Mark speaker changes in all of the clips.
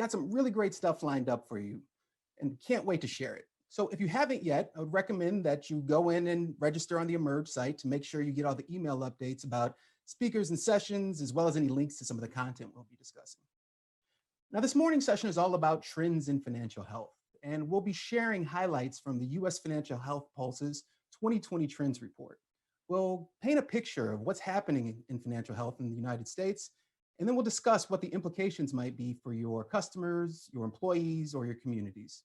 Speaker 1: got some really great stuff lined up for you and can't wait to share it. So if you haven't yet, I would recommend that you go in and register on the Emerge site to make sure you get all the email updates about speakers and sessions, as well as any links to some of the content we'll be discussing. Now, this morning's session is all about trends in financial health, and we'll be sharing highlights from the U.S. Financial Health Pulse's 2020 Trends Report. We'll paint a picture of what's happening in financial health in the United States, and then we'll discuss what the implications might be for your customers, your employees, or your communities.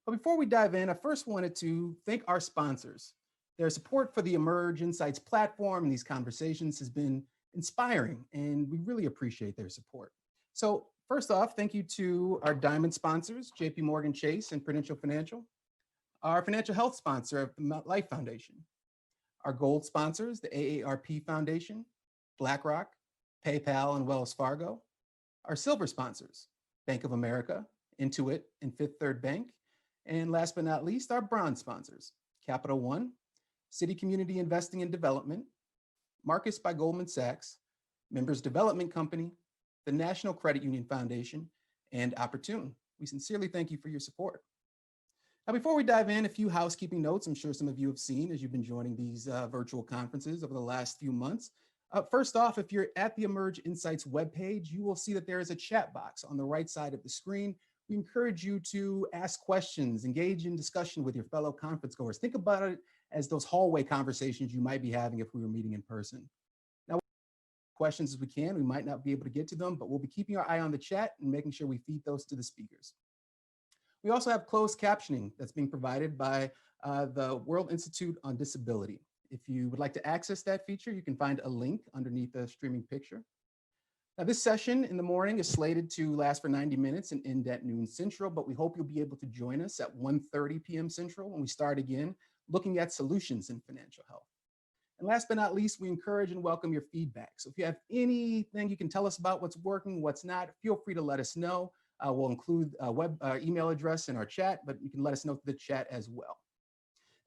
Speaker 1: But before we dive in, I first wanted to thank our sponsors. Their support for the Emerge Insights platform and these conversations has been inspiring, and we really appreciate their support. So first off, thank you to our diamond sponsors, JP Morgan Chase and Prudential Financial, our financial health sponsor of the MetLife Foundation, our gold sponsors, the AARP Foundation, BlackRock, PayPal, and Wells Fargo, our silver sponsors, Bank of America, Intuit, and Fifth Third Bank, and last but not least, our bronze sponsors, Capital One, City Community Investing and Development, Marcus by Goldman Sachs, Members Development Company, the National Credit Union Foundation, and Opportune. We sincerely thank you for your support. Now, before we dive in, a few housekeeping notes I'm sure some of you have seen as you've been joining these virtual conferences over the last few months. First off, if you're at the Emerge Insights webpage, you will see that there is a chat box on the right side of the screen. We encourage you to ask questions, engage in discussion with your fellow conference goers. Think about it as those hallway conversations you might be having if we were meeting in person. Now, questions as we can, we might not be able to get to them, but we'll be keeping our eye on the chat and making sure we feed those to the speakers. We also have closed captioning that's being provided by the World Institute on Disability. If you would like to access that feature, you can find a link underneath the streaming picture. Now, this session in the morning is slated to last for 90 minutes and end at noon Central, but we hope you'll be able to join us at 1:30 p.m. Central when we start again, looking at solutions in financial health. And last but not least, we encourage and welcome your feedback. So if you have anything you can tell us about what's working, what's not, feel free to let us know. We'll include a email address in our chat, but you can let us know through the chat as well.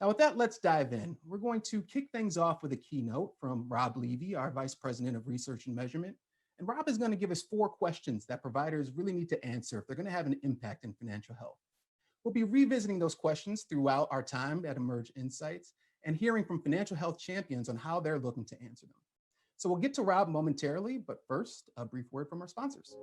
Speaker 1: Now, with that, let's dive in. We're going to kick things off with a keynote from Rob Levy, our Vice President of Research and Measurement. And Rob is going to give us 4 questions that providers really need to answer if they're going to have an impact in financial health. We'll be revisiting those questions throughout our time at Emerge Insights and hearing from financial health champions on how they're looking to answer them. So we'll get to Rob momentarily, but first, a brief word from our sponsors.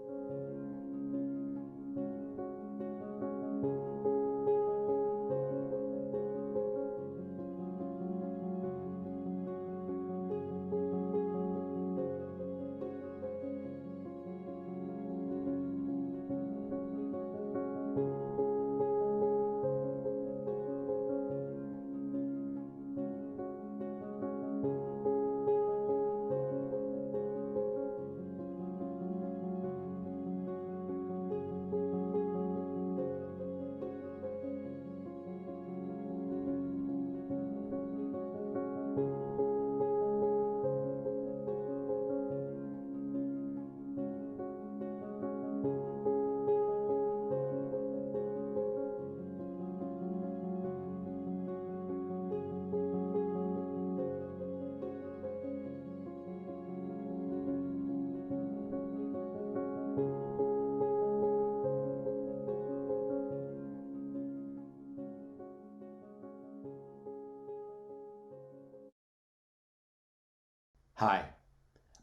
Speaker 2: Hi,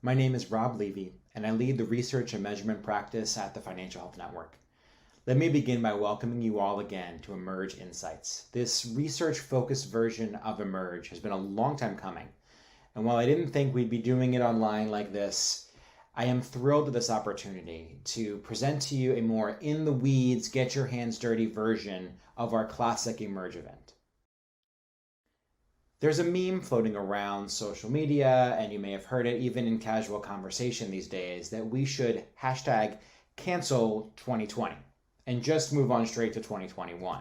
Speaker 2: my name is Rob Levy, and I lead the research and measurement practice at the Financial Health Network. Let me begin by welcoming you all again to Emerge Insights. This research-focused version of Emerge has been a long time coming, and while I didn't think we'd be doing it online like this, I am thrilled with this opportunity to present to you a more in-the-weeds, get your hands dirty version of our classic Emerge event. There's a meme floating around social media, and you may have heard it even in casual conversation these days, that we should hashtag cancel 2020 and just move on straight to 2021.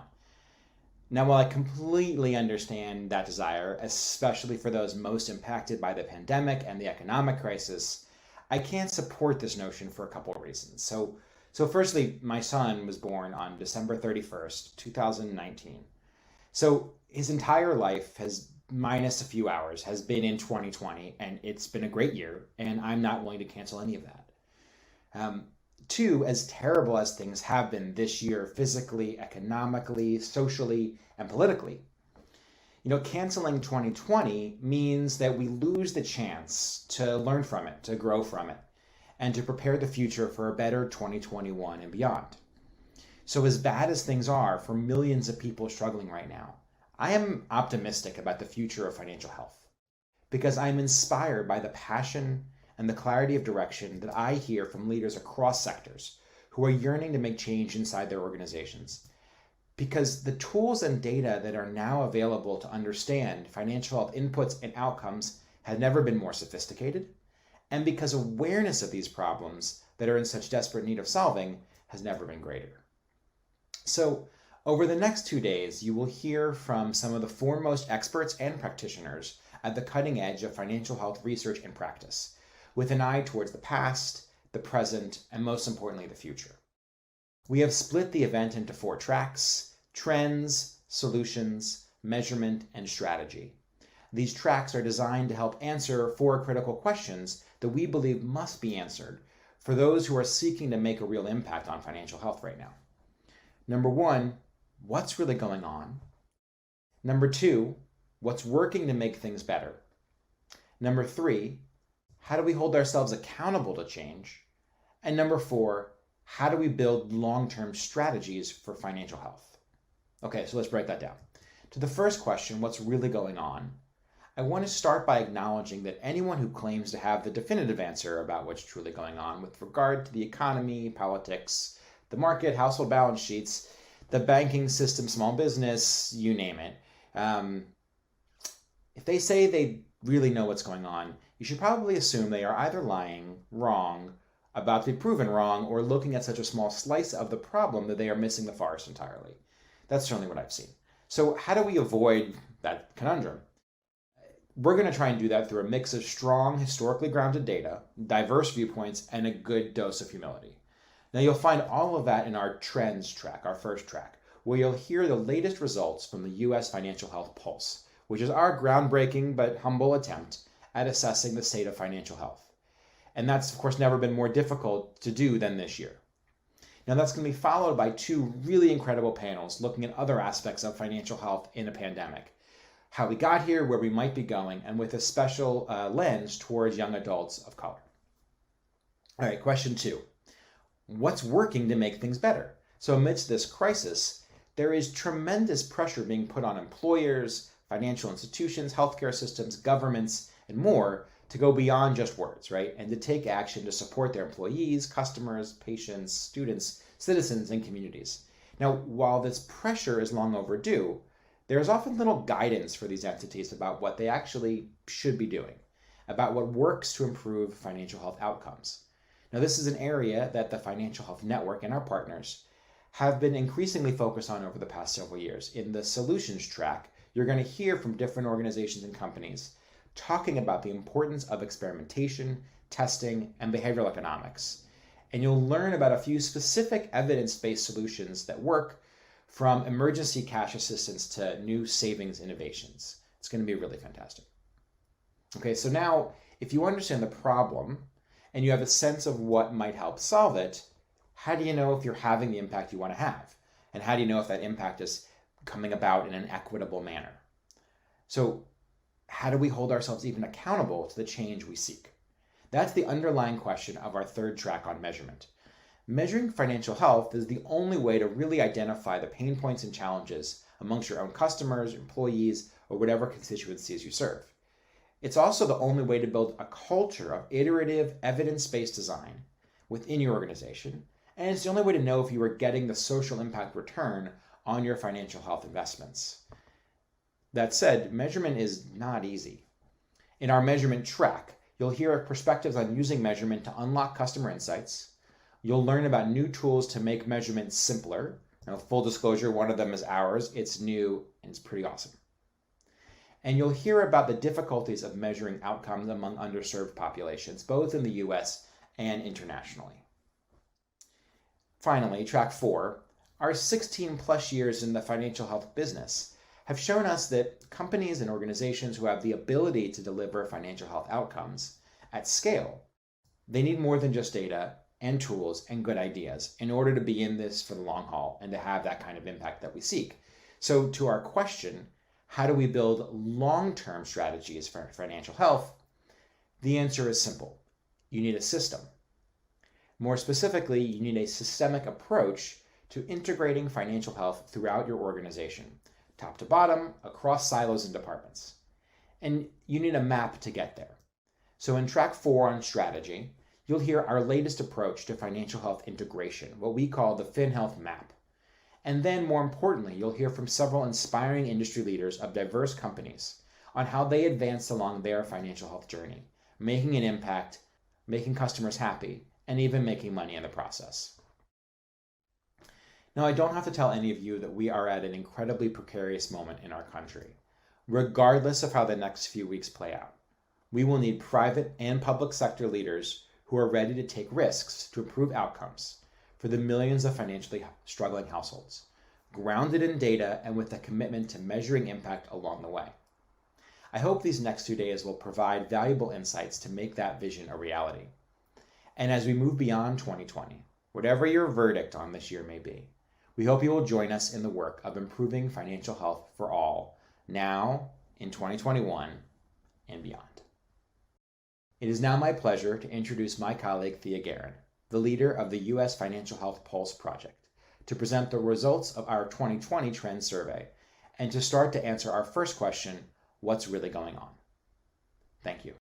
Speaker 2: Now, while I completely understand that desire, especially for those most impacted by the pandemic and the economic crisis, I can't support this notion for a couple of reasons. So firstly, my son was born on December 31st, 2019. So his entire life has, minus a few hours, has been in 2020, and it's been a great year, and I'm not willing to cancel any of that. Two, as terrible as things have been this year, physically, economically, socially, and politically, canceling 2020 means that we lose the chance to learn from it, to grow from it, and to prepare the future for a better 2021 and beyond. So as bad as things are for millions of people struggling right now, I am optimistic about the future of financial health because I'm inspired by the passion and the clarity of direction that I hear from leaders across sectors who are yearning to make change inside their organizations. Because the tools and data that are now available to understand financial health inputs and outcomes have never been more sophisticated, and because awareness of these problems that are in such desperate need of solving has never been greater. So, over the next 2 days, you will hear from some of the foremost experts and practitioners at the cutting edge of financial health research and practice, with an eye towards the past, the present, and most importantly, the future. We have split the event into 4 tracks: trends, solutions, measurement, and strategy. These tracks are designed to help answer 4 critical questions that we believe must be answered for those who are seeking to make a real impact on financial health right now. Number 1, what's really going on? Number 2, what's working to make things better? Number 3, how do we hold ourselves accountable to change? And number 4, how do we build long-term strategies for financial health? Okay, so let's break that down. To the first question, what's really going on? I want to start by acknowledging that anyone who claims to have the definitive answer about what's truly going on with regard to the economy, politics, the market, household balance sheets, the banking system, small business, you name it. If they say they really know what's going on, you should probably assume they are either lying, wrong, about to be proven wrong, or looking at such a small slice of the problem that they are missing the forest entirely. That's certainly what I've seen. So how do we avoid that conundrum? We're going to try and do that through a mix of strong, historically grounded data, diverse viewpoints, and a good dose of humility. Now you'll find all of that in our trends track, our first track, where you'll hear the latest results from the U.S. Financial Health Pulse, which is our groundbreaking but humble attempt at assessing the state of financial health. And that's, of course, never been more difficult to do than this year. Now that's going to be followed by 2 really incredible panels looking at other aspects of financial health in a pandemic, how we got here, where we might be going, and with a special lens towards young adults of color. All right, question 2. What's working to make things better? So amidst this crisis, there is tremendous pressure being put on employers, financial institutions, healthcare systems, governments, and more to go beyond just words, right? And to take action to support their employees, customers, patients, students, citizens, and communities. Now, while this pressure is long overdue, there is often little guidance for these entities about what they actually should be doing, about what works to improve financial health outcomes. Now, this is an area that the Financial Health Network and our partners have been increasingly focused on over the past several years. In the solutions track, you're going to hear from different organizations and companies talking about the importance of experimentation, testing, and behavioral economics. And you'll learn about a few specific evidence-based solutions that work, from emergency cash assistance to new savings innovations. It's going to be really fantastic. Okay, so now if you understand the problem and you have a sense of what might help solve it, how do you know if you're having the impact you want to have? And how do you know if that impact is coming about in an equitable manner? So how do we hold ourselves even accountable to the change we seek? That's the underlying question of our third track on measurement. Measuring financial health is the only way to really identify the pain points and challenges amongst your own customers, employees, or whatever constituencies you serve. It's also the only way to build a culture of iterative, evidence-based design within your organization, and it's the only way to know if you are getting the social impact return on your financial health investments. That said, measurement is not easy. In our measurement track, you'll hear perspectives on using measurement to unlock customer insights. You'll learn about new tools to make measurement simpler. Now, full disclosure, one of them is ours. It's new and it's pretty awesome. And you'll hear about the difficulties of measuring outcomes among underserved populations, both in the US and internationally. Finally, track 4, our 16 plus years in the financial health business have shown us that companies and organizations who have the ability to deliver financial health outcomes at scale, they need more than just data, and tools and good ideas in order to be in this for the long haul and to have that kind of impact that we seek. So to our question, how do we build long-term strategies for financial health? The answer is simple. You need a system. More specifically, you need a systemic approach to integrating financial health throughout your organization, top to bottom, across silos and departments. And you need a map to get there. So in track 4 on strategy, you'll hear our latest approach to financial health integration, what we call the FinHealth Map. And then, more importantly, you'll hear from several inspiring industry leaders of diverse companies on how they advanced along their financial health journey, making an impact, making customers happy, and even making money in the process. Now, I don't have to tell any of you that we are at an incredibly precarious moment in our country, regardless of how the next few weeks play out. We will need private and public sector leaders who are ready to take risks to improve outcomes for the millions of financially struggling households, grounded in data and with a commitment to measuring impact along the way. I hope these next 2 days will provide valuable insights to make that vision a reality. And as we move beyond 2020, whatever your verdict on this year may be, we hope you will join us in the work of improving financial health for all, now, in 2021, and beyond. It is now my pleasure to introduce my colleague Thea Guerin, the leader of the U.S. Financial Health Pulse Project, to present the results of our 2020 Trends Survey and to start to answer our first question, what's really going on? Thank you.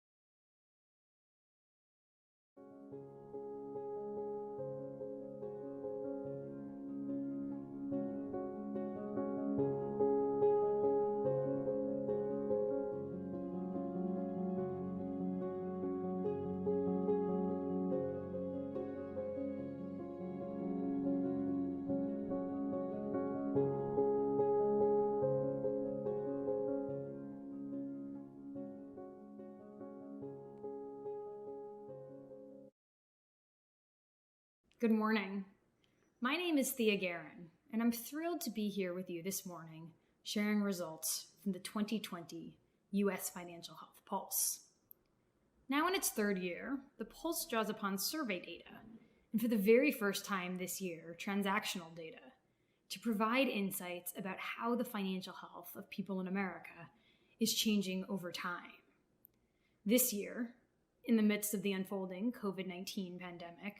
Speaker 3: Good morning. My name is Thea Guerin, and I'm thrilled to be here with you this morning, sharing results from the 2020 U.S. Financial Health Pulse. Now in its third year, the Pulse draws upon survey data, and for the very first time this year, transactional data, to provide insights about how the financial health of people in America is changing over time. This year, in the midst of the unfolding COVID-19 pandemic,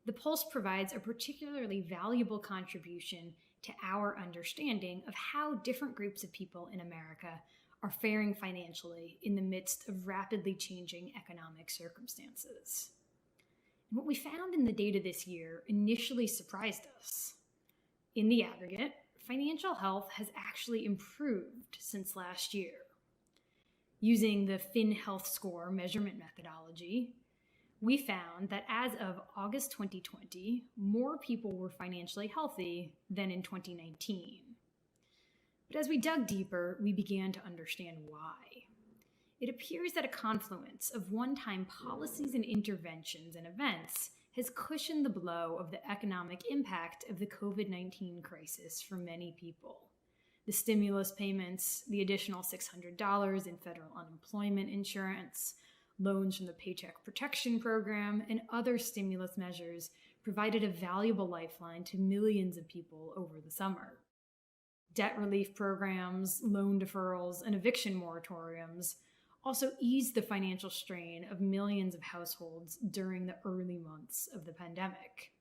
Speaker 3: the Pulse provides a particularly valuable contribution to our understanding of how different groups of people in America are faring financially in the midst of rapidly changing economic circumstances. And what we found in the data this year initially surprised us. In the aggregate, financial health has actually improved since last year. Using the FinHealth score measurement methodology, we found that as of August 2020, more people were financially healthy than in 2019. But as we dug deeper, we began to understand why. It appears that a confluence of one-time policies and interventions and events has cushioned the blow of the economic impact of the COVID-19 crisis for many people. The stimulus payments, the additional $600 in federal unemployment insurance, loans from the Paycheck Protection Program, and other stimulus measures provided a valuable lifeline to millions of people over the summer. Debt relief programs, loan deferrals, and eviction moratoriums also eased the financial strain of millions of households during the early months of the pandemic.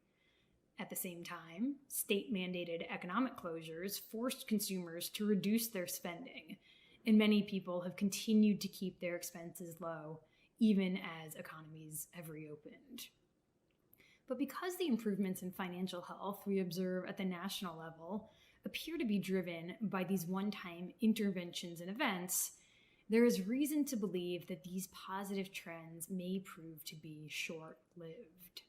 Speaker 3: At the same time, state-mandated economic closures forced consumers to reduce their spending, and many people have continued to keep their expenses low even as economies have reopened. But because the improvements in financial health we observe at the national level appear to be driven by these one-time interventions and events, there is reason to believe that these positive trends may prove to be short-lived.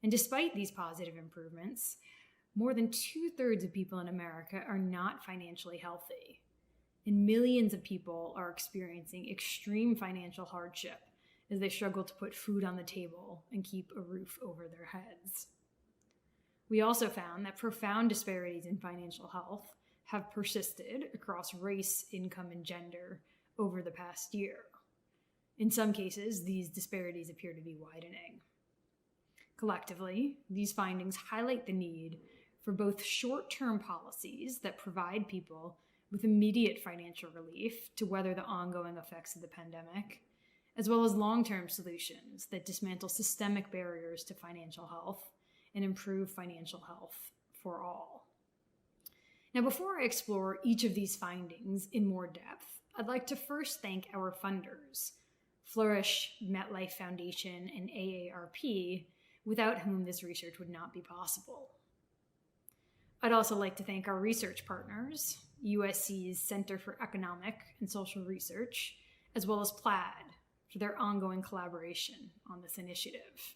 Speaker 3: And despite these positive improvements, more than 2/3 of people in America are not financially healthy. And millions of people are experiencing extreme financial hardship as they struggle to put food on the table and keep a roof over their heads. We also found that profound disparities in financial health have persisted across race, income, and gender over the past year. In some cases, these disparities appear to be widening. Collectively, these findings highlight the need for both short-term policies that provide people with immediate financial relief to weather the ongoing effects of the pandemic, as well as long-term solutions that dismantle systemic barriers to financial health and improve financial health for all. Now, before I explore each of these findings in more depth, I'd like to first thank our funders, Flourish, MetLife Foundation, and AARP, without whom this research would not be possible. I'd also like to thank our research partners, USC's Center for Economic and Social Research, as well as Plaid, for their ongoing collaboration on this initiative.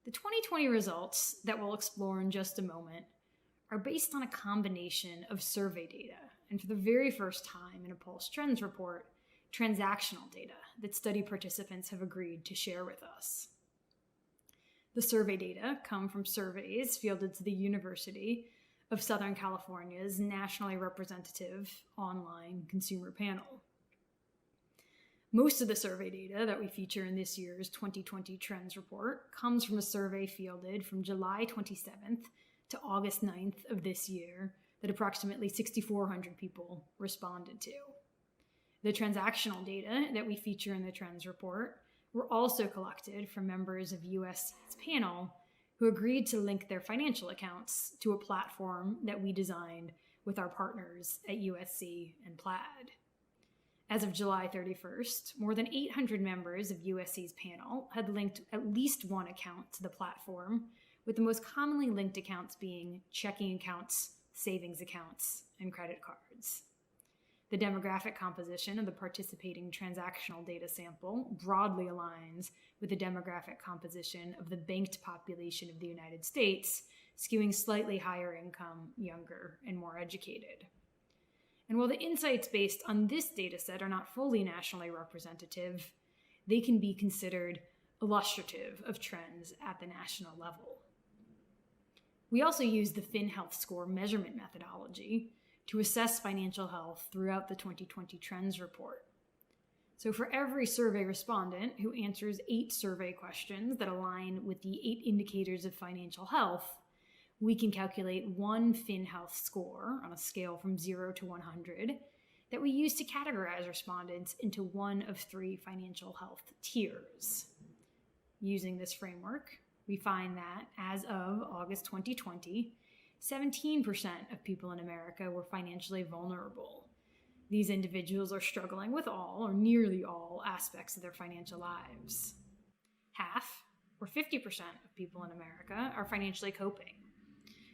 Speaker 3: The 2020 results that we'll explore in just a moment are based on a combination of survey data and, for the very first time in a Pulse Trends report, transactional data that study participants have agreed to share with us. The survey data come from surveys fielded to the University of Southern California's nationally representative online consumer panel. Most of the survey data that we feature in this year's 2020 Trends Report comes from a survey fielded from July 27th to August 9th of this year that approximately 6,400 people responded to. The transactional data that we feature in the Trends Report were also collected from members of USC's panel who agreed to link their financial accounts to a platform that we designed with our partners at USC and Plaid. As of July 31st, more than 800 members of USC's panel had linked at least one account to the platform, with the most commonly linked accounts being checking accounts, savings accounts, and credit cards. The demographic composition of the participating transactional data sample broadly aligns with the demographic composition of the banked population of the United States, skewing slightly higher income, younger, and more educated. And while the insights based on this data set are not fully nationally representative, they can be considered illustrative of trends at the national level. We also use the FinHealth score measurement methodology to assess financial health throughout the 2020 Trends Report. So for every survey respondent who answers 8 survey questions that align with the 8 indicators of financial health, we can calculate one FinHealth score on a scale from 0 to 100 that we use to categorize respondents into one of 3 financial health tiers. Using this framework, we find that as of August 2020, 17% of people in America were financially vulnerable. These individuals are struggling with all or nearly all aspects of their financial lives. Half, or 50% of people in America, are financially coping.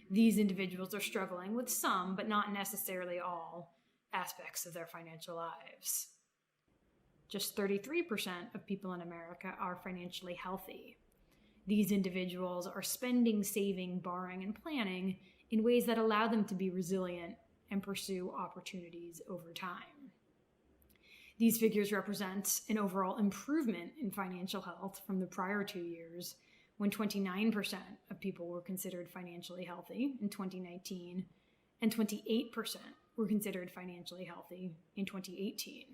Speaker 3: These individuals are struggling with some, but not necessarily all, aspects of their financial lives. Just 33% of people in America are financially healthy. These individuals are spending, saving, borrowing, and planning in ways that allow them to be resilient and pursue opportunities over time. These figures represent an overall improvement in financial health from the prior 2 years, when 29% of people were considered financially healthy in 2019, and 28% were considered financially healthy in 2018.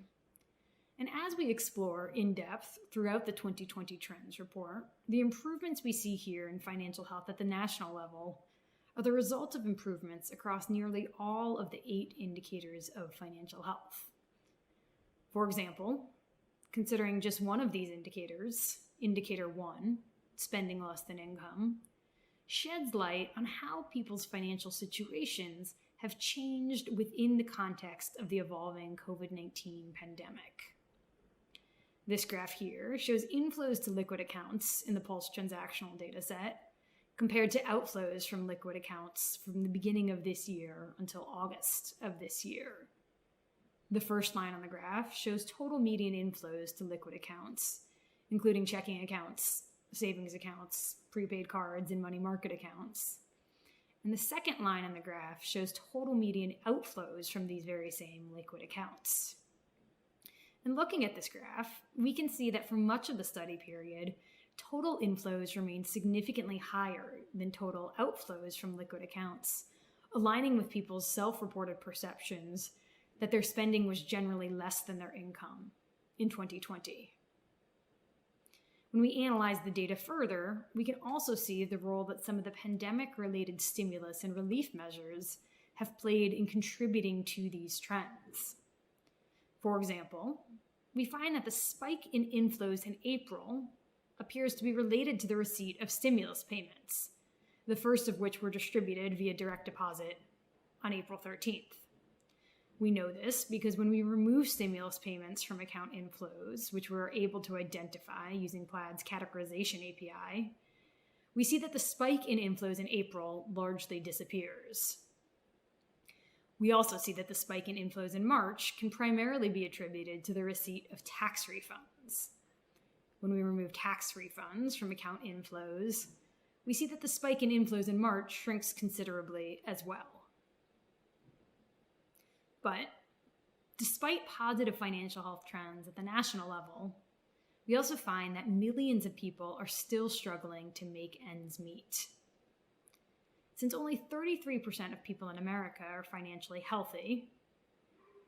Speaker 3: And as we explore in depth throughout the 2020 Trends Report, the improvements we see here in financial health at the national level are the result of improvements across nearly all of the 8 indicators of financial health. For example, considering just one of these indicators, Indicator 1, spending less than income, sheds light on how people's financial situations have changed within the context of the evolving COVID-19 pandemic. This graph here shows inflows to liquid accounts in the Pulse transactional dataset compared to outflows from liquid accounts from the beginning of this year until August of this year. The first line on the graph shows total median inflows to liquid accounts, including checking accounts, savings accounts, prepaid cards, and money market accounts. And the second line on the graph shows total median outflows from these very same liquid accounts. And looking at this graph, we can see that for much of the study period, total inflows remained significantly higher than total outflows from liquid accounts, aligning with people's self-reported perceptions that their spending was generally less than their income in 2020. When we analyze the data further, we can also see the role that some of the pandemic-related stimulus and relief measures have played in contributing to these trends. For example, we find that the spike in inflows in April appears to be related to the receipt of stimulus payments, the first of which were distributed via direct deposit on April 13th. We know this because when we remove stimulus payments from account inflows, which we're able to identify using Plaid's categorization API, we see that the spike in inflows in April largely disappears. We also see that the spike in inflows in March can primarily be attributed to the receipt of tax refunds. When we remove tax refunds from account inflows, we see that the spike in inflows in March shrinks considerably as well. But despite positive financial health trends at the national level, we also find that millions of people are still struggling to make ends meet. Since only 33% of people in America are financially healthy,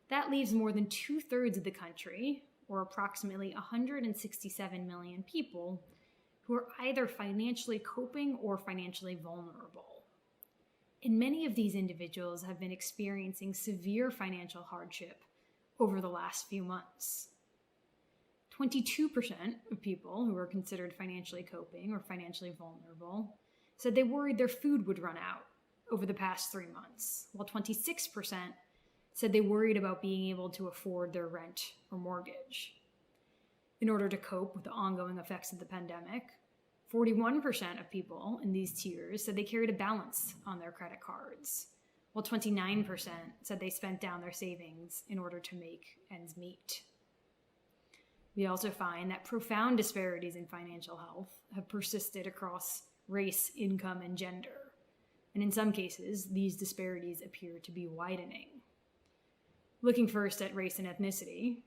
Speaker 3: that leaves more than 2/3 of the country, or approximately 167 million people, who are either financially coping or financially vulnerable. And many of these individuals have been experiencing severe financial hardship over the last few months. 22% of people who are considered financially coping or financially vulnerable said they worried their food would run out over the past 3 months, while 26% said they worried about being able to afford their rent or mortgage. In order to cope with the ongoing effects of the pandemic, 41% of people in these tiers said they carried a balance on their credit cards, while 29% said they spent down their savings in order to make ends meet. We also find that profound disparities in financial health have persisted across race, income, and gender. And in some cases, these disparities appear to be widening. Looking first at race and ethnicity,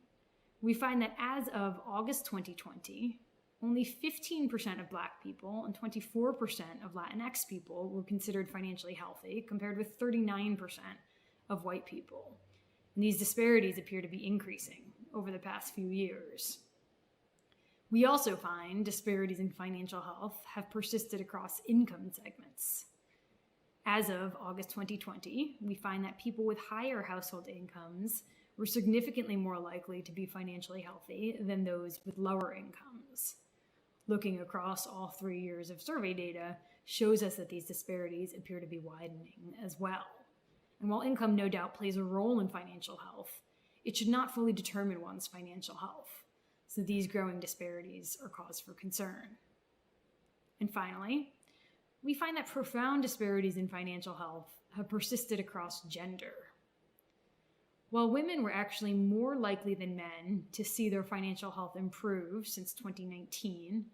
Speaker 3: we find that as of August 2020, only 15% of Black people and 24% of Latinx people were considered financially healthy, compared with 39% of white people. And these disparities appear to be increasing over the past few years. We also find disparities in financial health have persisted across income segments. As of August 2020, we find that people with higher household incomes were significantly more likely to be financially healthy than those with lower incomes. Looking across all 3 years of survey data shows us that these disparities appear to be widening as well. And while income no doubt plays a role in financial health, it should not fully determine one's financial health. So these growing disparities are cause for concern. And finally, we find that profound disparities in financial health have persisted across gender. While women were actually more likely than men to see their financial health improve since 2019,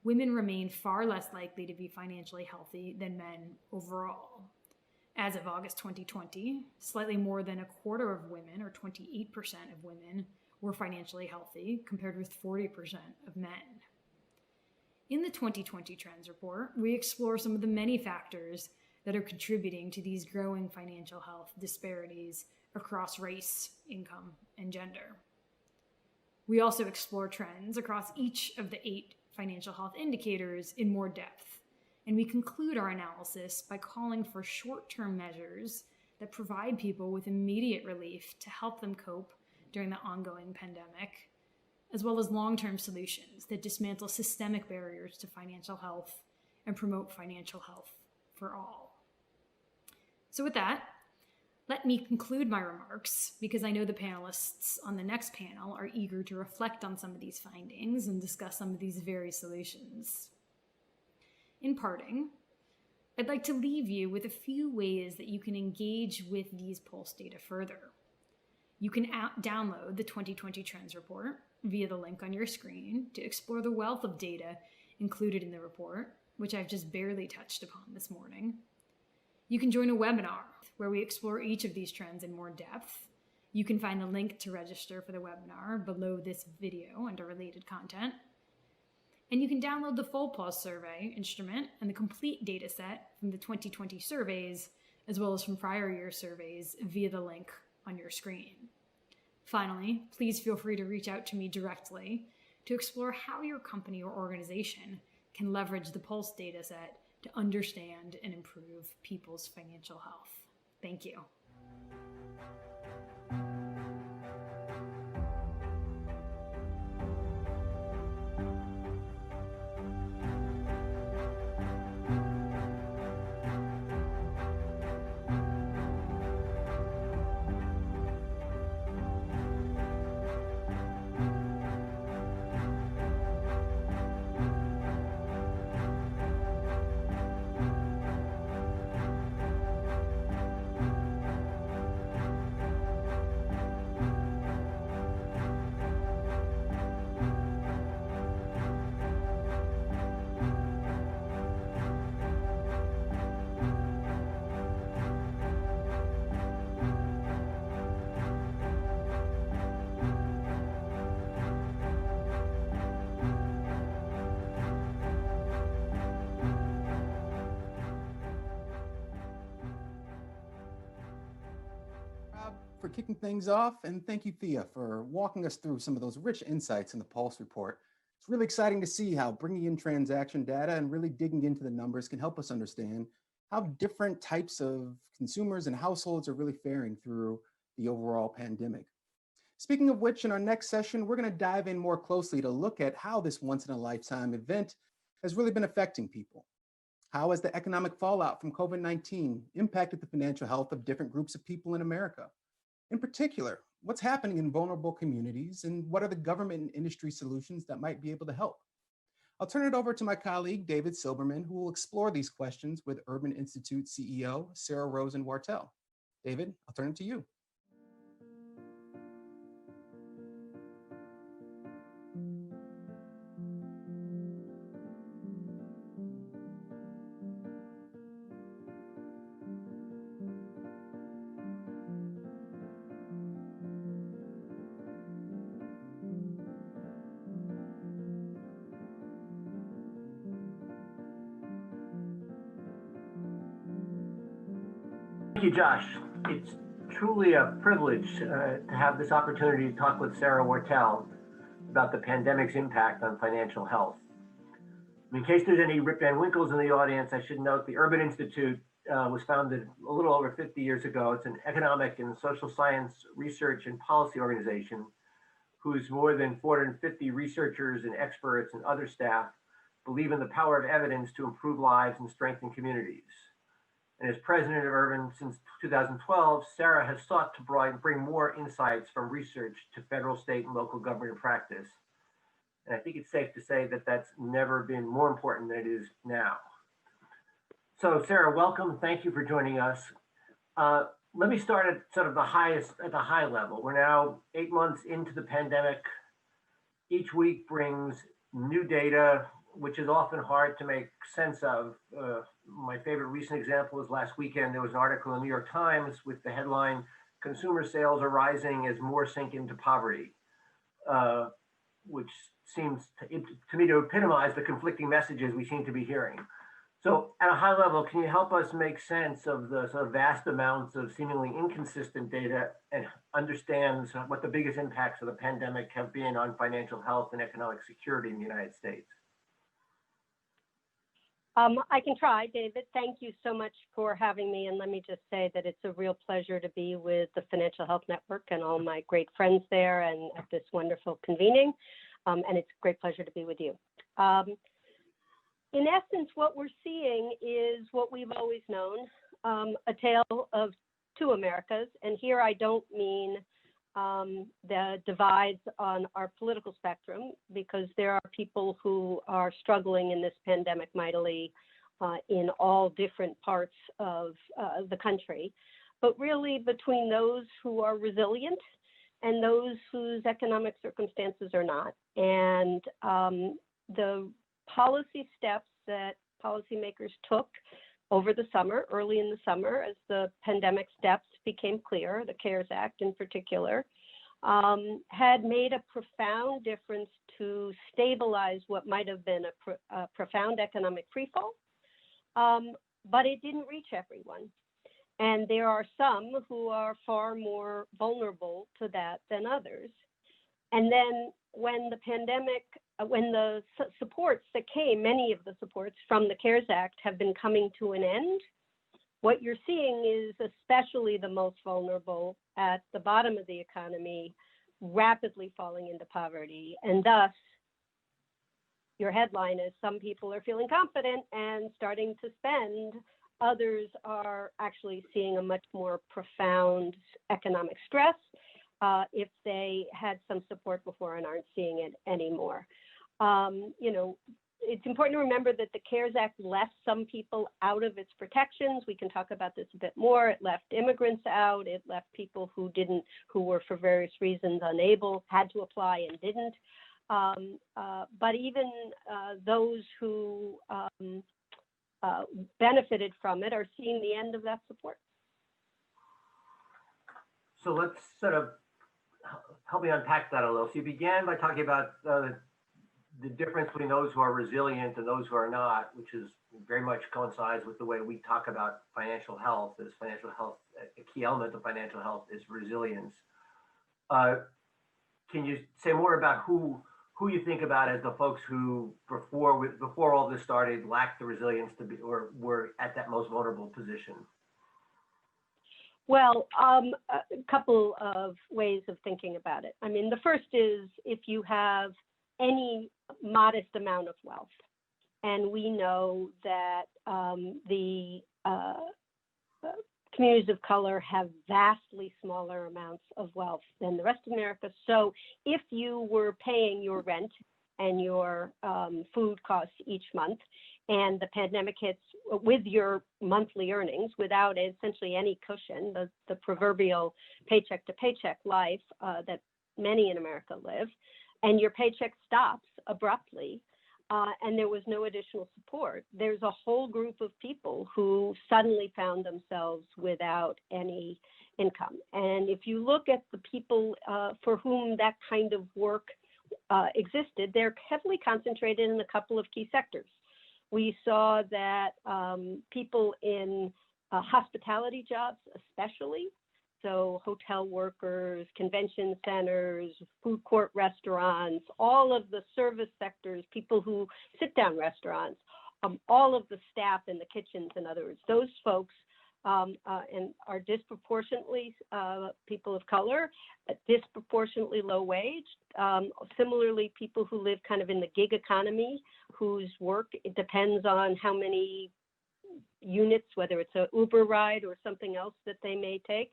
Speaker 3: women remain far less likely to be financially healthy than men overall. As of August 2020, slightly more than a quarter of women, or 28% of women, were financially healthy, compared with 40% of men. In the 2020 Trends Report, we explore some of the many factors that are contributing to these growing financial health disparities across race, income, and gender. We also explore trends across each of the 8 financial health indicators in more depth, and we conclude our analysis by calling for short-term measures that provide people with immediate relief to help them cope during the ongoing pandemic, as well as long-term solutions that dismantle systemic barriers to financial health and promote financial health for all. So with that, let me conclude my remarks, because I know the panelists on the next panel are eager to reflect on some of these findings and discuss some of these very solutions. In parting, I'd like to leave you with a few ways that you can engage with these pulse data further. You can download the 2020 Trends Report via the link on your screen to explore the wealth of data included in the report, which I've just barely touched upon this morning. You can join a webinar where we explore each of these trends in more depth. You can find the link to register for the webinar below this video under related content. And you can download the full pulse survey instrument and the complete data set from the 2020 surveys, as well as from prior year surveys, via the link on your screen. Finally, please feel free to reach out to me directly to explore how your company or organization can leverage the Pulse dataset to understand and improve people's financial health. Thank you.
Speaker 1: For kicking things off, and thank you, Thea, for walking us through some of those rich insights in the Pulse report. It's really exciting to see how bringing in transaction data and really digging into the numbers can help us understand how different types of consumers and households are really faring through the overall pandemic. Speaking of which, in our next session, we're going to dive in more closely to look at how this once-in-a-lifetime event has really been affecting people. How has the economic fallout from COVID-19 impacted the financial health of different groups of people in America? In particular, what's happening in vulnerable communities and what are the government and industry solutions that might be able to help? I'll turn it over to my colleague, David Silberman, who will explore these questions with Urban Institute CEO, Sarah Rosen-Wartell. David, I'll turn it to you.
Speaker 4: Thank you, Josh. It's truly a privilege to have this opportunity to talk with Sarah Wartell about the pandemic's impact on financial health. In case there's any Rip Van Winkles in the audience, I should note the Urban Institute was founded a little over 50 years ago. It's an economic and social science research and policy organization whose more than 450 researchers and experts and other staff believe in the power of evidence to improve lives and strengthen communities. And as president of Urban since 2012, Sarah has sought to bring more insights from research to federal, state, and local government practice. And I think it's safe to say that that's never been more important than it is now. So Sarah, welcome. Thank you for joining us. Let me start at sort of the high level. We're now 8 months into the pandemic. Each week brings new data, which is often hard to make sense of. My favorite recent example was last weekend. There was an article in the New York Times with the headline, "Consumer sales are rising as more sink into poverty," which seems to me to epitomize the conflicting messages we seem to be hearing. So at a high level, can you help us make sense of the sort of vast amounts of seemingly inconsistent data and understand sort of what the biggest impacts of the pandemic have been on financial health and economic security in the United States?
Speaker 5: I can try, David. Thank you so much for having me. And let me just say that it's a real pleasure to be with the Financial Health Network and all my great friends there and at this wonderful convening. And it's a great pleasure to be with you. In essence, what we're seeing is what we've always known, a tale of two Americas. And here I don't mean the divides on our political spectrum, because there are people who are struggling in this pandemic mightily in all different parts of the country, but really between those who are resilient and those whose economic circumstances are not. And the policy steps that policymakers took over the summer, early in the summer, as the pandemic steps became clear, the CARES Act in particular, had made a profound difference to stabilize what might have been a profound economic freefall, but it didn't reach everyone. And there are some who are far more vulnerable to that than others. And then when the pandemic, when the supports that came, many of the supports from the CARES Act have been coming to an end, what you're seeing is especially the most vulnerable at the bottom of the economy rapidly falling into poverty. And thus, your headline is some people are feeling confident and starting to spend. Others are actually seeing a much more profound economic stress if they had some support before and aren't seeing it anymore. It's important to remember that the CARES Act left some people out of its protections. We can talk about this a bit more. It left immigrants out. It left people who were for various reasons unable, had to apply and didn't. But even those who benefited from it are seeing the end of that support.
Speaker 4: So let's sort of help me unpack that a little. So you began by talking about the difference between those who are resilient and those who are not, which is very much coincides with the way we talk about financial health. As financial health, a key element of financial health is resilience. Can you say more about who you think about as the folks who before all this started lacked the resilience to be, or were at that most vulnerable position?
Speaker 5: Well, a couple of ways of thinking about it. I mean, the first is if you have any modest amount of wealth, and we know that the communities of color have vastly smaller amounts of wealth than the rest of America. So if you were paying your rent and your food costs each month, and the pandemic hits with your monthly earnings without essentially any cushion, the proverbial paycheck to paycheck life that many in America live, and your paycheck stops abruptly, and there was no additional support, there's a whole group of people who suddenly found themselves without any income. And if you look at the people for whom that kind of work existed, they're heavily concentrated in a couple of key sectors. We saw that people in hospitality jobs especially, so hotel workers, convention centers, food court restaurants, all of the service sectors, people who sit down restaurants, all of the staff in the kitchens, in other words, those folks and are disproportionately people of color, disproportionately low wage. Similarly, people who live kind of in the gig economy, whose work it depends on how many units, whether it's an Uber ride or something else that they may take.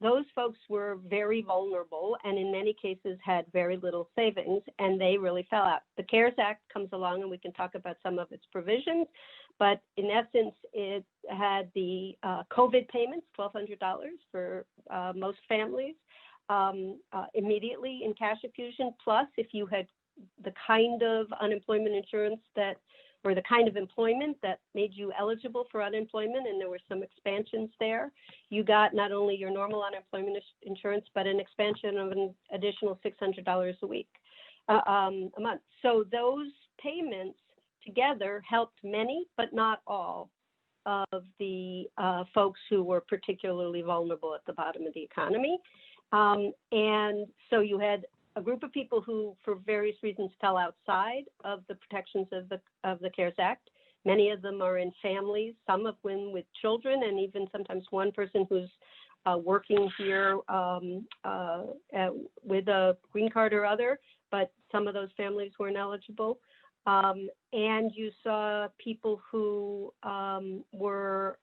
Speaker 5: Those folks were very vulnerable and in many cases had very little savings, and they really fell out. The CARES Act comes along and we can talk about some of its provisions, but in essence, it had the COVID payments, $1,200 for most families, immediately in cash infusion. Plus, if you had the kind of unemployment insurance that, or the kind of employment that made you eligible for unemployment, and there were some expansions there, you got not only your normal unemployment insurance, but an expansion of an additional $600 a week, a month. So those payments together helped many, but not all of the folks who were particularly vulnerable at the bottom of the economy. And so you had a group of people who, for various reasons, fell outside of the protections of the CARES Act. Many of them are in families, some of them with children, and even sometimes one person who's working here with a green card or other, but some of those families weren't eligible. And you saw people who were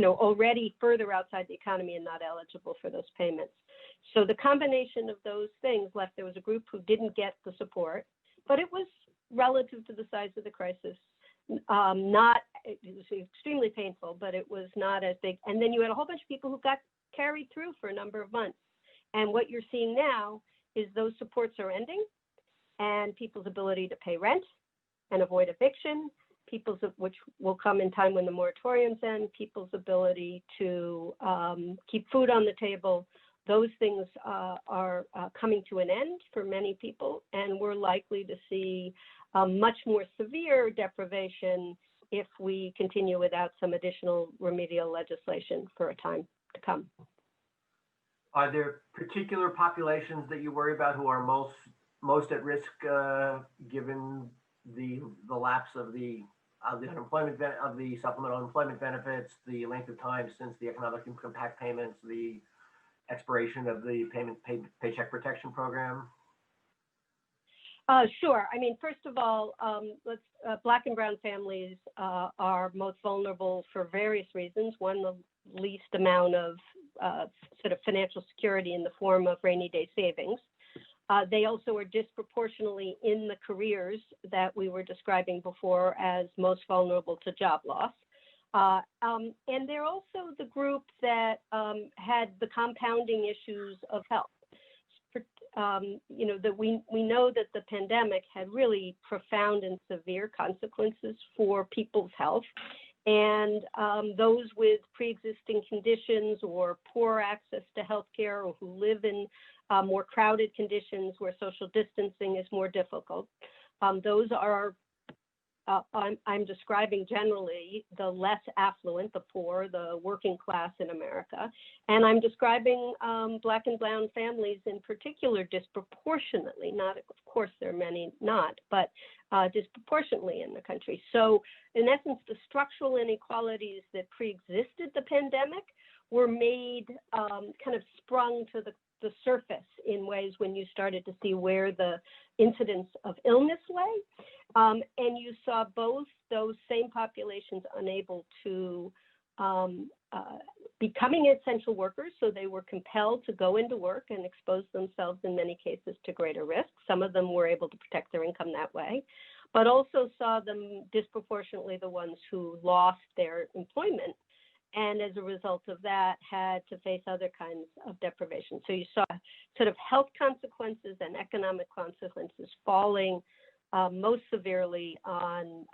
Speaker 5: already further outside the economy and not eligible for those payments. So the combination of those things left, there was a group who didn't get the support, but it was relative to the size of the crisis. It was extremely painful, but it was not as big. And then you had a whole bunch of people who got carried through for a number of months. And what you're seeing now is those supports are ending, and people's ability to pay rent and avoid eviction, which will come in time when the moratoriums end, people's ability to keep food on the table, those things are coming to an end for many people, and we're likely to see much more severe deprivation if we continue without some additional remedial legislation for a time to come.
Speaker 4: Are there particular populations that you worry about who are most at risk, given the lapse of the unemployment of the supplemental unemployment benefits, the length of time since the economic impact payments, the expiration of the paycheck protection program?
Speaker 5: Sure. I mean, first of all, Black and brown families are most vulnerable for various reasons. One, the least amount of sort of financial security in the form of rainy day savings. They also are disproportionately in the careers that we were describing before as most vulnerable to job loss. And they're also the group that had the compounding issues of health. That we know that the pandemic had really profound and severe consequences for people's health. And those with pre-existing conditions or poor access to healthcare, or who live in more crowded conditions where social distancing is more difficult. Those are, I'm describing generally the less affluent, the poor, the working class in America. And I'm describing Black and brown families in particular disproportionately, not, of course, there are many not, but disproportionately in the country. So in essence, the structural inequalities that pre-existed the pandemic were made kind of sprung to the surface in ways when you started to see where the incidence of illness lay. And you saw both those same populations unable to becoming essential workers, so they were compelled to go into work and expose themselves in many cases to greater risk. Some of them were able to protect their income that way, but also saw them disproportionately the ones who lost their employment, and as a result of that had to face other kinds of deprivation. So you saw sort of health consequences and economic consequences falling most severely on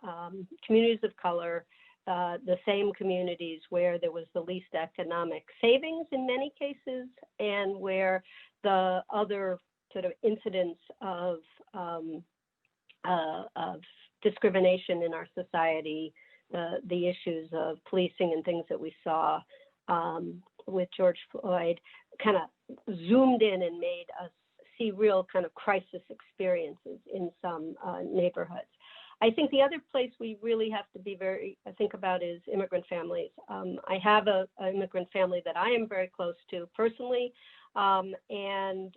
Speaker 5: communities of color, the same communities where there was the least economic savings in many cases, and where the other sort of incidents of discrimination in our society, the issues of policing and things that we saw with George Floyd kind of zoomed in and made us see real kind of crisis experiences in some neighborhoods. I think the other place we really have to be think about is immigrant families. I have an immigrant family that I am very close to personally, and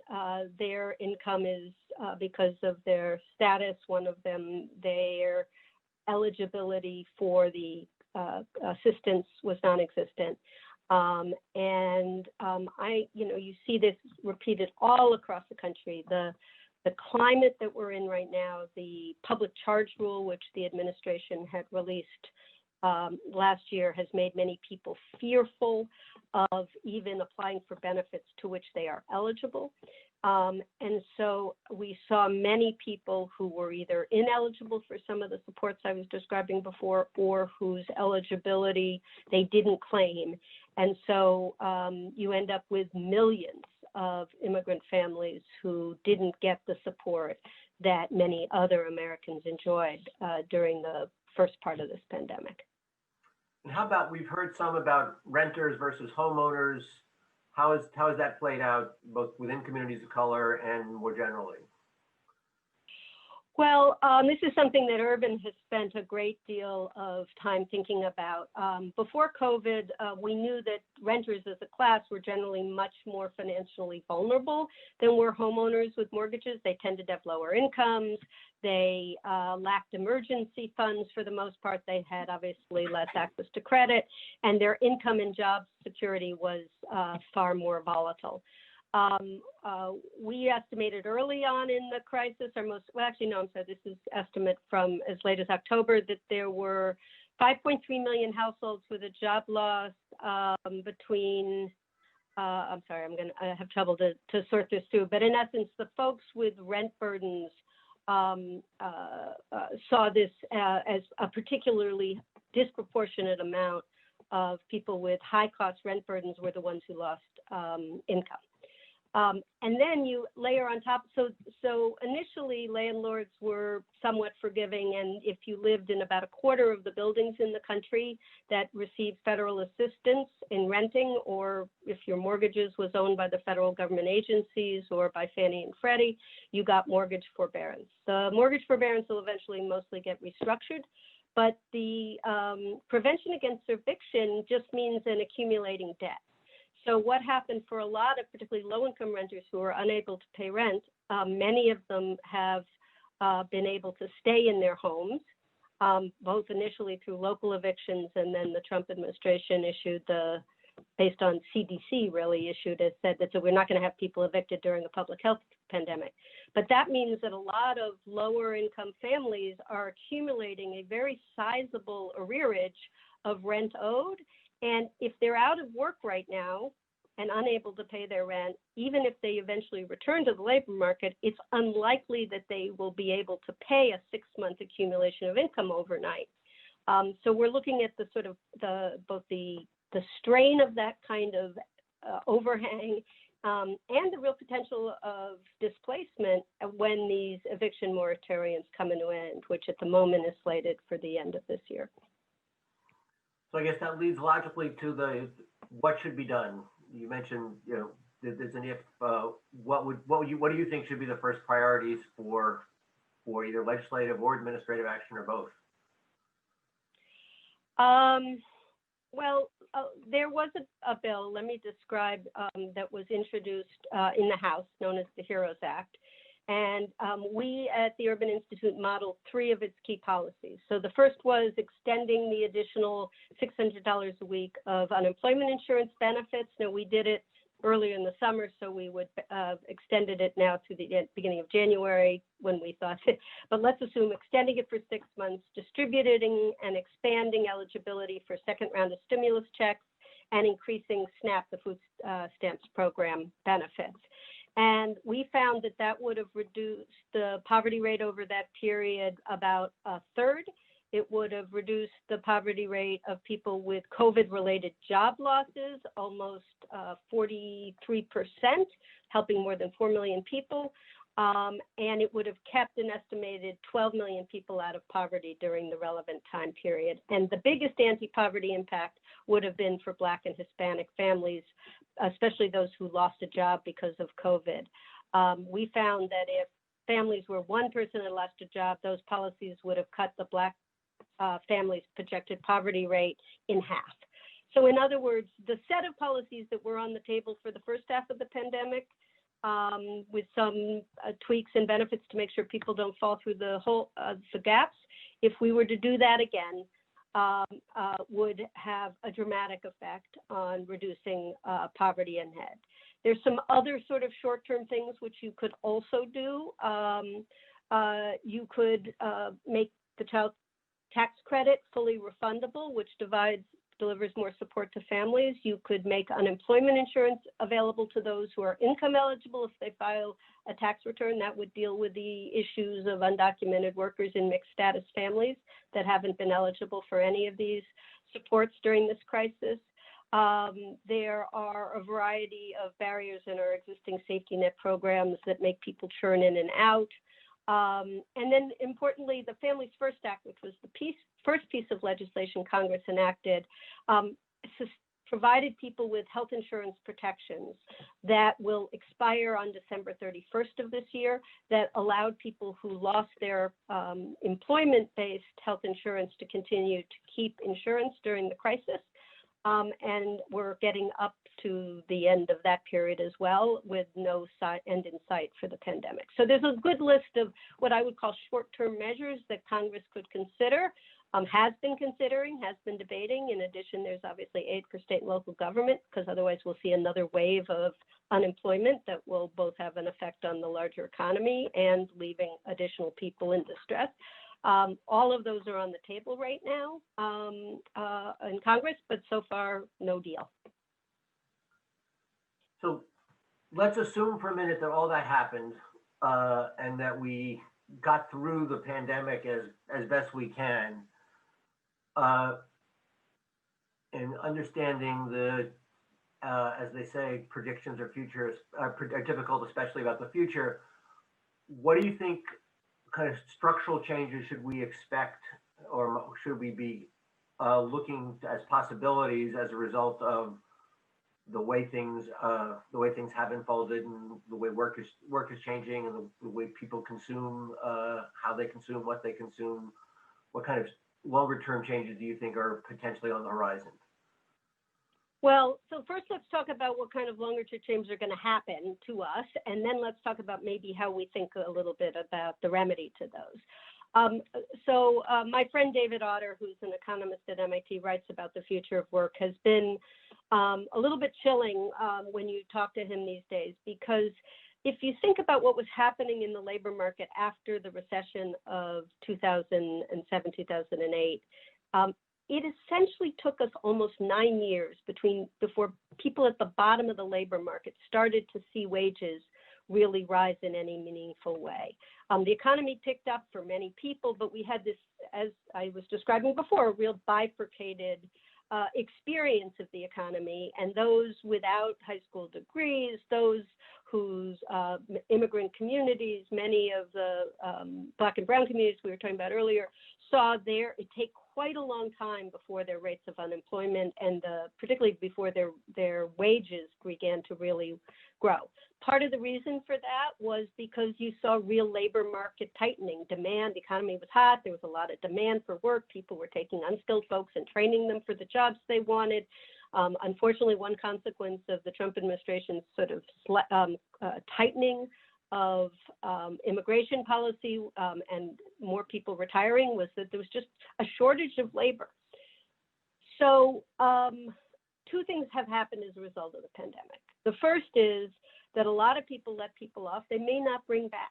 Speaker 5: their income is, because of their status, one of them, their eligibility for the assistance was non-existent. You see this repeated all across the country. The climate that we're in right now, the public charge rule, which the administration had released last year, has made many people fearful of even applying for benefits to which they are eligible. And so we saw many people who were either ineligible for some of the supports I was describing before, or whose eligibility they didn't claim. And so you end up with millions of immigrant families who didn't get the support that many other Americans enjoyed during the first part of this pandemic.
Speaker 4: And how about, we've heard some about renters versus homeowners. How has that played out both within communities of color and more generally?
Speaker 5: Well, this is something that Urban has spent a great deal of time thinking about. Before COVID, we knew that renters as a class were generally much more financially vulnerable than were homeowners with mortgages. They tended to have lower incomes. They lacked emergency funds for the most part. They had obviously less access to credit, and their income and job security was far more volatile. We estimated early on in the crisis, this is estimate from as late as October, that there were 5.3 million households with a job loss between, I have trouble to sort this through, but in essence, the folks with rent burdens saw this as a particularly disproportionate amount of people with high cost rent burdens were the ones who lost income. And then you layer on top. So initially, landlords were somewhat forgiving, and if you lived in about a quarter of the buildings in the country that received federal assistance in renting, or if your mortgages was owned by the federal government agencies or by Fannie and Freddie, you got mortgage forbearance. The mortgage forbearance will eventually mostly get restructured, but the prevention against eviction just means an accumulating debt. So what happened for a lot of particularly low-income renters who are unable to pay rent, many of them have been able to stay in their homes, both initially through local evictions, and then the Trump administration issued based on CDC really issued, it said that so we're not going to have people evicted during a public health pandemic. But that means that a lot of lower income families are accumulating a very sizable arrearage of rent owed. And if they're out of work right now and unable to pay their rent, even if they eventually return to the labor market, it's unlikely that they will be able to pay a 6-month accumulation of income overnight. So we're looking at the sort of both the strain of that kind of overhang and the real potential of displacement when these eviction moratoriums come into end, which at the moment is slated for the end of this year.
Speaker 4: So I guess that leads logically to what should be done. You mentioned, there's an if. What do you think should be the first priorities for either legislative or administrative action, or both? There was a bill, let me describe, that was introduced in the House, known as the HEROES Act. And we at the Urban Institute modeled 3 of its key policies. So the first was extending the additional $600 a week of unemployment insurance benefits. Now, we did it earlier in the summer, so we would extended it now to the beginning of January when we thought it. But let's assume extending it for 6 months, distributing and expanding eligibility for second round of stimulus checks, and increasing SNAP, the food stamps program benefits. And we found that would have reduced the poverty rate over that period about a third. It would have reduced the poverty rate of people with COVID-related job losses, almost 43%, helping more than 4 million people. And it would have kept an estimated 12 million people out of poverty during the relevant time period. And the biggest anti-poverty impact would have been for Black and Hispanic families, especially those who lost a job because of COVID. We found that if families where one person had lost a job, those policies would have cut the Black families' projected poverty rate in half. So in other words, the set of policies that were on the table for the first half of the pandemic, with some tweaks and benefits to make sure people don't fall through the gaps, if we were to do that again, would have a dramatic effect on reducing poverty in head. There's some other sort of short-term things which you could also do. You could make the child tax credit fully refundable, which delivers more support to families. You could make unemployment insurance available to those who are income eligible if they file a tax return. That would deal with the issues of undocumented workers in mixed status families that haven't been eligible for any of these supports during this crisis. There are a variety of barriers in our existing safety net programs that make people churn in and out. And then importantly, the Families First Act, which was the first piece of legislation Congress enacted, provided people with health insurance protections that will expire on December 31st of this year, that allowed people who lost their employment-based health insurance to continue to keep insurance during the crisis. And we're getting up to the end of that period as well, with no end in sight for the pandemic. So there's a good list of what I would call short-term measures that Congress could consider, has been considering, has been debating. In addition, there's obviously aid for state and local government, because otherwise we'll see another wave of unemployment that will both have an effect on the larger economy and leaving additional people in distress. All of those are on the table right now in Congress, but so far, no deal. So let's assume for a minute that all that happened and that we got through the pandemic as best we can. And understanding the as they say, predictions or futures are difficult, especially about the future. What do you think kind of structural changes should we expect, or should we be looking as possibilities as a result of the way things have unfolded, and the way work is changing, and the way people consume, how they consume, what they consume? What kind of longer term changes do you think are potentially on the horizon?
Speaker 5: Well, so first let's talk about what kind of longer term changes are going to happen to us, and then let's talk about maybe how we think a little bit about the remedy to those. My friend David Otter, who's an economist at MIT, writes about the future of work, has been a little bit chilling when you talk to him these days, because if you think about what was happening in the labor market after the recession of 2007, 2008, it essentially took us almost 9 years before people at the bottom of the labor market started to see wages really rise in any meaningful way. The economy picked up for many people, but we had this, as I was describing before, a real bifurcated experience of the economy, and those without high school degrees, those whose immigrant communities, many of the Black and brown communities we were talking about earlier, saw it take quite a long time before their rates of unemployment and particularly before their wages began to really grow. Part of the reason for that was because you saw real labor market tightening. Demand, the economy was hot, there was a lot of demand for work. People were taking unskilled folks and training them for the jobs they wanted. Unfortunately, one consequence of the Trump administration's sort of tightening of immigration policy and more people retiring was that there was just a shortage of labor. So two things have happened as a result of the pandemic. The first is that a lot of people let people off they may not bring back.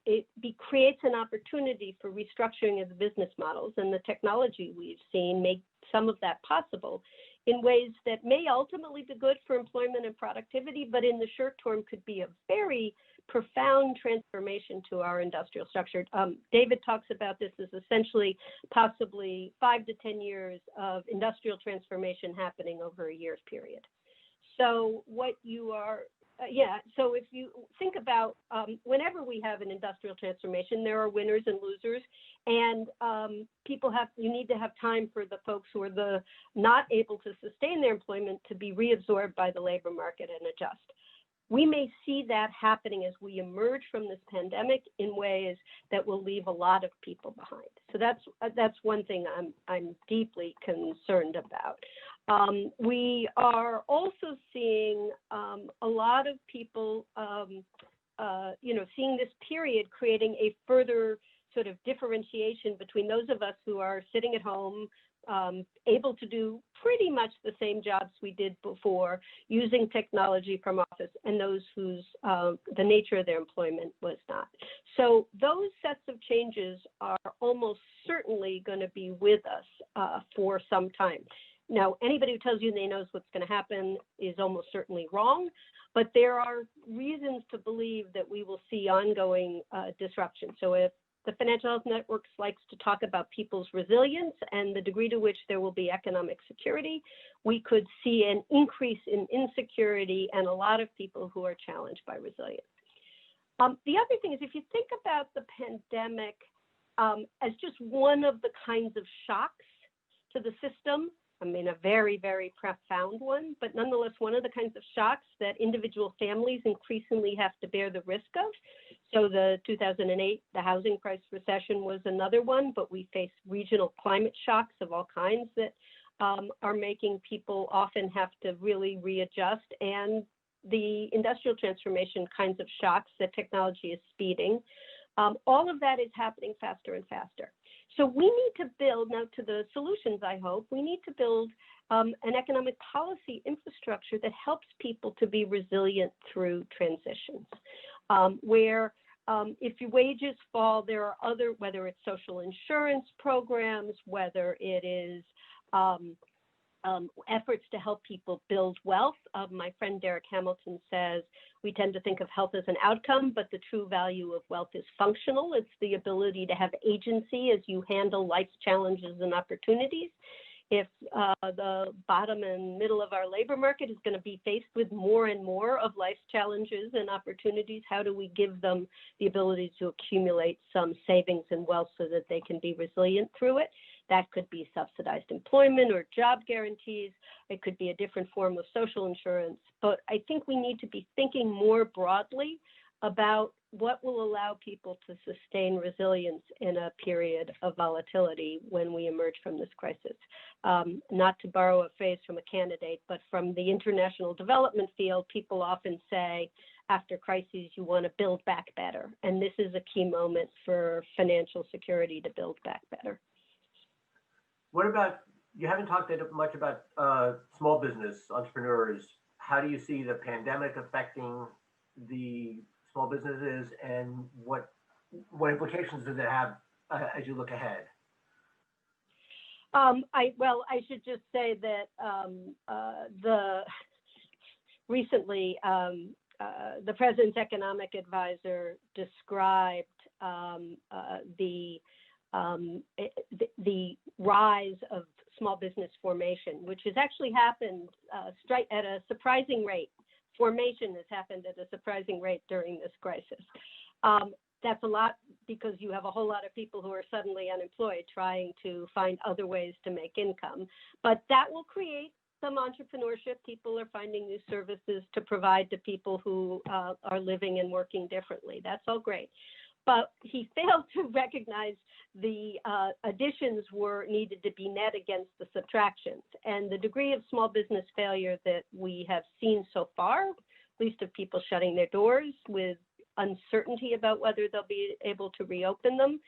Speaker 5: It creates an opportunity for restructuring of the business models, and the technology we've seen make some of that possible in ways that may ultimately be good for employment and productivity, but in the short term could be a very profound transformation to our industrial structure. David talks about this as essentially possibly 5 to 10 years of industrial transformation happening over a year's period. So what you are, so if you think about whenever we have an industrial transformation, there are winners and losers, and you need to have time for the folks who are not able to sustain their employment to be reabsorbed by the labor market and adjust. We may see that happening as we emerge from this pandemic in ways that will leave a lot of people behind. So that's one thing I'm deeply concerned about. We are also seeing a lot of people, seeing this period creating a further sort of differentiation between those of us who are sitting at home, able to do pretty much the same jobs we did before, using technology from office, and those whose the nature of their employment was not. So those sets of changes are almost certainly going to be with us for some time. Now, anybody who tells you they knows what's going to happen is almost certainly wrong, but there are reasons to believe that we will see ongoing disruption. So if the Financial Health Network likes to talk about people's resilience and the degree to which there will be economic security, we could see an increase in insecurity and a lot of people who are challenged by resilience. The other thing is, if you think about the pandemic as just one of the kinds of shocks to the system, I mean, a very, very profound one, but nonetheless, one of the kinds of shocks that individual families increasingly have to bear the risk of. So the 2008, the housing price recession was another one, but we face regional climate shocks of all kinds that are making people often have to really readjust, and the industrial transformation kinds of shocks that technology is speeding. All of that is happening faster and faster. So we need to build, now to the solutions, I hope, we need to build an economic policy infrastructure that helps people to be resilient through transitions, where if your wages fall, there are other, whether it's social insurance programs, whether it is efforts to help people build wealth. My friend Derek Hamilton says, we tend to think of health as an outcome, but the true value of wealth is functional. It's the ability to have agency as you handle life's challenges and opportunities. If the bottom and middle of our labor market is going to be faced with more and more of life's challenges and opportunities, how do we give them the ability to accumulate some savings and wealth so that they can be resilient through it? That could be subsidized employment or job guarantees. It could be a different form of social insurance. But I think we need to be thinking more broadly about what will allow people to sustain resilience in a period of volatility when we emerge from this crisis. Not to borrow a phrase from a candidate, but from the international development field, people often say, after crises, you want to build back better. And this is a key moment for financial security to build back better.
Speaker 4: What about, you haven't talked much about small business entrepreneurs. How do you see the pandemic affecting the small businesses, and what implications does it have as you look ahead?
Speaker 5: I should just say that recently the president's economic advisor described the rise of small business formation, which has actually happened at a surprising rate. Formation has happened at a surprising rate during this crisis. That's a lot because you have a whole lot of people who are suddenly unemployed trying to find other ways to make income. But that will create some entrepreneurship. People are finding new services to provide to people who are living and working differently. That's all great. But he failed to recognize the additions needed to be net against the subtractions. And the degree of small business failure that we have seen so far, at least of people shutting their doors with uncertainty about whether they'll be able to reopen them,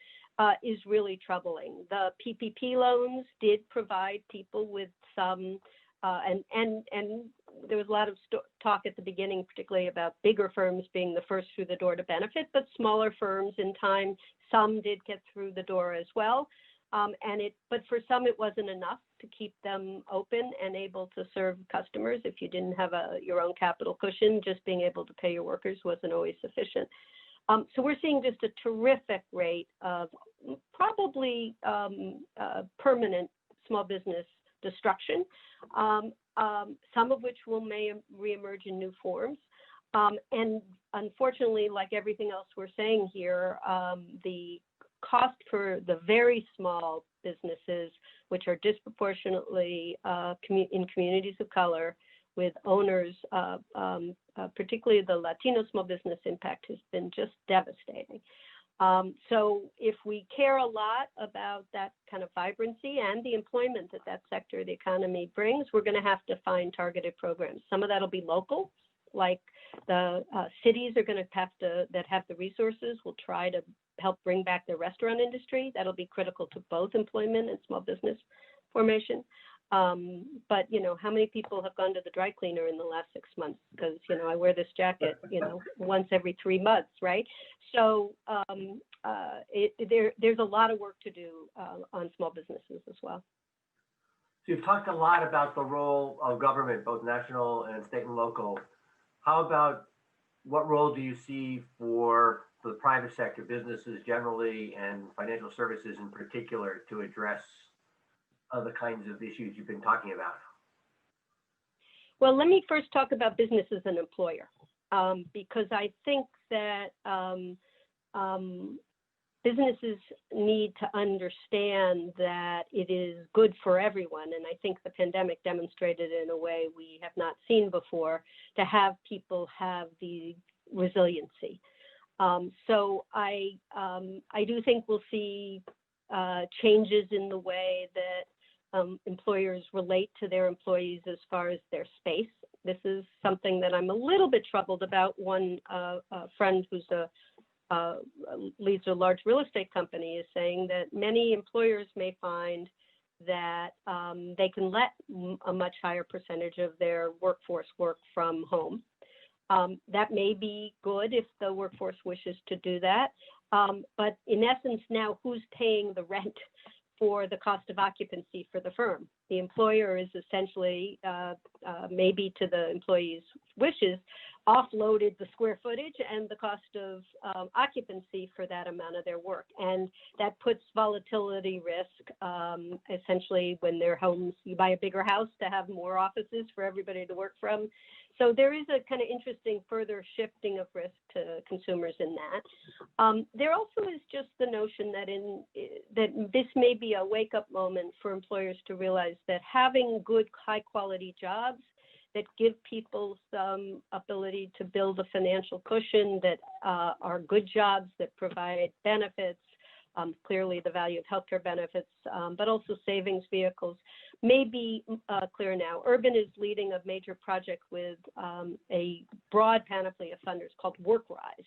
Speaker 5: is really troubling. The PPP loans did provide people with some, and there was a lot of talk at the beginning, particularly about bigger firms being the first through the door to benefit, but smaller firms in time, some did get through the door as well. But for some, it wasn't enough to keep them open and able to serve customers. If you didn't have your own capital cushion, just being able to pay your workers wasn't always sufficient. So we're seeing just a terrific rate of probably permanent small business destruction, some of which may reemerge in new forms. And unfortunately, like everything else we're saying here, the cost for the very small businesses, which are disproportionately in communities of color with owners, particularly the Latino small business impact has been just devastating. So if we care a lot about that kind of vibrancy and the employment that sector of the economy brings, we're going to have to find targeted programs. Some of that will be local, like the cities are going to have the resources will try to help bring back the restaurant industry. That'll be critical to both employment and small business formation. But, how many people have gone to the dry cleaner in the last 6 months? Because, I wear this jacket, once every 3 months, right? So there's a lot of work to do on small businesses as well.
Speaker 4: So you've talked a lot about the role of government, both national and state and local. How about what role do you see for the private sector, businesses generally, and financial services in particular, to address the kinds of issues you've been talking about?
Speaker 5: Well, let me first talk about business as an employer, because I think that businesses need to understand that it is good for everyone. And I think the pandemic demonstrated in a way we have not seen before, to have people have the resiliency. So I do think we'll see changes in the way that employers relate to their employees as far as their space. This is something that I'm a little bit troubled about. One friend who's leads a large real estate company is saying that many employers may find that they can let a much higher percentage of their workforce work from home. That may be good if the workforce wishes to do that. But in essence, now who's paying the rent for the cost of occupancy for the firm? The employer is essentially, maybe to the employee's wishes, offloaded the square footage and the cost of occupancy for that amount of their work. And that puts volatility risk. Essentially, when their homes, you buy a bigger house to have more offices for everybody to work from. So there is a kind of interesting further shifting of risk to consumers in that. There also is just the notion that this may be a wake-up moment for employers to realize that having good, high-quality jobs that give people some ability to build a financial cushion, that are good jobs that provide benefits, clearly the value of healthcare benefits, but also savings vehicles, may be clear now. Urban is leading a major project with a broad panoply of funders called WorkRise.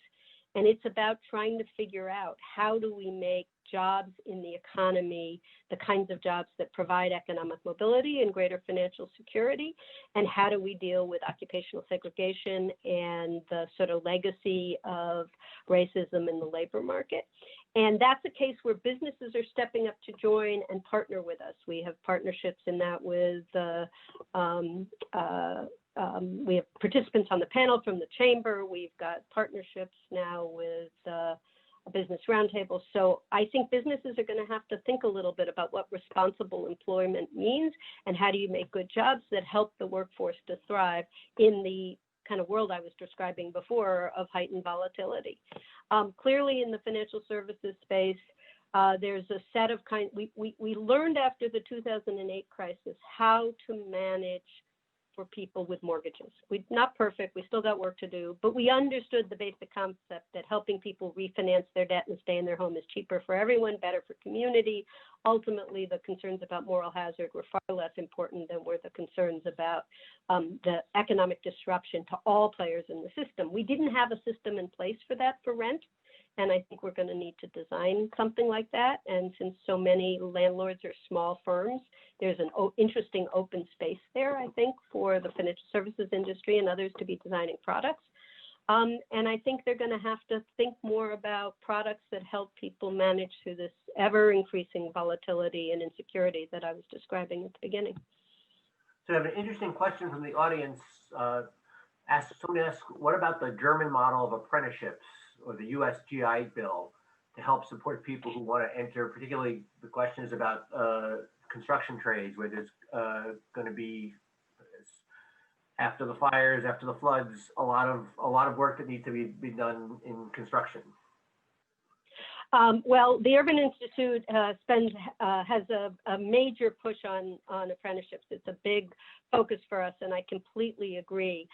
Speaker 5: And it's about trying to figure out how do we make jobs in the economy the kinds of jobs that provide economic mobility and greater financial security, and how do we deal with occupational segregation and the sort of legacy of racism in the labor market. And that's a case where businesses are stepping up to join and partner with us. We have partnerships in that with we have participants on the panel from the chamber. We've got partnerships now with a business roundtable. So I think businesses are going to have to think a little bit about what responsible employment means and how do you make good jobs that help the workforce to thrive in the kind of world I was describing before of heightened volatility. Clearly in the financial services space, there's a set of we learned after the 2008 crisis how to manage for people with mortgages. We're not perfect, we still got work to do, but we understood the basic concept that helping people refinance their debt and stay in their home is cheaper for everyone, better for community. Ultimately, the concerns about moral hazard were far less important than were the concerns about the economic disruption to all players in the system. We didn't have a system in place for that for rent. And I think we're going to need to design something like that. And since so many landlords are small firms, there's an interesting open space there, I think, for the financial services industry and others to be designing products. And I think they're going to have to think more about products that help people manage through this ever increasing volatility and insecurity that I was describing at the beginning.
Speaker 4: So I have an interesting question from the audience. Someone asked, what about the German model of apprenticeships or the US GI Bill to help support people who want to enter, particularly the questions about construction trades, where there's going to be, after the fires, after the floods, a lot of work that needs to be done in construction.
Speaker 5: Well, the Urban Institute has a major push on apprenticeships. It's a big focus for us, and I completely agree.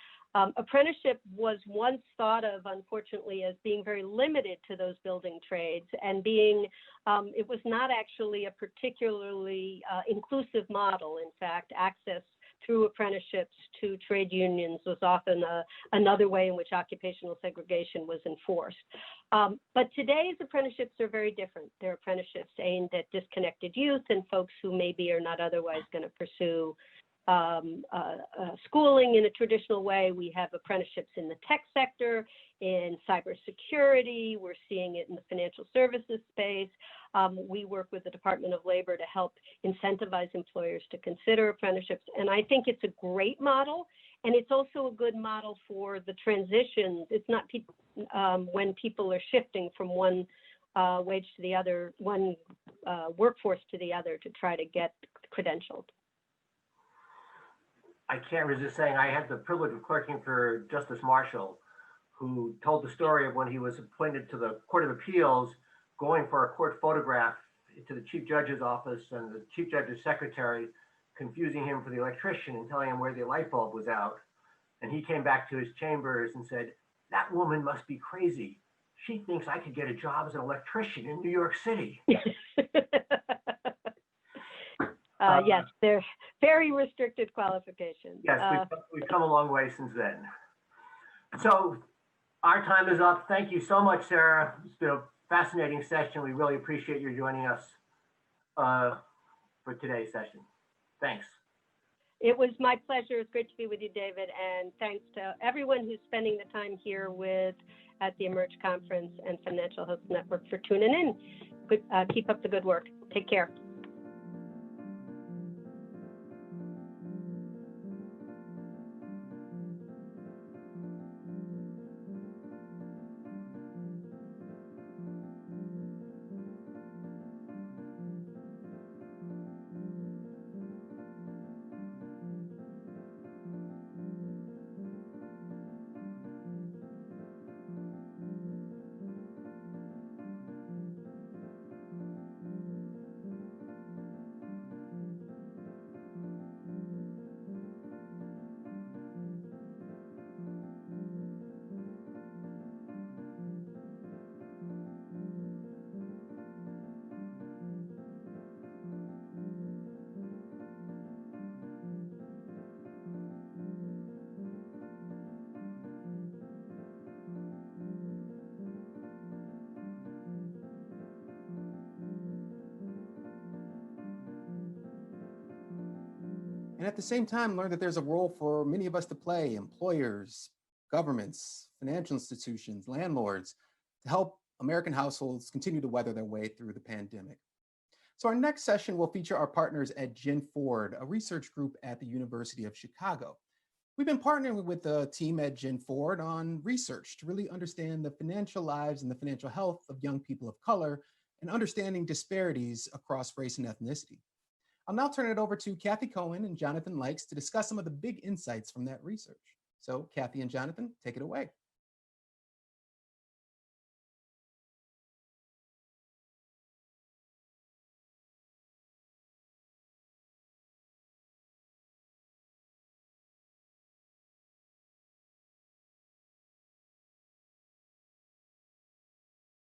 Speaker 5: Apprenticeship was once thought of, unfortunately, as being very limited to those building trades, and it was not actually a particularly inclusive model. In fact, access through apprenticeships to trade unions was often another way in which occupational segregation was enforced. But today's apprenticeships are very different. They're apprenticeships aimed at disconnected youth and folks who maybe are not otherwise going to pursue schooling in a traditional way. We have apprenticeships in the tech sector, in cybersecurity. We're seeing it in the financial services space. We work with the Department of Labor to help incentivize employers to consider apprenticeships. And I think it's a great model. And it's also a good model for the transition. It's not when people are shifting from one wage to the other, one workforce to the other to try to get credentialed.
Speaker 4: I can't resist saying I had the privilege of clerking for Justice Marshall, who told the story of when he was appointed to the Court of Appeals, going for a court photograph to the Chief Judge's office, and the Chief Judge's secretary confusing him for the electrician and telling him where the light bulb was out. And he came back to his chambers and said, "That woman must be crazy. She thinks I could get a job as an electrician in New York City."
Speaker 5: Yes, they're very restricted qualifications.
Speaker 4: Yes, we've come a long way since then. So our time is up. Thank you so much, Sarah. It's been a fascinating session. We really appreciate you joining us for today's session. Thanks.
Speaker 5: It was my pleasure. It's great to be with you, David. And thanks to everyone who's spending the time here at the Emerge Conference and Financial Health Network for tuning in. Keep up the good work. Take care.
Speaker 1: And at the same time, learn that there's a role for many of us to play: employers, governments, financial institutions, landlords, to help American households continue to weather their way through the pandemic. So, our next session will feature our partners at Gen Forward, a research group at the University of Chicago. We've been partnering with the team at Gen Forward on research to really understand the financial lives and the financial health of young people of color and understanding disparities across race and ethnicity. I'll now turn it over to Kathy Cohen and Jonathan Likes to discuss some of the big insights from that research. So, Kathy and Jonathan, take it away.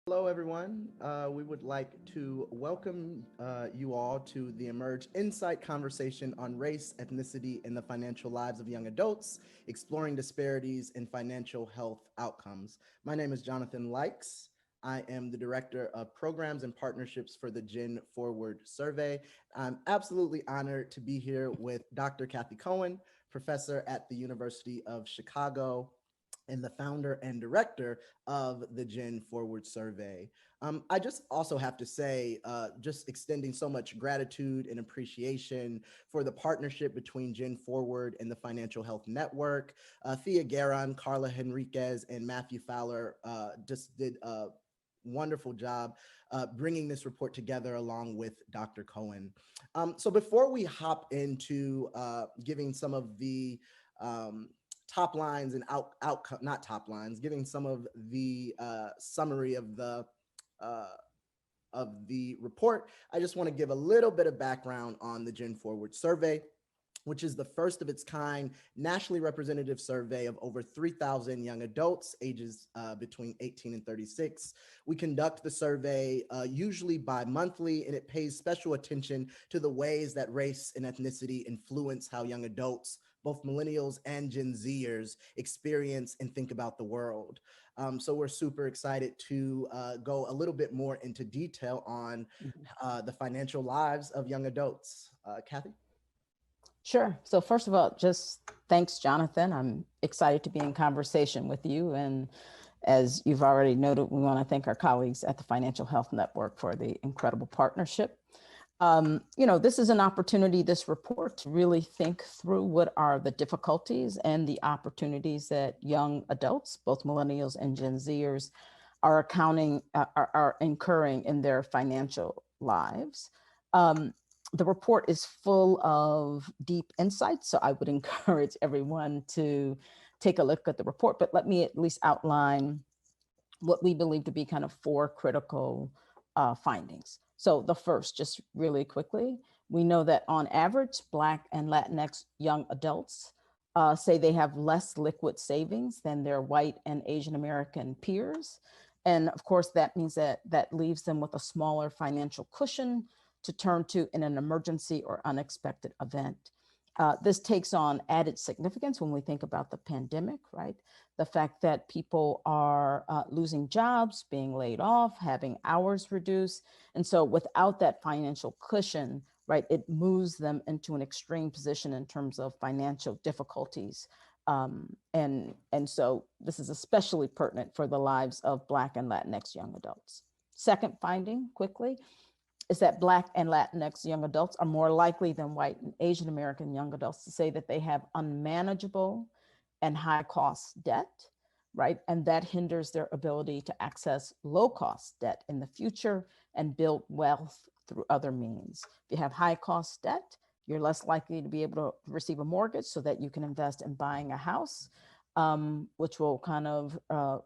Speaker 6: Hello, everyone. We would like to welcome you all to the Emerge Insight conversation on race, ethnicity, and the financial lives of young adults, exploring disparities in financial health outcomes. My name is Jonathan Likes. I am the Director of Programs and Partnerships for the Gen Forward Survey. I'm absolutely honored to be here with Dr. Kathy Cohen, professor at the University of Chicago, and the founder and director of the Gen Forward Survey. I just also have to say, just extending so much gratitude and appreciation for the partnership between Gen Forward and the Financial Health Network. Thea Garon, Carla Henriquez, and Matthew Fowler just did a wonderful job bringing this report together along with Dr. Cohen. So before we hop into giving some of the top lines and outcome, not top lines, giving some of the summary of the report, I just want to give a little bit of background on the Gen Forward Survey, which is the first of its kind nationally representative survey of over 3,000 young adults ages between 18 and 36. We conduct the survey usually bi-monthly, and it pays special attention to the ways that race and ethnicity influence how young adults, both millennials and Gen Zers, experience and think about the world. So we're super excited to go a little bit more into detail on the financial lives of young adults. Kathy?
Speaker 7: Sure. So first of all, just thanks, Jonathan. I'm excited to be in conversation with you. And as you've already noted, we want to thank our colleagues at the Financial Health Network for the incredible partnership. This is an opportunity, this report, to really think through what are the difficulties and the opportunities that young adults, both millennials and Gen Zers, are incurring in their financial lives. The report is full of deep insights, so I would encourage everyone to take a look at the report, but let me at least outline what we believe to be kind of four critical findings. So the first, just really quickly, we know that on average, Black and Latinx young adults say they have less liquid savings than their white and Asian American peers. And of course, that means that leaves them with a smaller financial cushion to turn to in an emergency or unexpected event. This takes on added significance when we think about the pandemic, right? The fact that people are losing jobs, being laid off, having hours reduced. And so without that financial cushion, right, it moves them into an extreme position in terms of financial difficulties. And so this is especially pertinent for the lives of Black and Latinx young adults. Second finding, quickly, is that Black and Latinx young adults are more likely than white and Asian American young adults to say that they have unmanageable and high cost debt, right? And that hinders their ability to access low cost debt in the future and build wealth through other means. If you have high cost debt, you're less likely to be able to receive a mortgage so that you can invest in buying a house, which will kind of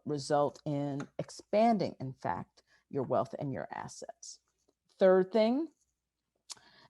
Speaker 7: result in expanding, in fact, your wealth and your assets. Third thing,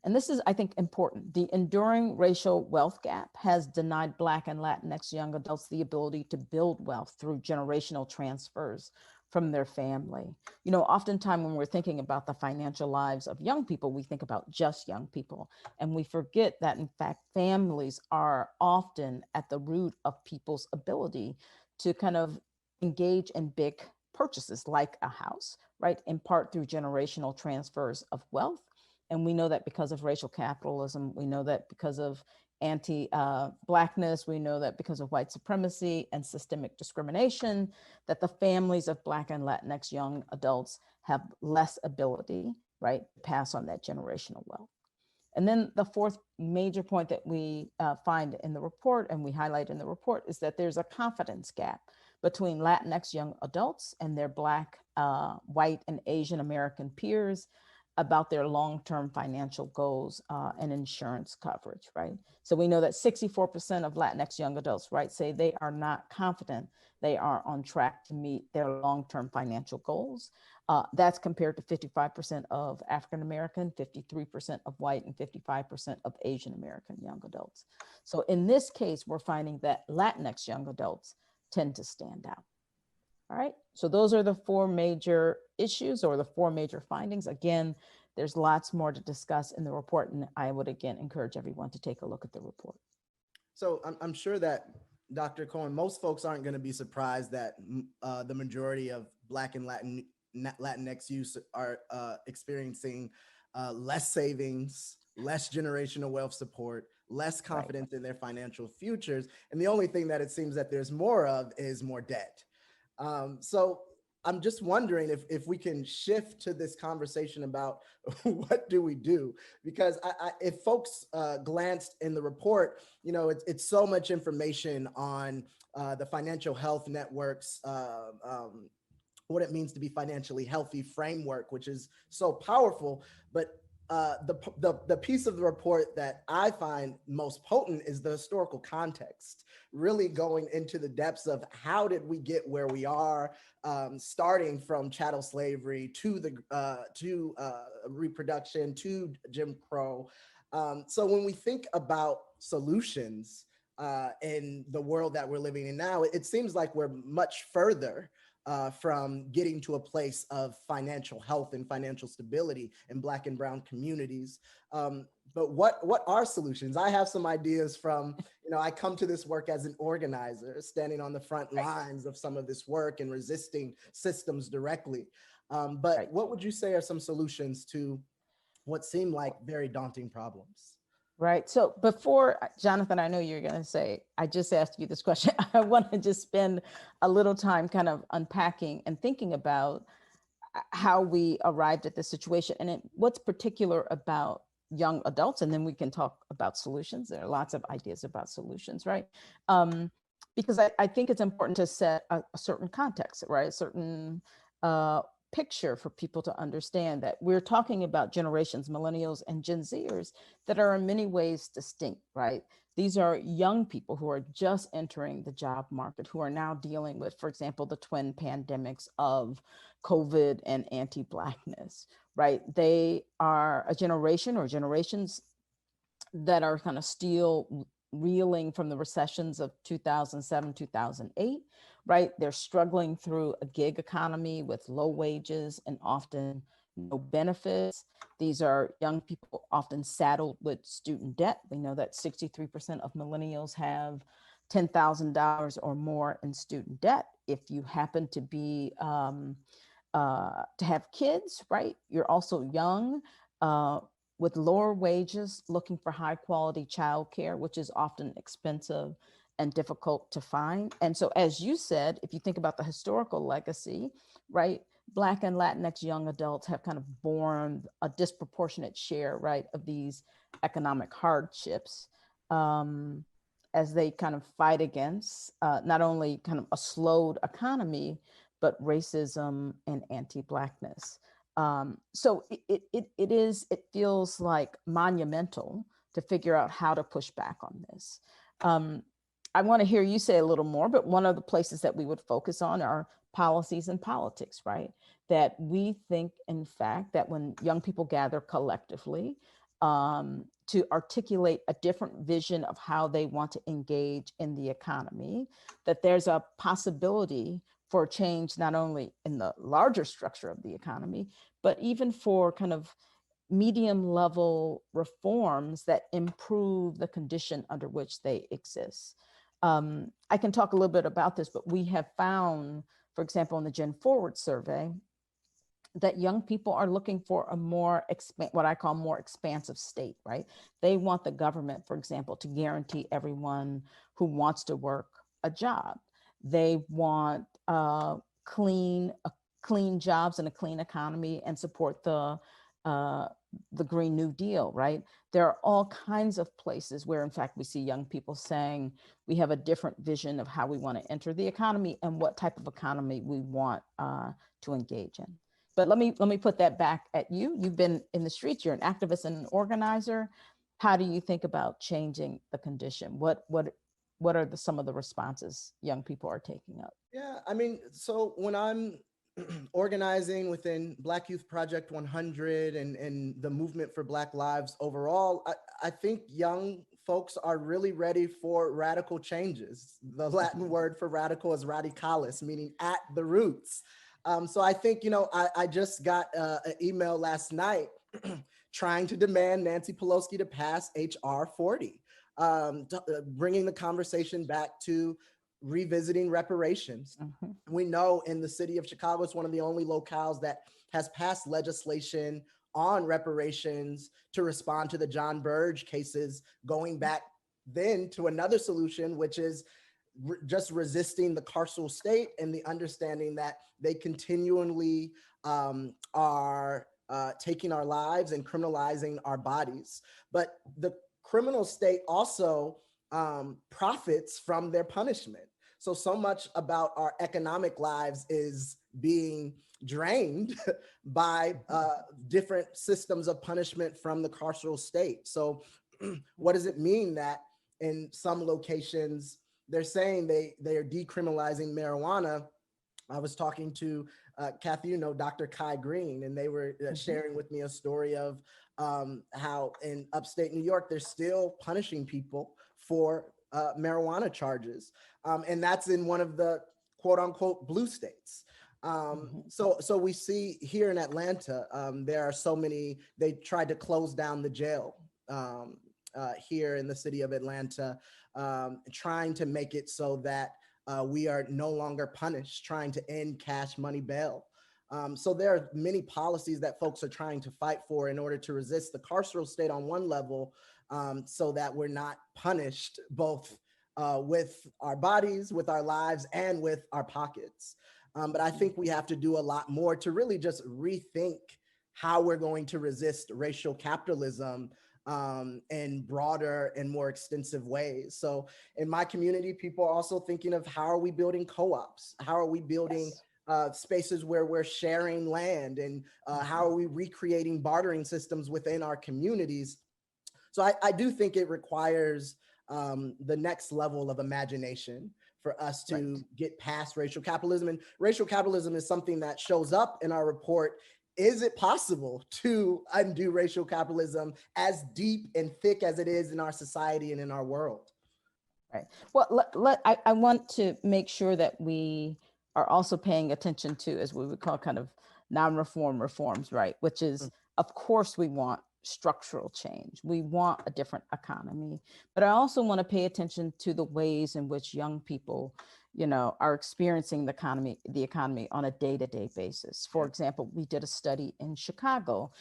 Speaker 7: and this is, I think, important, the enduring racial wealth gap has denied Black and Latinx young adults the ability to build wealth through generational transfers from their family. Oftentimes when we're thinking about the financial lives of young people, we think about just young people, and we forget that, in fact, families are often at the root of people's ability to kind of engage in big purchases like a house, right? In part through generational transfers of wealth. And we know that because of racial capitalism, we know that because of anti-Blackness. We know that because of white supremacy and systemic discrimination, that the families of Black and Latinx young adults have less ability, right, to pass on that generational wealth. And then the fourth major point that we find in the report, and we highlight in the report, is that there's a confidence gap between Latinx young adults and their Black, white, and Asian American peers about their long-term financial goals and insurance coverage, right? So we know that 64% of Latinx young adults, right, say they are not confident they are on track to meet their long-term financial goals. That's compared to 55% of African American, 53% of white, and 55% of Asian American young adults. So in this case, we're finding that Latinx young adults tend to stand out. All right, so those are the four major issues or the four major findings. Again, there's lots more to discuss in the report, and I would again encourage everyone to take a look at the report.
Speaker 6: So I'm sure that Dr. Cohen, most folks aren't going to be surprised that the majority of Black and Latinx youth are experiencing less savings, less generational wealth support, less confidence in their financial futures. And the only thing that it seems that there's more of is more debt. So I'm just wondering if we can shift to this conversation about what do we do? Because if folks glanced in the report, you know, it's so much information on the financial health networks, what it means to be financially healthy framework, which is so powerful. But the piece of the report that I find most potent is the historical context, really going into the depths of how did we get where we are, starting from chattel slavery to reproduction to Jim Crow. So when we think about solutions in the world that we're living in now, it seems like we're much further from getting to a place of financial health and financial stability in Black and Brown communities. But what are solutions? I have some ideas from, you know, I come to this work as an organizer, standing on the front lines of some of this work and resisting systems directly. But what would you say are some solutions to what seem like very daunting problems?
Speaker 7: Right. So before, Jonathan, I know you're going to say, I just asked you this question. I want to just spend a little time kind of unpacking and thinking about how we arrived at this situation and what's particular about young adults. And then we can talk about solutions. There are lots of ideas about solutions, right? Because I think it's important to set a certain context, right? A certain picture for people to understand that we're talking about generations, millennials and Gen Zers, that are in many ways distinct, right? These are young people who are just entering the job market, who are now dealing with, for example, the twin pandemics of COVID and anti-Blackness, right? They are a generation or generations that are kind of still reeling from the recessions of 2007, 2008, right? They're struggling through a gig economy with low wages and often no benefits. These are young people often saddled with student debt. We know that 63% of millennials have $10,000 or more in student debt. If you happen to be to have kids, right? You're also young, with lower wages, looking for high quality childcare, which is often expensive and difficult to find. And so, as you said, if you think about the historical legacy, right, Black and Latinx young adults have kind of borne a disproportionate share, right, of these economic hardships as they kind of fight against not only kind of a slowed economy, but racism and anti-Blackness. So it feels like monumental to figure out how to push back on this. I want to hear you say a little more, but one of the places that we would focus on are policies and politics, right? That we think, in fact, that when young people gather collectively to articulate a different vision of how they want to engage in the economy, that there's a possibility for change, not only in the larger structure of the economy, but even for kind of medium level reforms that improve the condition under which they exist. I can talk a little bit about this, but we have found, for example, in the Gen Forward survey, that young people are looking for a more what I call more expansive state, right? They want the government, for example, to guarantee everyone who wants to work a job. They want clean clean jobs and a clean economy, and support the Green New Deal, right? There are all kinds of places where, in fact, we see young people saying we have a different vision of how we want to enter the economy and what type of economy we want to engage in. But let me put that back at you. You've been in the streets. You're an activist and an organizer. How do you think about changing the condition? What are some of the responses young people are taking up?
Speaker 6: Yeah, I mean, so when I'm organizing within Black Youth Project 100 and the movement for Black lives overall, I think young folks are really ready for radical changes. The Latin word for radical is radicalis, meaning at the roots. So I think, I just got an email last night trying to demand Nancy Pelosi to pass HR 40, bringing the conversation back to revisiting reparations.
Speaker 7: Mhm.
Speaker 6: We know in the city of Chicago, it's one of the only locales that has passed legislation on reparations to respond to the John Burge cases, going back then to another solution, which is just resisting the carceral state and the understanding that they continually are taking our lives and criminalizing our bodies. But the criminal state also profits from their punishment. So much about our economic lives is being drained by different systems of punishment from the carceral state. So what does it mean that in some locations, they're saying they are decriminalizing marijuana? I was talking to Kathy, Dr. Kai Green, and they were sharing with me a story of how in upstate New York, they're still punishing people for marijuana charges. And that's in one of the quote unquote blue states. So we see here in Atlanta, there are so many, they tried to close down the jail here in the city of Atlanta, trying to make it so that we are no longer punished, trying to end cash money bail. So there are many policies that folks are trying to fight for in order to resist the carceral state on one level, so that we're not punished both with our bodies, with our lives, and with our pockets. But I think we have to do a lot more to really just rethink how we're going to resist racial capitalism in broader and more extensive ways. So in my community, people are also thinking of how are we building co-ops? How are we building spaces where we're sharing land? And how are we recreating bartering systems within our communities? So I do think it requires the next level of imagination for us to get past racial capitalism. And racial capitalism is something that shows up in our report. Is it possible to undo racial capitalism as deep and thick as it is in our society and in our world?
Speaker 7: Right. Well, I want to make sure that we are also paying attention to, as we would call, kind of non-reform reforms, right? Which is, of course, we want structural change. We want a different economy, but I also want to pay attention to the ways in which young people, are experiencing the economy on a day-to-day basis. For example, we did a study in Chicago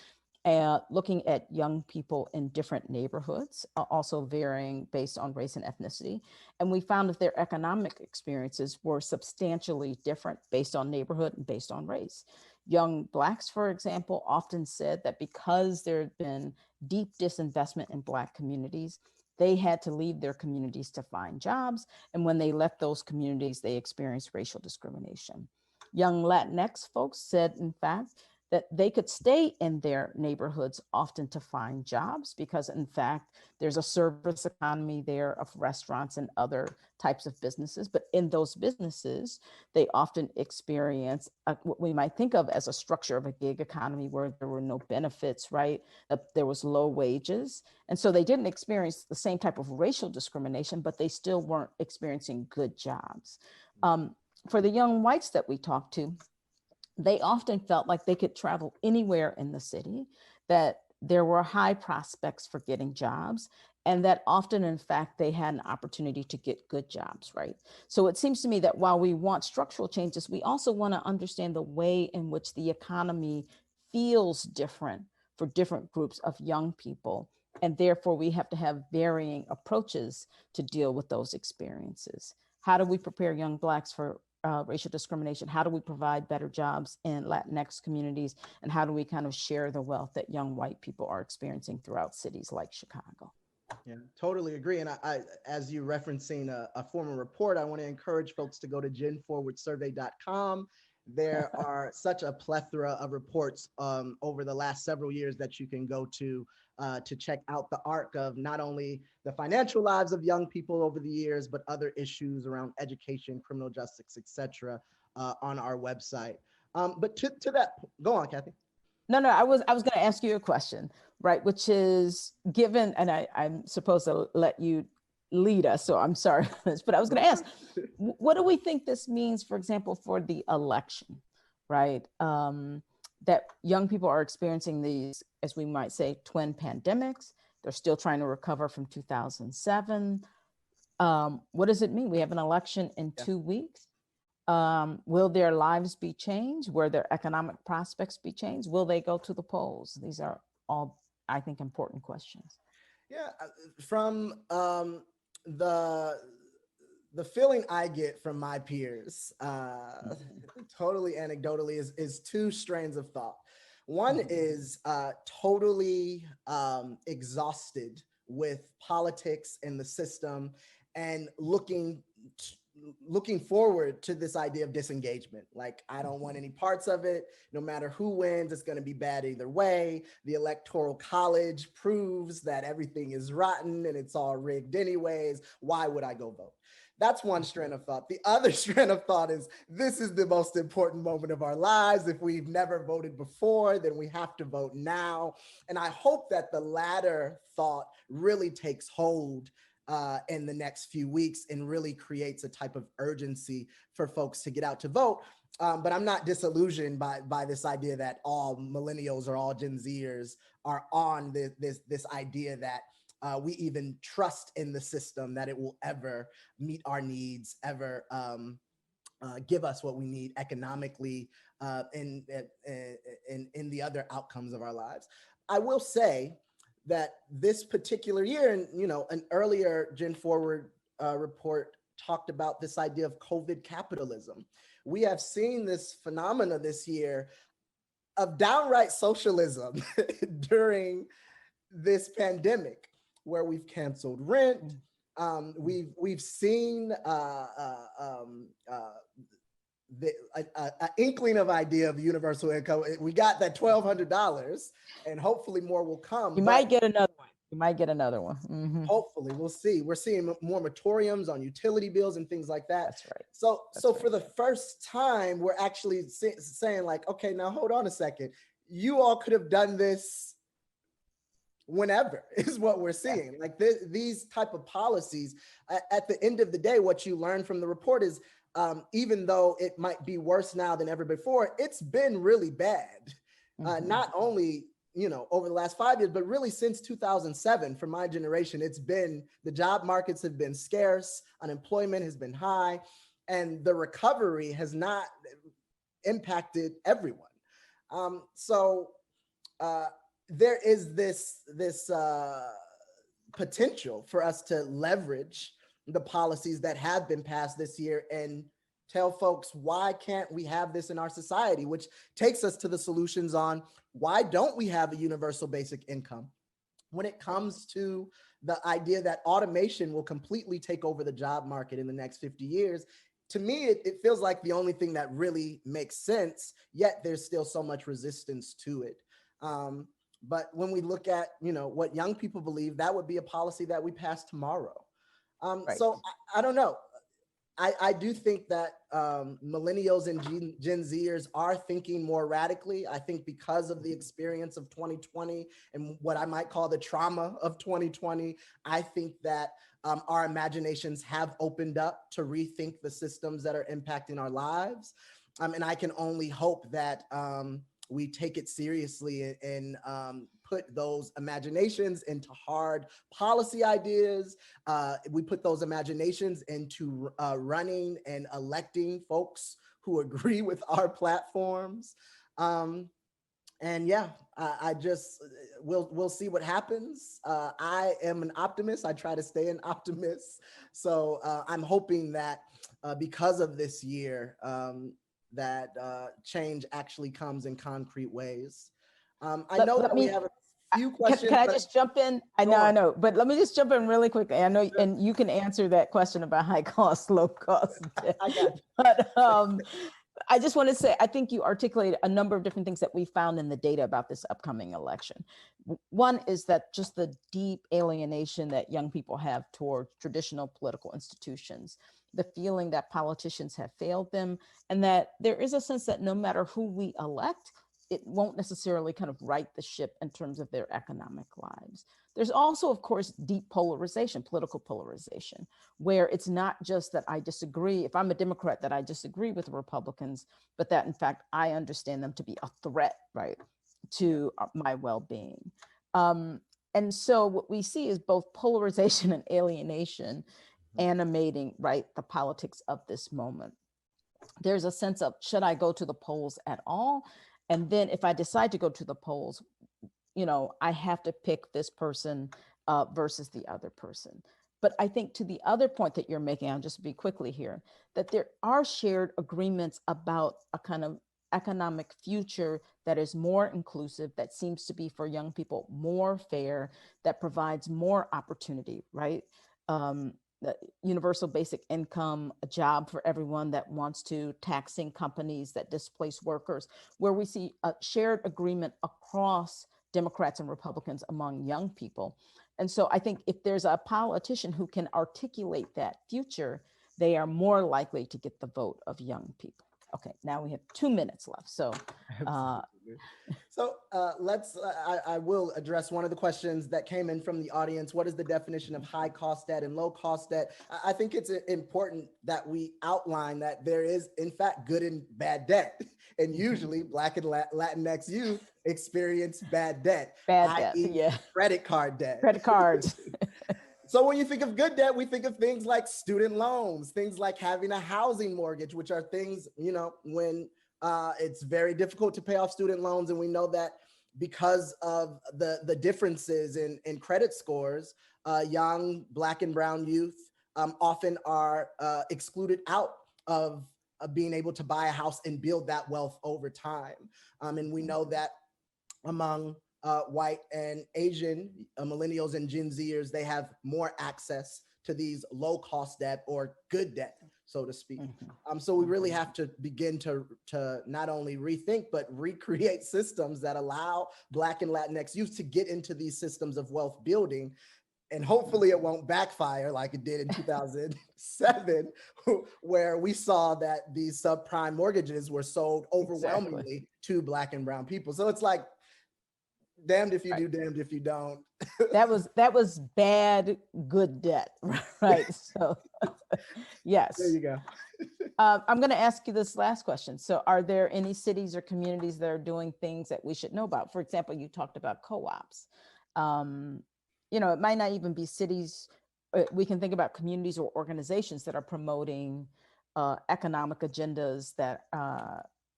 Speaker 7: looking at young people in different neighborhoods, also varying based on race and ethnicity. And we found that their economic experiences were substantially different based on neighborhood and based on race. Young Blacks, for example, often said that because there had been deep disinvestment in Black communities, they had to leave their communities to find jobs. And when they left those communities, they experienced racial discrimination. Young Latinx folks said, in fact, that they could stay in their neighborhoods often to find jobs because, in fact, there's a service economy there of restaurants and other types of businesses. But in those businesses, they often experience what we might think of as a structure of a gig economy where there were no benefits, right? There was low wages. And so they didn't experience the same type of racial discrimination, but they still weren't experiencing good jobs. For the young whites that we talked to, they often felt like they could travel anywhere in the city, that there were high prospects for getting jobs, and that often, in fact, they had an opportunity to get good jobs, right? So it seems to me that while we want structural changes, we also want to understand the way in which the economy feels different for different groups of young people. And therefore, we have to have varying approaches to deal with those experiences. How do we prepare young Blacks for racial discrimination? How do we provide better jobs in Latinx communities? And how do we kind of share the wealth that young white people are experiencing throughout cities like Chicago?
Speaker 6: Yeah, totally agree. And as you referencing a former report, I want to encourage folks to go to genforwardsurvey.com. There are such a plethora of reports over the last several years that you can go to check out the arc of not only the financial lives of young people over the years, but other issues around education, criminal justice, et cetera, on our website. But to that, go on, Kathy.
Speaker 7: No, I was going to ask you a question, right? Which is given, and I'm supposed to let you lead us, so I'm sorry, but I was going to ask, what do we think this means, for example, for the election, right? That young people are experiencing these, as we might say, twin pandemics. They're still trying to recover from 2007. What does it mean? We have an election in 2 weeks. Will their lives be changed? Will their economic prospects be changed? Will they go to the polls? These are all, I think, important questions.
Speaker 6: Yeah, from the feeling I get from my peers, totally anecdotally, is two strains of thought. One is totally exhausted with politics and the system, and looking forward to this idea of disengagement. Like, I don't want any parts of it. No matter who wins, it's going to be bad either way. The Electoral College proves that everything is rotten and it's all rigged anyways. Why would I go vote? That's one strand of thought. The other strand of thought is, this is the most important moment of our lives. If we've never voted before, then we have to vote now. And I hope that the latter thought really takes hold in the next few weeks and really creates a type of urgency for folks to get out to vote. But I'm not disillusioned by this idea that all millennials or all Gen Zers are on this idea that we even trust in the system, that it will ever meet our needs, ever give us what we need economically, in the other outcomes of our lives. I will say that this particular year, and an earlier Gen Forward report talked about this idea of COVID capitalism. We have seen this phenomena this year of downright socialism during this pandemic, where we've canceled rent. We've seen an inkling of idea of universal income. We got that $1,200, and hopefully more will come.
Speaker 7: You might get another one. You might get another one. Mm-hmm.
Speaker 6: Hopefully, we'll see. We're seeing more moratoriums on utility bills and things like that.
Speaker 7: That's right.
Speaker 6: So for the first time, we're actually saying like, okay, now hold on a second. You all could have done this whenever, is what we're seeing. Like these type of policies, at the end of the day, what you learn from the report is, even though it might be worse now than ever before, it's been really bad. Not only, over the last 5 years, but really since 2007, for my generation, the job markets have been scarce, unemployment has been high, and the recovery has not impacted everyone. So there is this potential for us to leverage the policies that have been passed this year and tell folks, why can't we have this in our society? Which takes us to the solutions on, why don't we have a universal basic income? When it comes to the idea that automation will completely take over the job market in the next 50 years, to me, it feels like the only thing that really makes sense, yet there's still so much resistance to it. But when we look at, what young people believe, that would be a policy that we pass tomorrow. Right. So I don't know. I do think that millennials and Gen Zers are thinking more radically. I think because of the experience of 2020 and what I might call the trauma of 2020, I think that our imaginations have opened up to rethink the systems that are impacting our lives. And I can only hope that we take it seriously and put those imaginations into hard policy ideas. We put those imaginations into running and electing folks who agree with our platforms. And yeah, I just, we'll see what happens. I am an optimist. I try to stay an optimist. So I'm hoping that because of this year, that change actually comes in concrete ways. I know that we have a few questions.
Speaker 7: Can I just jump in? I know, but let me just jump in really quickly. I know, and you can answer that question about high cost, low cost.
Speaker 6: I got you.
Speaker 7: But I just want to say, I think you articulate a number of different things that we found in the data about this upcoming election. One is that just the deep alienation that young people have toward traditional political institutions, the feeling that politicians have failed them, and that there is a sense that no matter who we elect, it won't necessarily kind of right the ship in terms of their economic lives. There's also, of course, deep polarization, political polarization, where it's not just that I disagree, if I'm a Democrat, that I disagree with the Republicans, but that in fact, I understand them to be a threat, right, to my well-being. And so what we see is both polarization and alienation animating, right, the politics of this moment. There's a sense of, should I go to the polls at all? And then if I decide to go to the polls, you know, I have to pick this person versus the other person. But I think to the other point that you're making, I'll just be quickly here, that there are shared agreements about a kind of economic future that is more inclusive, that seems to be for young people more fair, that provides more opportunity, right? The universal basic income, a job for everyone that wants to, taxing companies that displace workers, where we see a shared agreement across Democrats and Republicans among young people. And so I think if there's a politician who can articulate that future, they are more likely to get the vote of young people. Okay, now we have 2 minutes left. So
Speaker 6: I will address one of the questions that came in from the audience. What is the definition of high cost debt and low cost debt? I think it's important that we outline that there is, in fact, good and bad debt. And usually Black and Latinx youth experience bad debt.
Speaker 7: Bad debt, yeah.
Speaker 6: Credit card debt.
Speaker 7: Credit cards.
Speaker 6: So when you think of good debt, we think of things like student loans, things like having a housing mortgage, which are things, you know, when it's very difficult to pay off student loans. And we know that because of the differences in credit scores, young Black and brown youth often are excluded out of being able to buy a house and build that wealth over time. And we know that among white and Asian millennials and Gen Zers, they have more access to these low cost debt or good debt, so to speak. So we really have to begin to not only rethink, but recreate systems that allow Black and Latinx youth to get into these systems of wealth building. And hopefully it won't backfire like it did in 2007, where we saw that these subprime mortgages were sold overwhelmingly to Black and brown people. So it's like, damned if you do, damned if you don't.
Speaker 7: that was bad, good debt, right? So yes.
Speaker 6: There you go.
Speaker 7: I'm going to ask you this last question. So are there any cities or communities that are doing things that we should know about? For example, you talked about co-ops. You know, it might not even be cities. We can think about communities or organizations that are promoting economic agendas that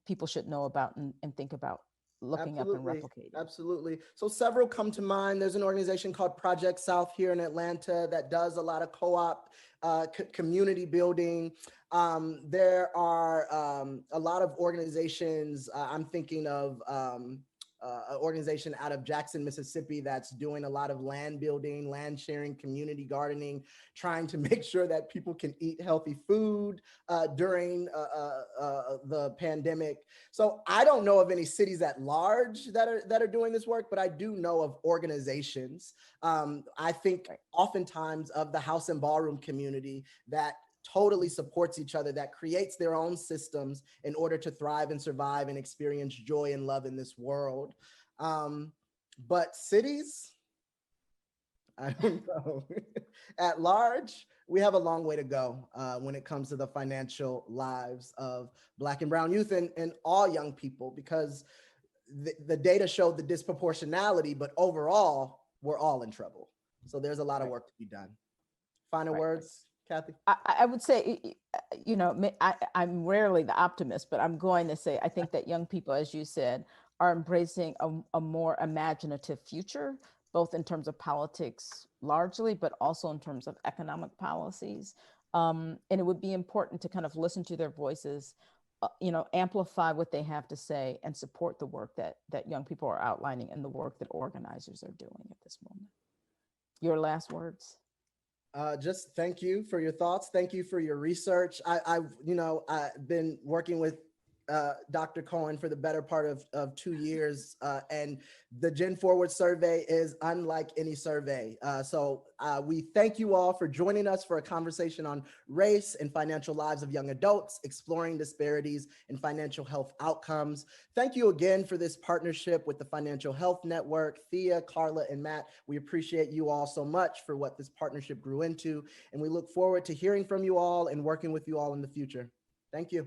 Speaker 7: people should know about and think about looking up and replicating.
Speaker 6: Absolutely. So several come to mind. There's an organization called Project South here in Atlanta that does a lot of co-op community building. There are a lot of organizations. I'm thinking of an organization out of Jackson, Mississippi, that's doing a lot of land building, land sharing, community gardening, trying to make sure that people can eat healthy food during the pandemic. So I don't know of any cities at large that are doing this work, but I do know of organizations. I think oftentimes of the house and ballroom community that totally supports each other, that creates their own systems in order to thrive and survive and experience joy and love in this world. But cities, I don't know. At large, we have a long way to go when it comes to the financial lives of Black and brown youth and all young people, because the data showed the disproportionality, but overall, we're all in trouble. So there's a lot of work to be done. Final words, Kathy?
Speaker 7: I would say, I'm rarely the optimist, but I'm going to say, I think that young people, as you said, are embracing a more imaginative future, both in terms of politics largely, but also in terms of economic policies. And it would be important to kind of listen to their voices, amplify what they have to say and support the work that young people are outlining and the work that organizers are doing at this moment. Your last words?
Speaker 6: Just thank you for your thoughts. Thank you for your research. I've been working with Dr. Cohen for the better part of 2 years, and the Gen Forward survey is unlike any survey. So we thank you all for joining us for a conversation on race and financial lives of young adults, exploring disparities in financial health outcomes. Thank you again for this partnership with the Financial Health Network. Thea, Carla, and Matt, we appreciate you all so much for what this partnership grew into, and we look forward to hearing from you all and working with you all in the future. Thank you.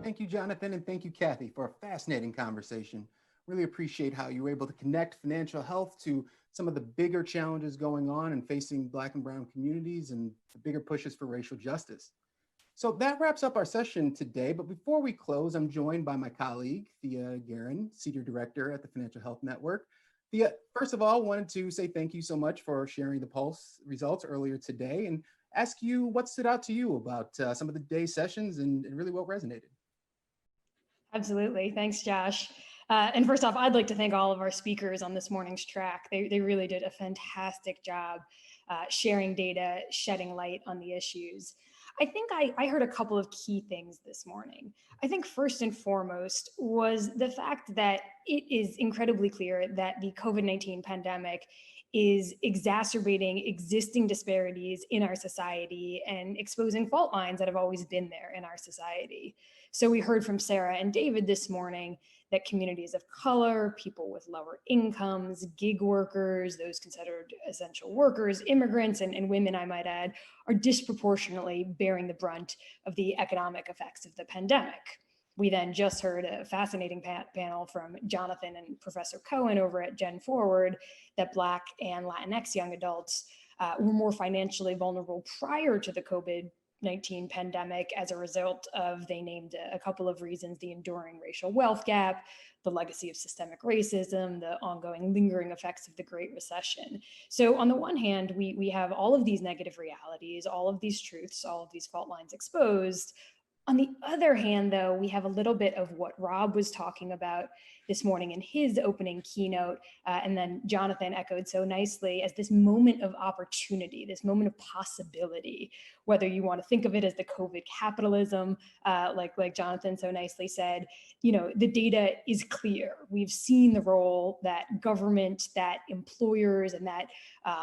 Speaker 1: Thank you, Jonathan, and thank you, Kathy, for a fascinating conversation. Really appreciate how you were able to connect financial health to some of the bigger challenges going on and facing Black and Brown communities and the bigger pushes for racial justice. So that wraps up our session today. But before we close, I'm joined by my colleague, Thea Guerin, Senior Director at the Financial Health Network. Thea, first of all, wanted to say thank you so much for sharing the Pulse results earlier today and ask you what stood out to you about some of the day's sessions and really what resonated.
Speaker 3: Absolutely. Thanks, Josh. And first off, I'd like to thank all of our speakers on this morning's track. They really did a fantastic job sharing data, shedding light on the issues. I think I heard a couple of key things this morning. I think first and foremost was the fact that it is incredibly clear that the COVID-19 pandemic is exacerbating existing disparities in our society and exposing fault lines that have always been there in our society. So we heard from Sarah and David this morning that communities of color, people with lower incomes, gig workers, those considered essential workers, immigrants, and women, I might add, are disproportionately bearing the brunt of the economic effects of the pandemic. We then just heard a fascinating panel from Jonathan and Professor Cohen over at Gen Forward that Black and Latinx young adults were more financially vulnerable prior to the COVID-19 pandemic as a result of, they named a couple of reasons, the enduring racial wealth gap, the legacy of systemic racism, the ongoing lingering effects of the Great Recession. So on the one hand, we have all of these negative realities, all of these truths, all of these fault lines exposed. On the other hand, though, we have a little bit of what Rob was talking about this morning in his opening keynote, and then Jonathan echoed so nicely as this moment of opportunity, this moment of possibility, whether you want to think of it as the COVID capitalism, like Jonathan so nicely said, the data is clear. We've seen the role that government, that employers, and that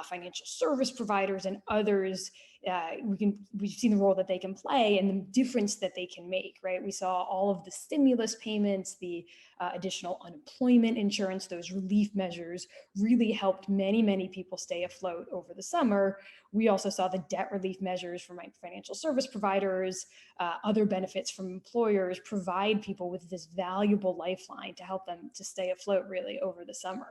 Speaker 3: financial service providers and others we've seen the role that they can play and the difference that they can make, right? We saw all of the stimulus payments, the additional unemployment insurance, those relief measures really helped many, many people stay afloat over the summer. We also saw the debt relief measures from financial service providers, other benefits from employers provide people with this valuable lifeline to help them to stay afloat really over the summer.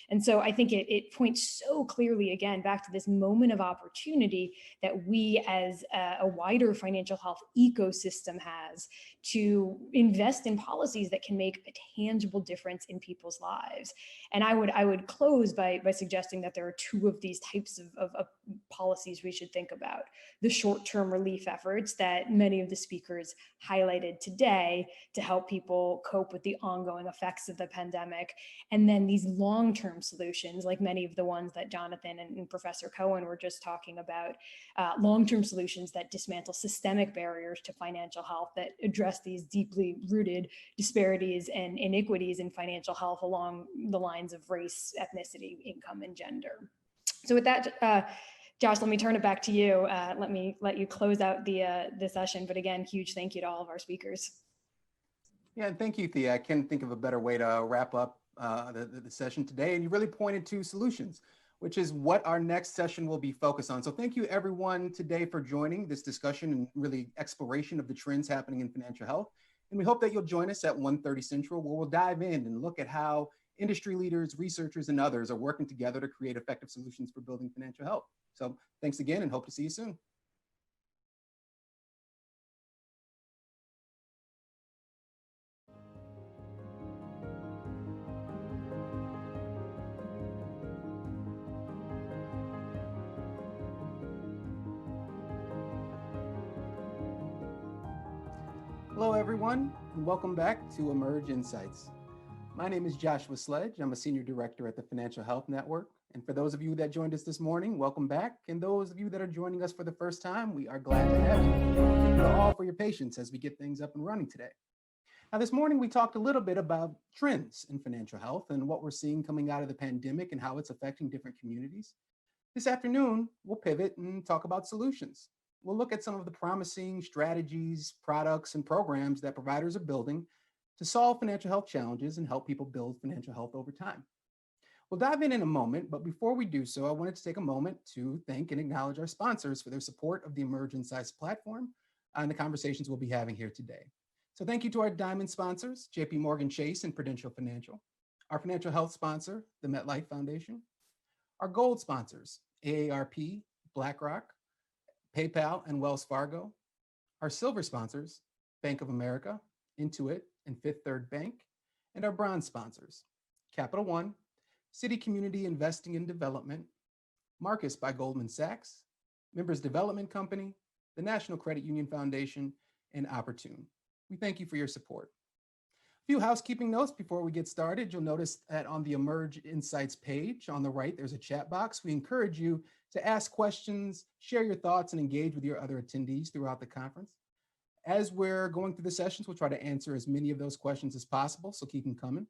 Speaker 3: And so I think it points so clearly, again, back to this moment of opportunity that we as a wider financial health ecosystem has to invest in policies that can make a tangible difference in people's lives. And I would close by suggesting that there are two of these types of policies we should think about. The short-term relief efforts that many of the speakers highlighted today to help people cope with the ongoing effects of the pandemic. And then these long-term solutions, like many of the ones that Jonathan and Professor Cohen were just talking about, long-term solutions that dismantle systemic barriers to financial health, that address these deeply rooted disparities and inequities in financial health along the lines of race, ethnicity, income, and gender. So with that, Josh, let me turn it back to you. Let you close out the session. But again, huge thank you to all of our speakers.
Speaker 1: Yeah, and thank you, Thea. I can't think of a better way to wrap up the session today. And you really pointed to solutions, which is what our next session will be focused on. So thank you everyone today for joining this discussion and really exploration of the trends happening in financial health. And we hope that you'll join us at 1:30 Central, where we'll dive in and look at how industry leaders, researchers, and others are working together to create effective solutions for building financial health. So thanks again and hope to see you soon. Hello, everyone, and welcome back to Emerge Insights. My name is Joshua Sledge. I'm a senior director at the Financial Health Network. And for those of you that joined us this morning, welcome back. And those of you that are joining us for the first time, we are glad to have you. Thank you all for your patience as we get things up and running today. Now, this morning, we talked a little bit about trends in financial health and what we're seeing coming out of the pandemic and how it's affecting different communities. This afternoon, we'll pivot and talk about solutions. We'll look at some of the promising strategies, products, and programs that providers are building to solve financial health challenges and help people build financial health over time. We'll dive in a moment, but before we do so, I wanted to take a moment to thank and acknowledge our sponsors for their support of the Emerge Insights platform and the conversations we'll be having here today. So thank you to our diamond sponsors, JP Morgan Chase and Prudential Financial, our financial health sponsor, the MetLife Foundation, our gold sponsors, AARP, BlackRock, PayPal, and Wells Fargo, our silver sponsors, Bank of America, Intuit, and Fifth Third Bank, and our bronze sponsors, Capital One, City Community Investing and Development, Marcus by Goldman Sachs, Members Development Company, the National Credit Union Foundation, and Opportune. We thank you for your support. A few housekeeping notes before we get started. You'll notice that on the Emerge Insights page on the right, there's a chat box. We encourage you to ask questions, share your thoughts, and engage with your other attendees throughout the conference. As we're going through the sessions, we'll try to answer as many of those questions as possible, so keep them coming.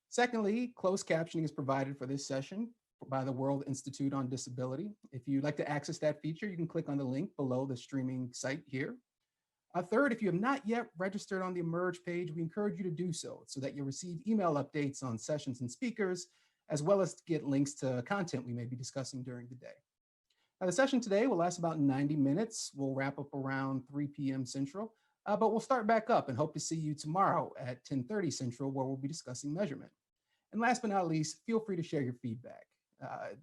Speaker 1: Secondly, closed captioning is provided for this session by the World Institute on Disability. If you'd like to access that feature, you can click on the link below the streaming site here. Third, if you have not yet registered on the Emerge page, we encourage you to do so that you'll receive email updates on sessions and speakers, as well as to get links to content we may be discussing during the day. Now, the session today will last about 90 minutes. We'll wrap up around 3 p.m. Central, but we'll start back up and hope to see you tomorrow at 10:30 Central, where we'll be discussing measurement. And last but not least, feel free to share your feedback.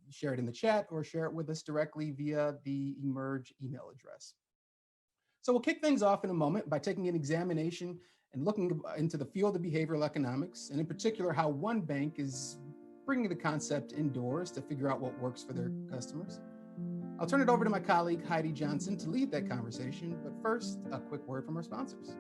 Speaker 1: Share it in the chat or share it with us directly via the Emerge email address. So we'll kick things off in a moment by taking an examination and looking into the field of behavioral economics, and in particular, how one bank is bringing the concept indoors to figure out what works for their customers. I'll turn it over to my colleague, Heidi Johnson, to lead that conversation. But first, a quick word from our sponsors.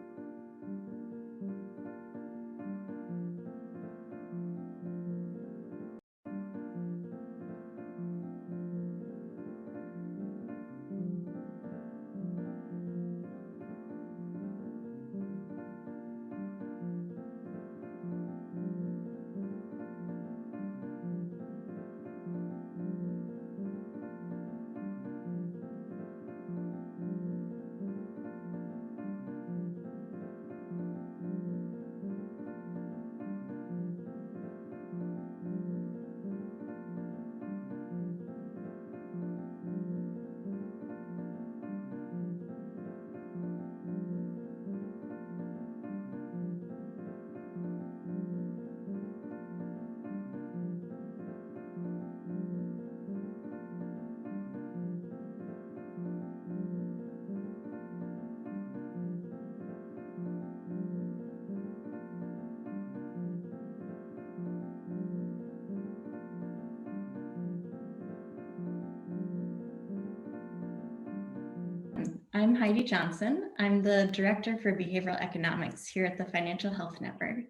Speaker 8: I'm Heidi Johnson. I'm the Director for Behavioral Economics here at the Financial Health Network.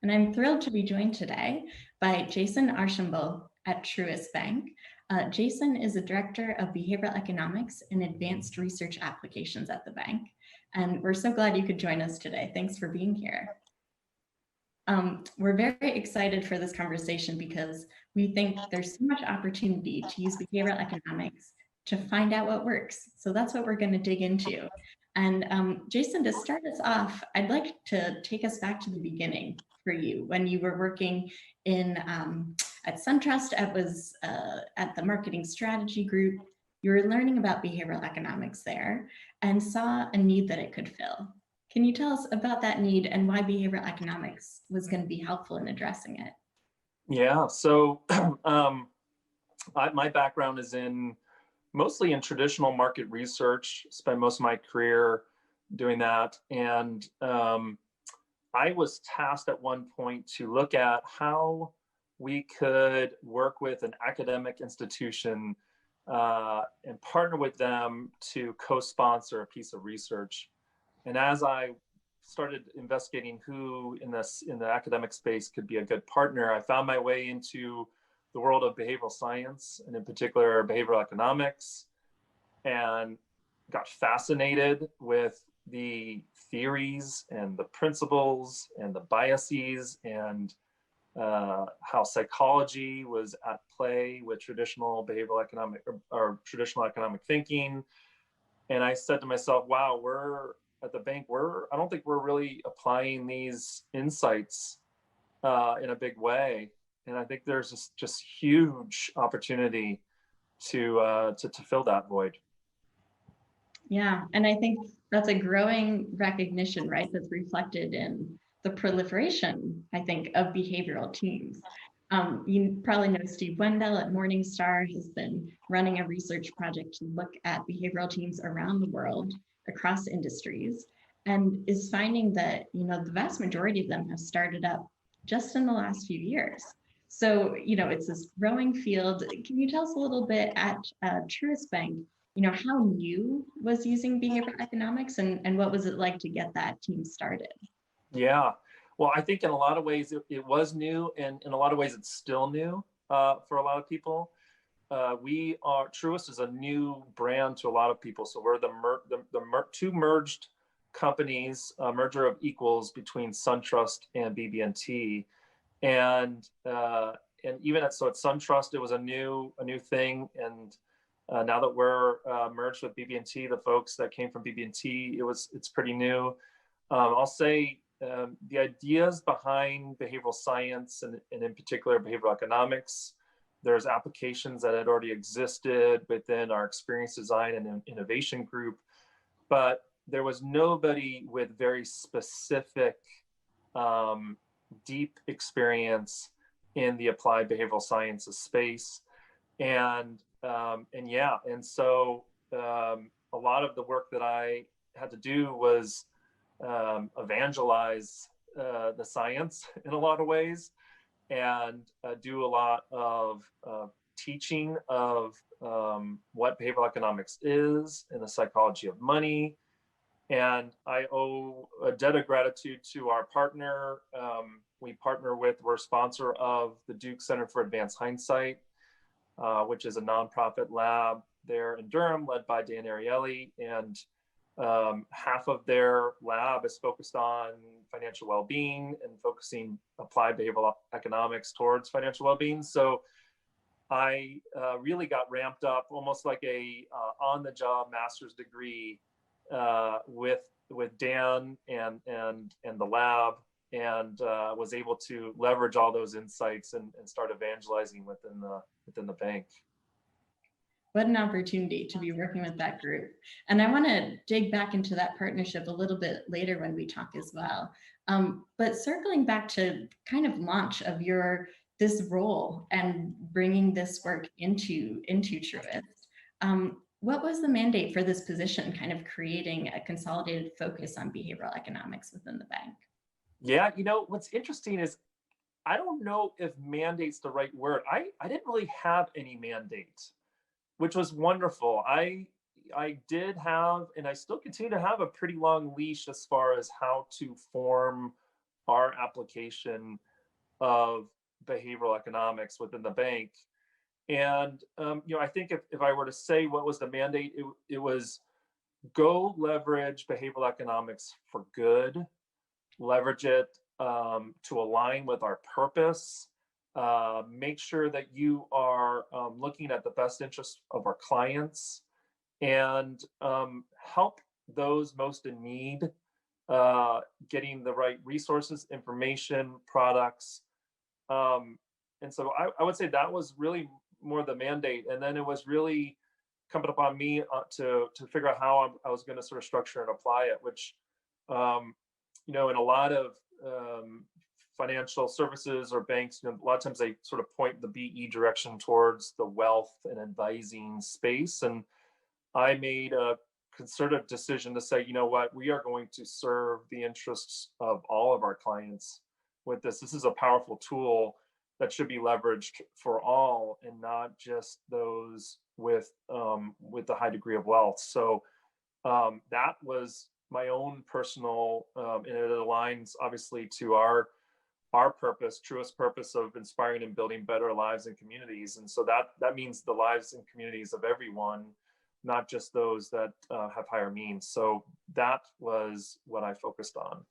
Speaker 8: And I'm thrilled to be joined today by Jason Archambault at Truist Bank. Jason is the Director of Behavioral Economics and Advanced Research Applications at the bank. And we're so glad you could join us today. Thanks for being here. We're very excited for this conversation because we think there's so much opportunity to use behavioral economics to find out what works. So that's what we're going to dig into. And Jason, to start us off, I'd like to take us back to the beginning for you when you were working in at SunTrust. It was at the marketing strategy group. You were learning about behavioral economics there and saw a need that it could fill. Can you tell us about that need and why behavioral economics was going to be helpful in addressing it?
Speaker 9: Yeah, so my background is mostly in traditional market research. Spent most of my career doing that. And I was tasked at one point to look at how we could work with an academic institution and partner with them to co-sponsor a piece of research. And as I started investigating who in the academic space could be a good partner, I found my way into the world of behavioral science, and in particular behavioral economics, and got fascinated with the theories and the principles and the biases and how psychology was at play with traditional behavioral economic or traditional economic thinking. And I said to myself, wow, we're at the bank, I don't think we're really applying these insights in a big way. And I think there's just huge opportunity to fill that void.
Speaker 8: Yeah, and I think that's a growing recognition, right? That's reflected in the proliferation, I think, of behavioral teams. You probably know Steve Wendell at Morningstar has been running a research project to look at behavioral teams around the world, across industries, and is finding that, the vast majority of them have started up just in the last few years. So, it's this growing field. Can you tell us a little bit at Truist Bank, how new was using behavioral economics and what was it like to get that team started?
Speaker 9: Yeah, well, I think in a lot of ways it was new, and in a lot of ways it's still new for a lot of people. Truist is a new brand to a lot of people. So we're the two merged companies, merger of equals between SunTrust and BB&T, and even at SunTrust it was a new thing, and now that we're merged with BB&T, the folks that came from BB&T, it's pretty new. I'll say the ideas behind behavioral science and in particular behavioral economics, there's applications that had already existed within our experience design and innovation group, but there was nobody with very specific, deep experience in the applied behavioral sciences space. And so a lot of the work that I had to do was evangelize the science in a lot of ways, and do a lot of teaching of what behavioral economics is and the psychology of money. And I owe a debt of gratitude to our partner. We're a sponsor of the Duke Center for Advanced Hindsight, which is a nonprofit lab there in Durham led by Dan Ariely. And half of their lab is focused on financial well-being and focusing applied behavioral economics towards financial well-being. So I really got ramped up, almost like a on-the-job master's degree with Dan and the lab, and was able to leverage all those insights and start evangelizing within the bank.
Speaker 8: What an opportunity to be working with that group. And I want to dig back into that partnership a little bit later when we talk as well. But circling back to kind of launch of this role and bringing this work into Truist, what was the mandate for this position, kind of creating a consolidated focus on behavioral economics within the bank?
Speaker 9: Yeah, what's interesting is I don't know if mandate's the right word. I didn't really have any mandate, which was wonderful. I did have, and I still continue to have, a pretty long leash as far as how to form our application of behavioral economics within the bank. And I think if I were to say what was the mandate, it was go leverage behavioral economics for good, leverage it to align with our purpose, make sure that you are looking at the best interests of our clients, and help those most in need, getting the right resources, information, products. And so I would say that was really more the mandate. And then it was really coming upon me to figure out how I was going to sort of structure and apply it, which, in a lot of financial services or banks, a lot of times they sort of point the BE direction towards the wealth and advising space. And I made a concerted decision to say, you know what, we are going to serve the interests of all of our clients with this. This is a powerful tool that should be leveraged for all and not just those with a high degree of wealth. So that was my own personal, and it aligns obviously to our purpose, truest purpose of inspiring and building better lives and communities. And so that means the lives and communities of everyone, not just those that have higher means. So that was what I focused on.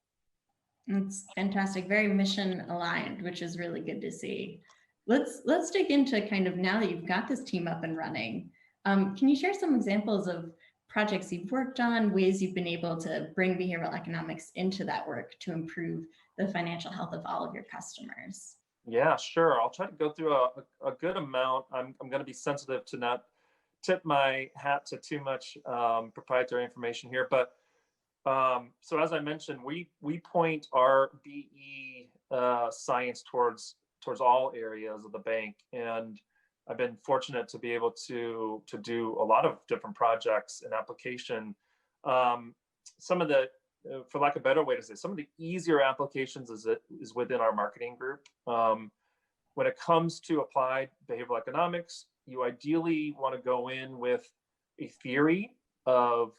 Speaker 8: It's fantastic, very mission aligned, which is really good to see. Let's dig into kind of, now that you've got this team up and running, can you share some examples of projects you've worked on, ways you've been able to bring behavioral economics into that work to improve the financial health of all of your customers?
Speaker 9: Yeah, sure. I'll try to go through a good amount. I'm going to be sensitive to not tip my hat to too much proprietary information here, but so as I mentioned, we point our BE science towards all areas of the bank, and I've been fortunate to be able to do a lot of different projects and application. Some of the, for lack of a better way to say, some of the easier applications is within our marketing group. When it comes to applied behavioral economics, you ideally want to go in with a theory of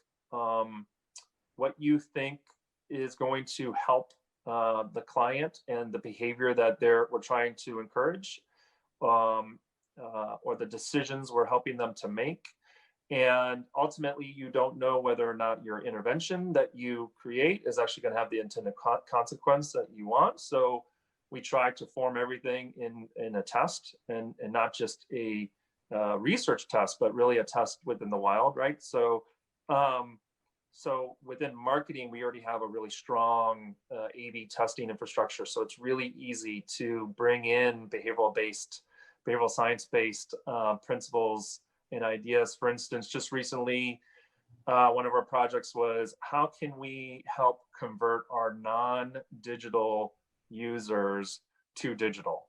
Speaker 9: what you think is going to help the client and the behavior that we're trying to encourage, or the decisions we're helping them to make. And ultimately, you don't know whether or not your intervention that you create is actually going to have the intended consequence that you want. So we try to form everything in a test, and not just a research test, but really a test within the wild, right? So within marketing, we already have a really strong A/B testing infrastructure. So it's really easy to bring in behavioral science-based principles and ideas. For instance, just recently, one of our projects was, how can we help convert our non-digital users to digital?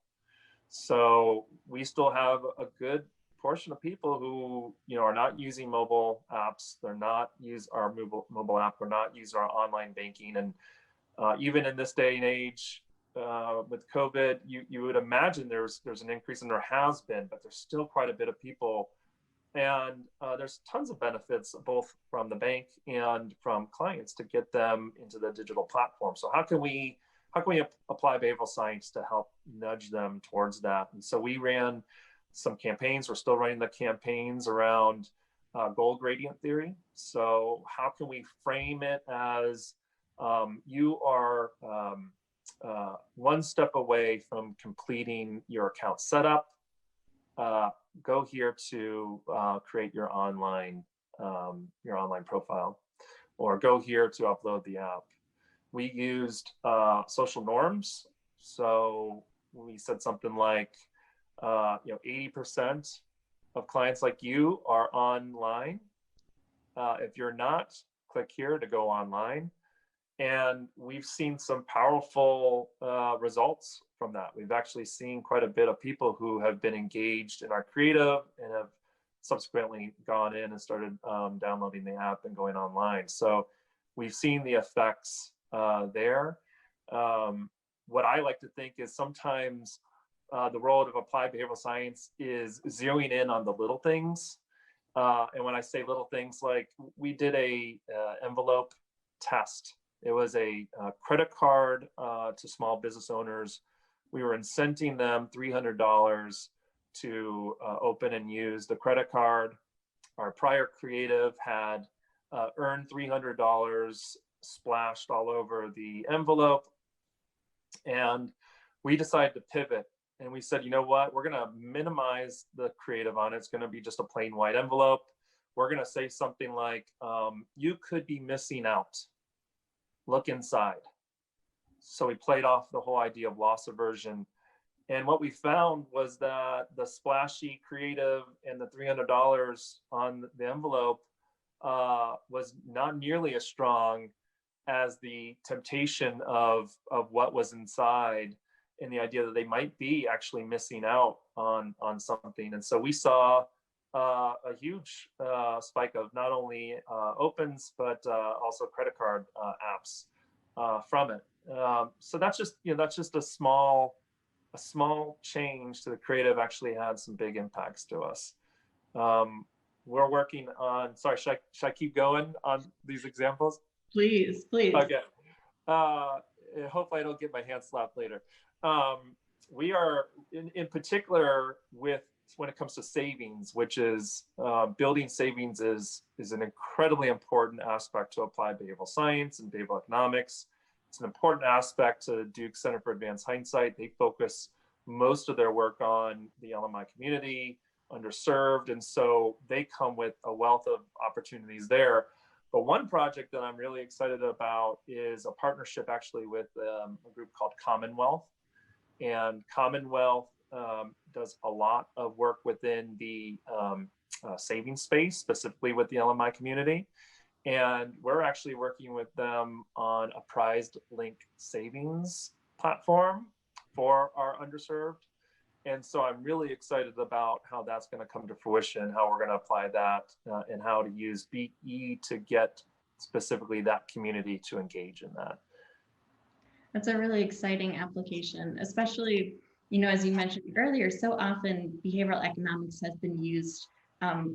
Speaker 9: So we still have a good portion of people who are not using mobile apps. They're not use our mobile app. We're not using our online banking. And even in this day and age, with COVID, you would imagine there's an increase, and there has been, but there's still quite a bit of people. And there's tons of benefits both from the bank and from clients to get them into the digital platform. So how can we apply behavioral science to help nudge them towards that? And so we ran some campaigns. We're still running the campaigns around goal gradient theory. So how can we frame it as you are one step away from completing your account setup? Go here to create your online profile, or go here to upload the app. We used social norms. So we said something like, 80% of clients like you are online. If you're not, click here to go online. And we've seen some powerful results from that. We've actually seen quite a bit of people who have been engaged in our creative and have subsequently gone in and started downloading the app and going online. So we've seen the effects there. What I like to think is sometimes the world of applied behavioral science is zeroing in on the little things And when I say little things, like we did a envelope test. It was a credit card to small business owners. We were incenting them $300 to open and use the credit card. Our prior creative had earned $300 splashed all over the envelope. And we decided to pivot, and we said, you know what, we're going to minimize the creative on it. It's going to be just a plain white envelope. We're going to say something like, you could be missing out. Look inside. So we played off the whole idea of loss aversion. And what we found was that the splashy creative and the $300 on the envelope was not nearly as strong as the temptation of what was inside, and the idea that they might be actually missing out on something. And so we saw a huge spike of not only opens, but also credit card apps from it. So that's just a small change to the creative actually had some big impacts to us. We're working on, sorry, should I keep going on these examples?
Speaker 8: Please, please.
Speaker 9: Okay. Hopefully I don't get my hand slapped later. We are in particular when it comes to savings, which is building savings is an incredibly important aspect to apply behavioral science and behavioral economics. It's an important aspect to Duke Center for Advanced Hindsight. They focus most of their work on the LMI community, underserved, and so they come with a wealth of opportunities there. But one project that I'm really excited about is a partnership actually with a group called Commonwealth. And Commonwealth does a lot of work within the savings space, specifically with the LMI community. And we're actually working with them on a prized link savings platform for our underserved. And so I'm really excited about how that's going to come to fruition, how we're going to apply that, and how to use BE to get specifically that community to engage in that.
Speaker 8: That's a really exciting application, especially, as you mentioned earlier, so often behavioral economics has been used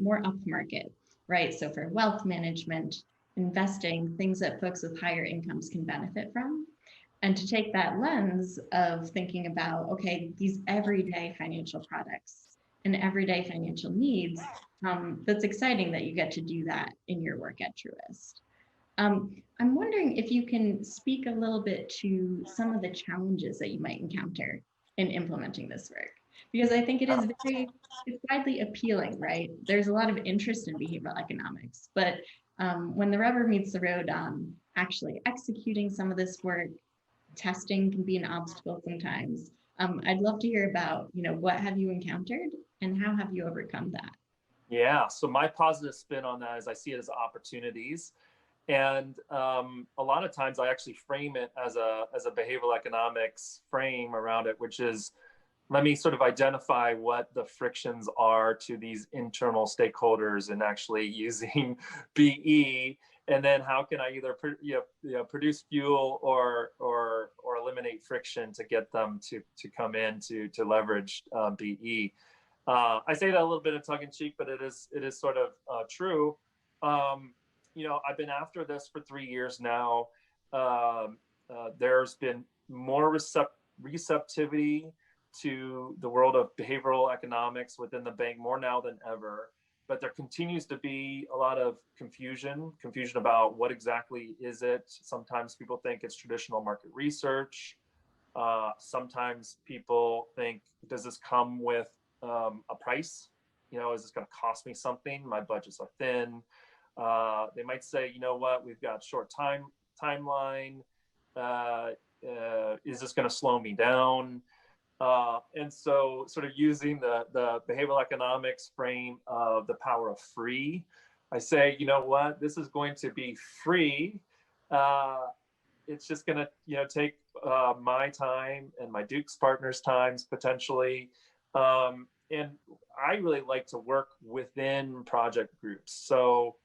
Speaker 8: more upmarket, right? So for wealth management, investing, things that folks with higher incomes can benefit from. And to take that lens of thinking about, okay, these everyday financial products and everyday financial needs, that's exciting that you get to do that in your work at Truist. I'm wondering if you can speak a little bit to some of the challenges that you might encounter in implementing this work, because I think it's widely appealing, right? There's a lot of interest in behavioral economics, but when the rubber meets the road on actually executing some of this work, testing can be an obstacle sometimes. I'd love to hear about, what have you encountered and how have you overcome that?
Speaker 9: Yeah, so my positive spin on that is I see it as opportunities. And a lot of times I actually frame it as a behavioral economics frame around it, which is, let me sort of identify what the frictions are to these internal stakeholders in actually using BE, and then how can I either produce fuel or eliminate friction to get them to come in to leverage BE. I say that a little bit of tongue in cheek, but it is sort of true. I've been after this for 3 years now. There's been more receptivity to the world of behavioral economics within the bank more now than ever. But there continues to be a lot of confusion about what exactly is it. Sometimes people think it's traditional market research. Sometimes people think, does this come with a price? Is this going to cost me something? My budgets are thin. They might say, you know what, we've got short timeline. Is this going to slow me down? And so sort of using the behavioral economics frame of the power of free, I say, you know what, this is going to be free. It's just going to, take my time and my Duke's partners' times potentially. And I really like to work within project groups. So,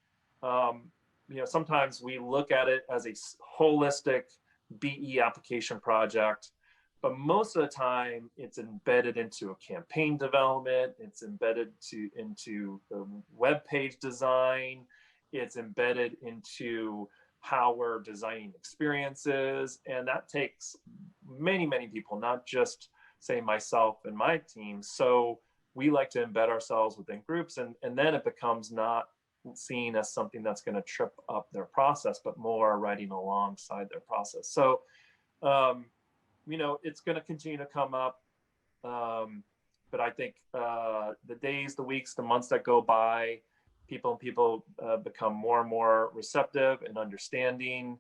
Speaker 9: sometimes we look at it as a holistic BE application project. but most of the time it's embedded into a campaign development, it's embedded into the web page design, it's embedded into how we're designing experiences. And that takes many, many people, not just say myself and my team. So we like to embed ourselves within groups, and then it becomes not seen as something that's going to trip up their process, but more writing alongside their process. So, it's going to continue to come up. But I think the days, the weeks, the months that go by, people become more and more receptive and understanding.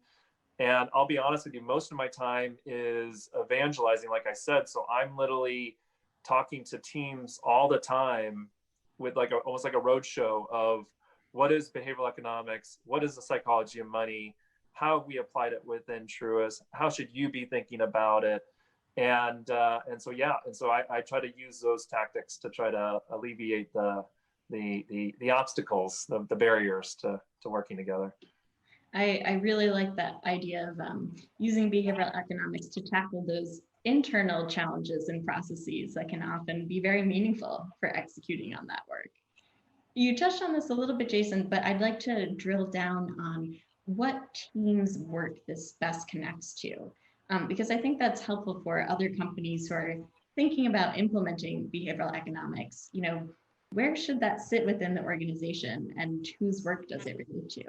Speaker 9: And I'll be honest with you, most of my time is evangelizing, like I said. So I'm literally talking to teams all the time with almost like a roadshow of what is behavioral economics, what is the psychology of money, how have we applied it within Truist, how should you be thinking about it, and so I try to use those tactics to try to alleviate the obstacles, the barriers to working together.
Speaker 8: I really like that idea of using behavioral economics to tackle those internal challenges and processes that can often be very meaningful for executing on that work. You touched on this a little bit, Jason, but I'd like to drill down on what teams' work this best connects to, because I think that's helpful for other companies who are thinking about implementing behavioral economics. Where should that sit within the organization, and whose work does it relate to?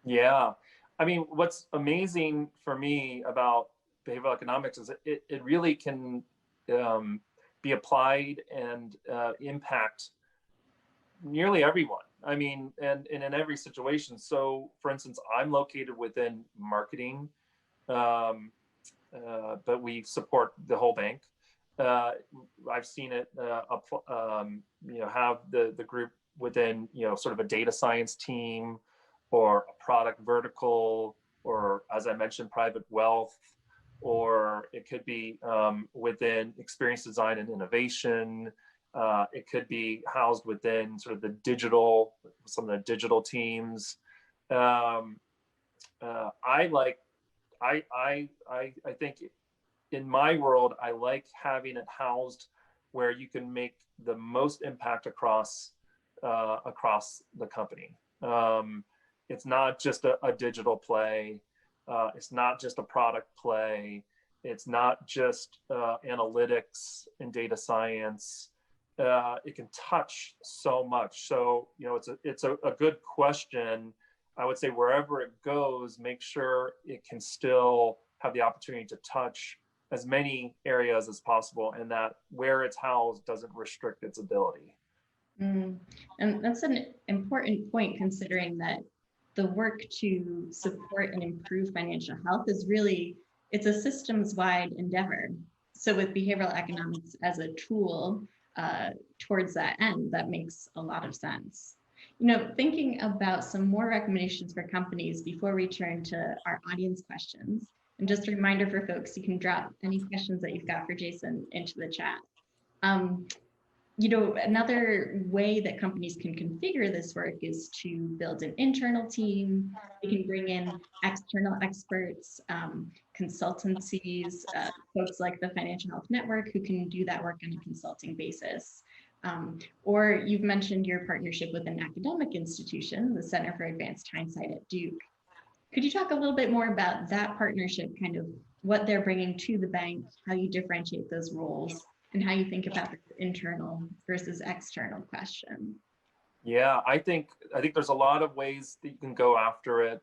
Speaker 9: Yeah, I mean, what's amazing for me about behavioral economics is it really can be applied and impact nearly everyone. I mean, and in every situation. So, for instance, I'm located within marketing, but we support the whole bank. I've seen it, have the group within, sort of a data science team, or a product vertical, or, as I mentioned, private wealth, or it could be within experience design and innovation. It could be housed within sort of some of the digital teams. I think in my world, I like having it housed where you can make the most impact across the company. It's not just a digital play. It's not just a product play. It's not just analytics and data science. It can touch so much. So, it's a good question. I would say wherever it goes, make sure it can still have the opportunity to touch as many areas as possible, and that where it's housed doesn't restrict its ability.
Speaker 8: And that's an important point, considering that the work to support and improve financial health it's a systems-wide endeavor. So with behavioral economics as a tool towards that end, that makes a lot of sense. Thinking about some more recommendations for companies before we turn to our audience questions, and just a reminder for folks, you can drop any questions that you've got for Jason into the chat. Another way that companies can configure this work is to build an internal team. They can bring in external experts, consultancies, folks like the Financial Health Network who can do that work on a consulting basis. Or you've mentioned your partnership with an academic institution, the Center for Advanced Hindsight at Duke. Could you talk a little bit more about that partnership, kind of what they're bringing to the bank, how you differentiate those roles, and how you think about the internal versus external question?
Speaker 9: Yeah, I think there's a lot of ways that you can go after it.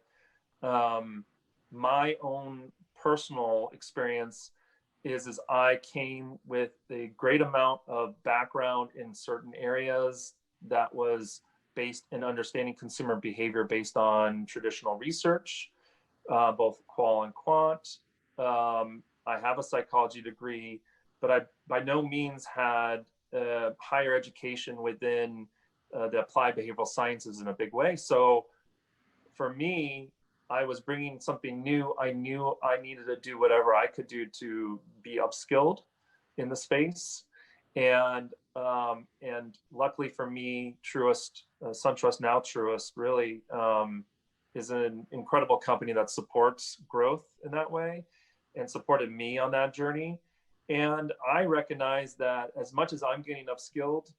Speaker 9: My own personal experience is I came with a great amount of background in certain areas that was based in understanding consumer behavior based on traditional research, both qual and quant. I have a psychology degree, but I by no means had higher education within the applied behavioral sciences in a big way. So for me, I was bringing something new. I knew I needed to do whatever I could do to be upskilled in the space. And luckily for me, Truist, SunTrust, now Truist, really is an incredible company that supports growth in that way and supported me on that journey. And I recognize that as much as I'm getting upskilled,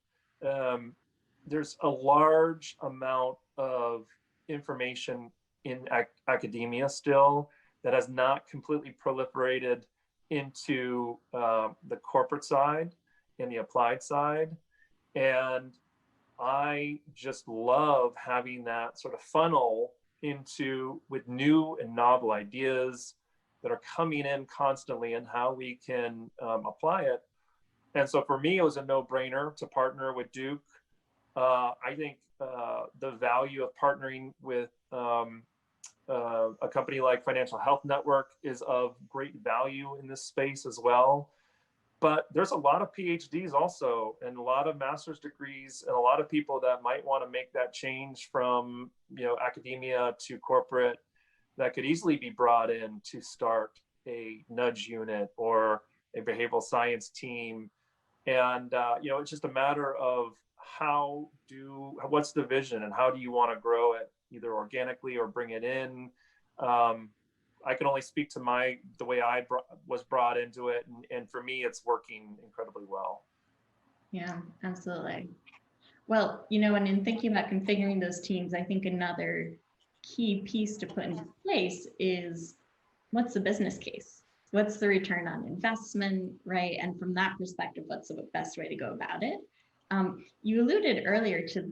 Speaker 9: there's a large amount of information in academia still that has not completely proliferated into the corporate side and the applied side. And I just love having that sort of funnel into with new and novel ideas that are coming in constantly and how we can apply it. And so for me, it was a no-brainer to partner with Duke. I think the value of partnering with a company like Financial Health Network is of great value in this space as well. But there's a lot of PhDs also, and a lot of master's degrees, and a lot of people that might want to make that change from academia to corporate that could easily be brought in to start a nudge unit or a behavioral science team. And it's just a matter of what's the vision and how do you want to grow it, either organically or bring it in. I can only speak to the way I was brought into it, and for me, it's working incredibly well.
Speaker 8: Yeah, absolutely. Well, and in thinking about configuring those teams, I think another key piece to put in place is what's the business case? What's the return on investment, right? And from that perspective, what's the best way to go about it? You alluded earlier to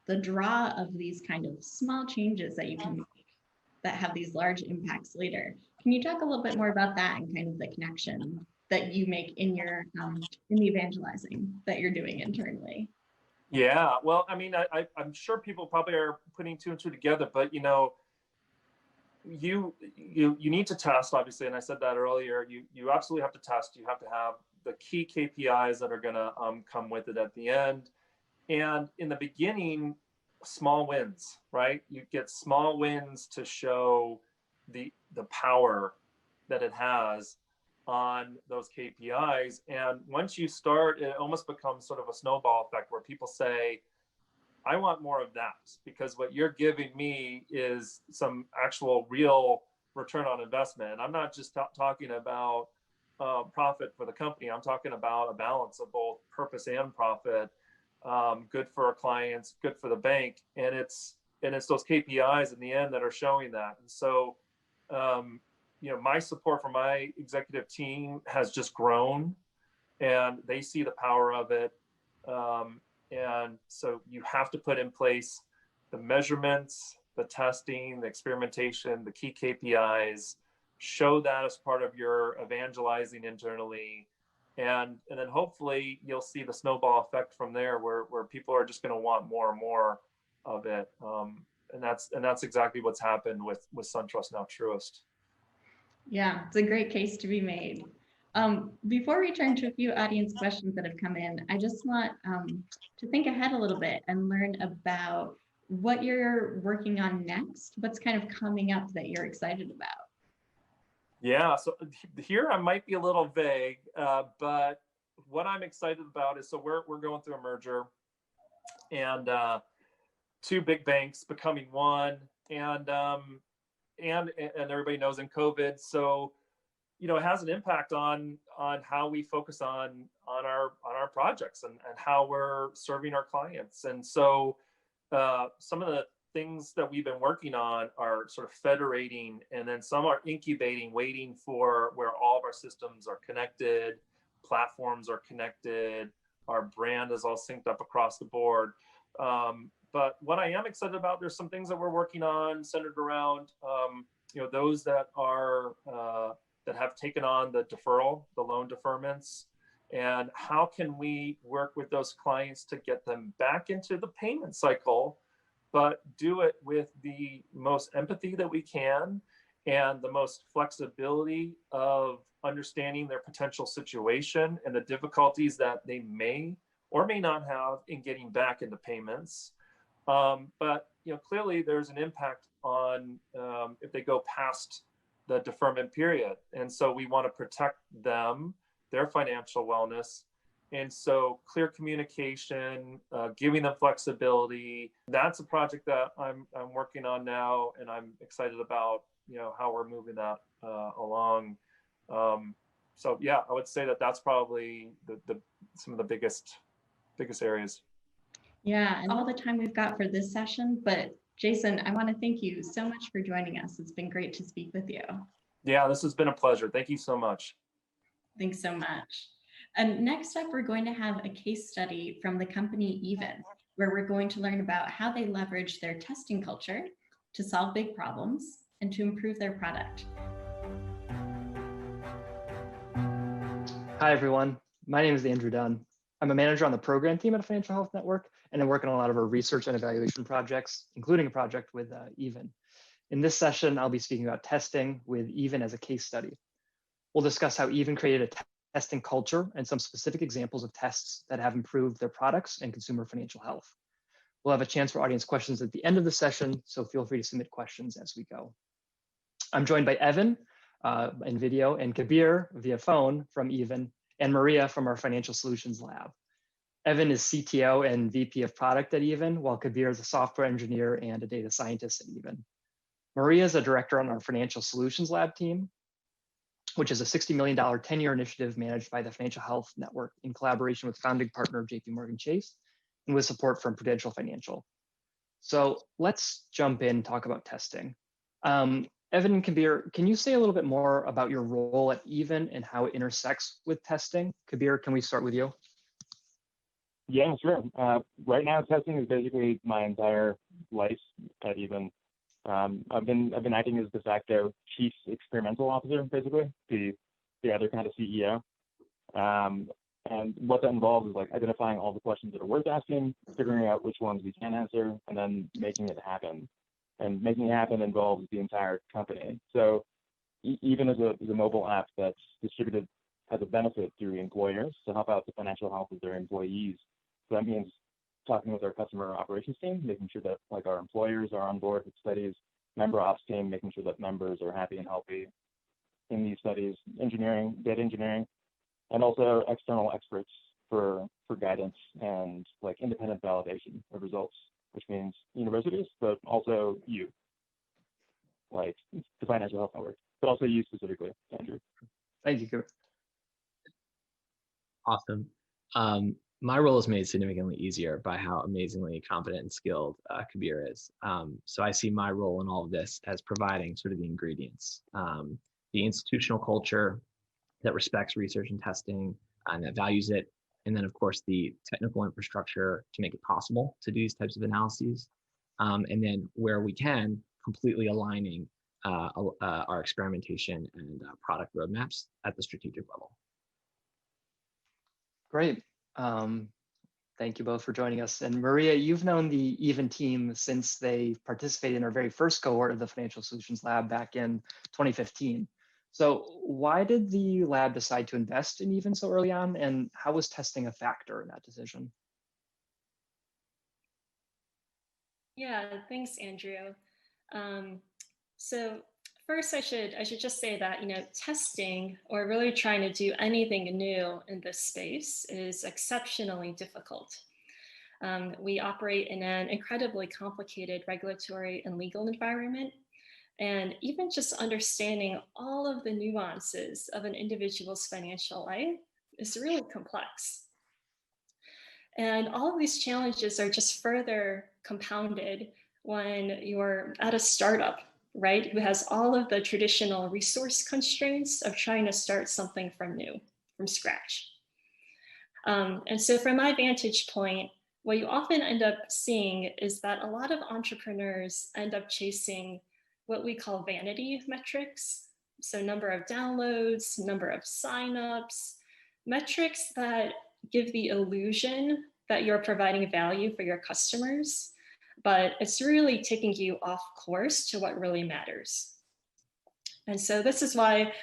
Speaker 8: the draw of these kind of small changes that you can make that have these large impacts later. Can you talk a little bit more about that and kind of the connection that you make in your in the evangelizing that you're doing internally?
Speaker 9: Yeah, well, I mean, I'm sure people probably are putting two and two together, but you need to test, obviously, and I said that earlier. You absolutely have to test. You have to have the key KPIs that are going to come with it at the end. And in the beginning, small wins, right? You get small wins to show the power that it has on those KPIs. And once you start, it almost becomes sort of a snowball effect where people say, I want more of that, because what you're giving me is some actual real return on investment. I'm not just talking about profit for the company. I'm talking about a balance of both purpose and profit. Good for our clients, good for the bank, and it's those KPIs in the end that are showing that. And so, my support for my executive team has just grown, and they see the power of it. And so you have to put in place the measurements, the testing, the experimentation, the key KPIs. Show that as part of your evangelizing internally. And then hopefully you'll see the snowball effect from there where people are just going to want more and more of it. And that's exactly what's happened with SunTrust, now Truist.
Speaker 8: Yeah, it's a great case to be made. Before we turn to a few audience questions that have come in, I just want to think ahead a little bit and learn about what you're working on next. What's kind of coming up that you're excited about?
Speaker 9: Yeah, so here I might be a little vague, but what I'm excited about is, so we're going through a merger, and two big banks becoming one, and everybody knows in COVID, so it has an impact on how we focus on our projects and how we're serving our clients. And so some of the things that we've been working on are sort of federating, and then some are incubating, waiting for where all of our systems are connected, platforms are connected, our brand is all synced up across the board. But what I am excited about, there's some things that we're working on centered around those that are that have taken on the loan deferments, and how can we work with those clients to get them back into the payment cycle, but do it with the most empathy that we can and the most flexibility of understanding their potential situation and the difficulties that they may or may not have in getting back into payments. But clearly there's an impact on if they go past the deferment period. And so we want to protect them, their financial wellness. And so clear communication, giving them flexibility, that's a project that I'm working on now, and I'm excited about how we're moving that along. So yeah, I would say that that's probably some of the biggest areas.
Speaker 8: Yeah, and all the time we've got for this session, but Jason, I want to thank you so much for joining us. It's been great to speak with you.
Speaker 9: Yeah, this has been a pleasure. Thank you so much.
Speaker 8: Thanks so much. And next up, we're going to have a case study from the company Even, where we're going to learn about how they leverage their testing culture to solve big problems and to improve their product.
Speaker 10: Hi, everyone. My name is Andrew Dunn. I'm a manager on the program team at Financial Health Network, and I work on a lot of our research and evaluation projects, including a project with Even. In this session, I'll be speaking about testing with Even as a case study. We'll discuss how Even created a testing culture and some specific examples of tests that have improved their products and consumer financial health. We'll have a chance for audience questions at the end of the session, so feel free to submit questions as we go. I'm joined by Evan in video and Kabir via phone from Even, and Maria from our Financial Solutions Lab. Evan is CTO and VP of Product at Even, while Kabir is a software engineer and a data scientist at Even. Maria is a director on our Financial Solutions Lab team, which is a $60 million 10-year initiative managed by the Financial Health Network in collaboration with founding partner JPMorgan Chase and with support from Prudential Financial. So let's jump in and talk about testing. Evan and Kabir, can you say a little bit more about your role at Even and how it intersects with testing? Kabir, can we start with you?
Speaker 11: Yeah, sure. Right now, testing is basically my entire life at Even. I've been acting as de facto chief experimental officer, basically, the other kind of CEO. And what that involves is like identifying all the questions that are worth asking, figuring out which ones we can answer, and then making it happen. And making it happen involves the entire company. So Even as a mobile app that's distributed as a benefit through employers to help out the financial health of their employees. So that means talking with our customer operations team, making sure that like our employers are on board with studies, member ops team, making sure that members are happy and healthy in these studies, engineering, data engineering, and also external experts for guidance and like independent validation of results, which means universities, but also you, like the Financial Health Network, but also you specifically, Andrew.
Speaker 10: Thank you, Kabir.
Speaker 12: Awesome. My role is made significantly easier by how amazingly competent and skilled Kabir is. So I see my role in all of this as providing sort of the ingredients, the institutional culture that respects research and testing and that values it. And then, of course, the technical infrastructure to make it possible to do these types of analyses. And then where we can, completely aligning our experimentation and product roadmaps at the strategic level.
Speaker 10: Great. Thank you both for joining us. And Maria, you've known the Even team since they participated in our very first cohort of the Financial Solutions Lab back in 2015. So why did the lab decide to invest in Even so early on, and how was testing a factor in that decision?
Speaker 13: Yeah, thanks, Andrew. So first, I should just say that testing or really trying to do anything new in this space is exceptionally difficult. We operate in an incredibly complicated regulatory and legal environment, and even just understanding all of the nuances of an individual's financial life is really complex. And all of these challenges are just further compounded when you're at a startup, right, who has all of the traditional resource constraints of trying to start something from scratch. And so from my vantage point, what you often end up seeing is that a lot of entrepreneurs end up chasing what we call vanity metrics. So number of downloads, number of signups, metrics that give the illusion that you're providing value for your customers, but it's really taking you off course to what really matters. And so this is why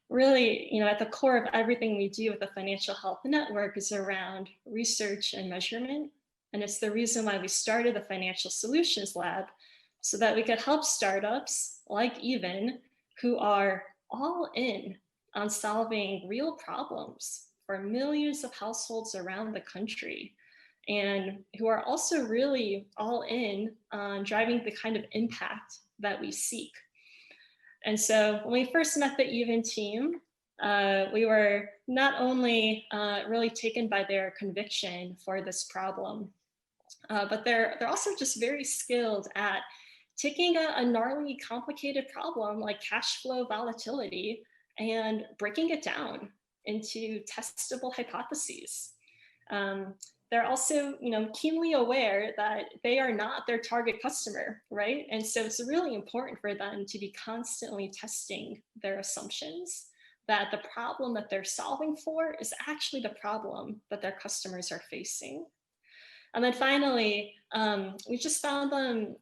Speaker 13: really, at the core of everything we do with the Financial Health Network is around research and measurement. And it's the reason why we started the Financial Solutions Lab, so that we could help startups like Even, who are all in on solving real problems for millions of households around the country, and who are also really all in on driving the kind of impact that we seek. And so when we first met the Even team, we were not only really taken by their conviction for this problem, but they're also just very skilled at taking a gnarly, complicated problem like cash flow volatility and breaking it down into testable hypotheses. They're also, keenly aware that they are not their target customer, right? And so it's really important for them to be constantly testing their assumptions that the problem that they're solving for is actually the problem that their customers are facing. And then finally, we just found them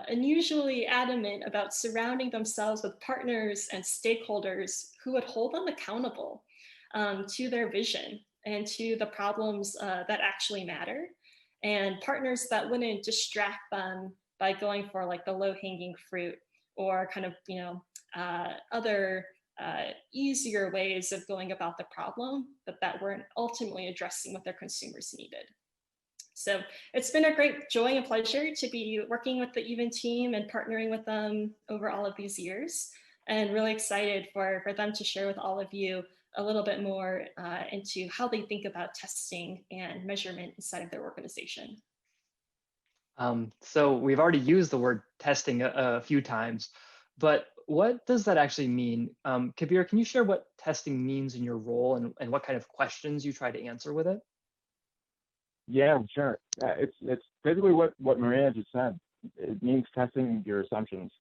Speaker 13: unusually adamant about surrounding themselves with partners and stakeholders who would hold them accountable to their vision and to the problems that actually matter, and partners that wouldn't distract them by going for like the low-hanging fruit or kind of other easier ways of going about the problem, but that weren't ultimately addressing what their consumers needed. So it's been a great joy and pleasure to be working with the Even team and partnering with them over all of these years, and really excited for them to share with all of you a little bit more into how they think about testing and measurement inside of their organization.
Speaker 10: So we've already used the word testing a few times, but what does that actually mean? Kabir, can you share what testing means in your role and what kind of questions you try to answer with it?
Speaker 11: Yeah, sure. It's basically what Maria just said. It means testing your assumptions.